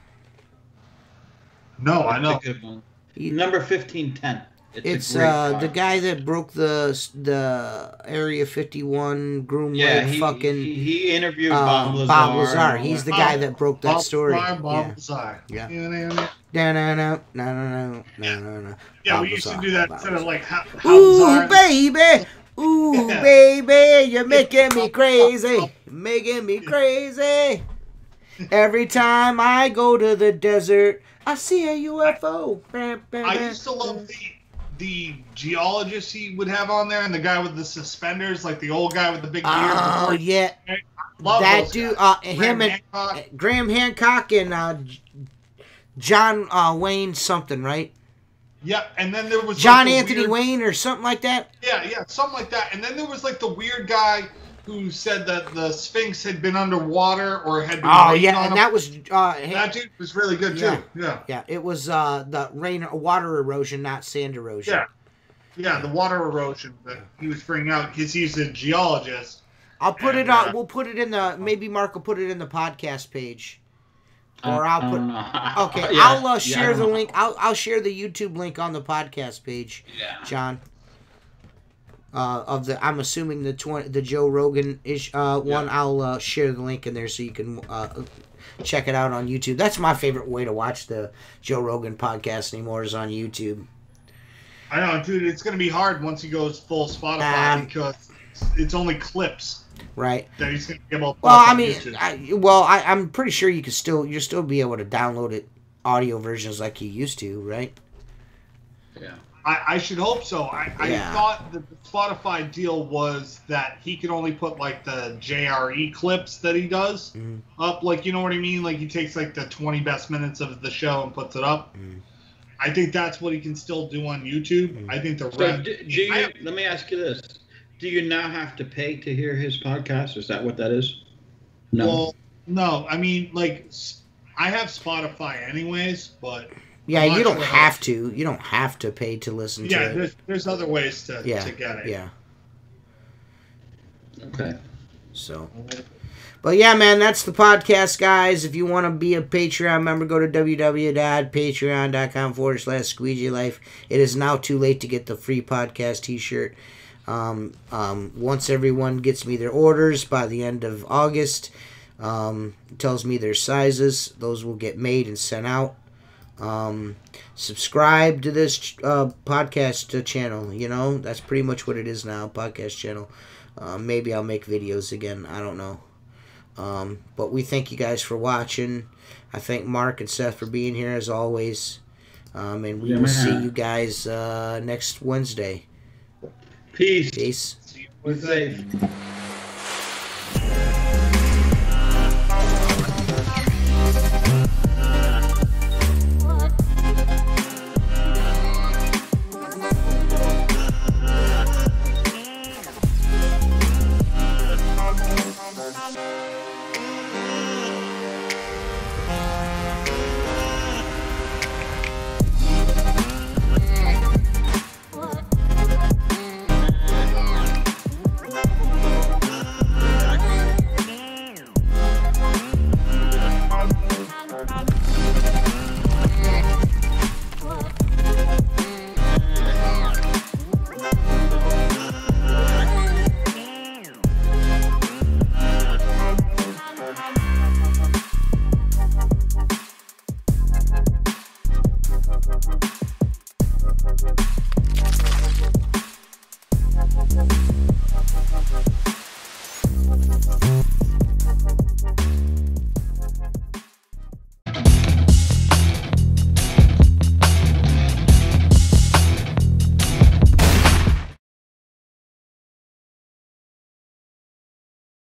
No, I know. Number 1510. It's the guy that broke the Area 51 groom leg fucking. He interviewed Bob Lazar. Bob Lazar. He's the guy that broke that story. Bob Lazar. Yeah. No. Yeah, we used to do that instead of like how Ooh, baby. Ooh, baby, you're making me crazy. Making me crazy. Every time I go to the desert, I see a UFO. I used to love the geologist he would have on there, and the guy with the suspenders, like the old guy with the big beard. Oh, yeah. Love that dude, him and Graham Hancock and John Wayne something, right? Yeah, and then there was John Anthony Wayne or something like that. Yeah, something like that. And then there was like the weird guy who said that the Sphinx had been underwater or had been. Oh yeah, and that was that dude was really good too. Yeah. It was the water erosion, not sand erosion. Yeah, the water erosion that he was bringing out because he's a geologist. I'll put it on. We'll put it in the. Maybe Mark will put it in the podcast page. Or I'll put. Okay, yeah, I'll share the link. I'll share the YouTube link on the podcast page. Yeah. John. I'm assuming the Joe Rogan ish one. I'll share the link in there so you can check it out on YouTube. That's my favorite way to watch the Joe Rogan podcast anymore is on YouTube. I know, dude. It's gonna be hard once he goes full Spotify because it's only clips. Right. That he's gonna be able to well, I mean, I'm pretty sure you'll still be able to download it audio versions like you used to, right? Yeah. I should hope so. I thought that the Spotify deal was that he could only put like the JRE clips that he does up, like, you know what I mean? Like he takes like the 20 best minutes of the show and puts it up. I think that's what he can still do on YouTube. I think the rest. Let me ask you this. Do you now have to pay to hear his podcast? Is that what that is? No. Well, no. I mean, like, I have Spotify anyways, but... Yeah, you don't have to. You don't have to pay to listen to it. Yeah, there's other ways to get it. Yeah. Okay. So... But yeah, man, that's the podcast, guys. If you want to be a Patreon member, go to www.patreon.com/Squeegee Life. It is now too late to get the free podcast t-shirt. Once everyone gets me their orders by the end of August, tells me their sizes, those will get made and sent out. Subscribe to this podcast channel. You know, that's pretty much what it is now, podcast channel. Maybe I'll make videos again. I don't know. But we thank you guys for watching. I thank Mark and Seth for being here as always. And we will see you guys next Wednesday. Peace. Peace. Be safe.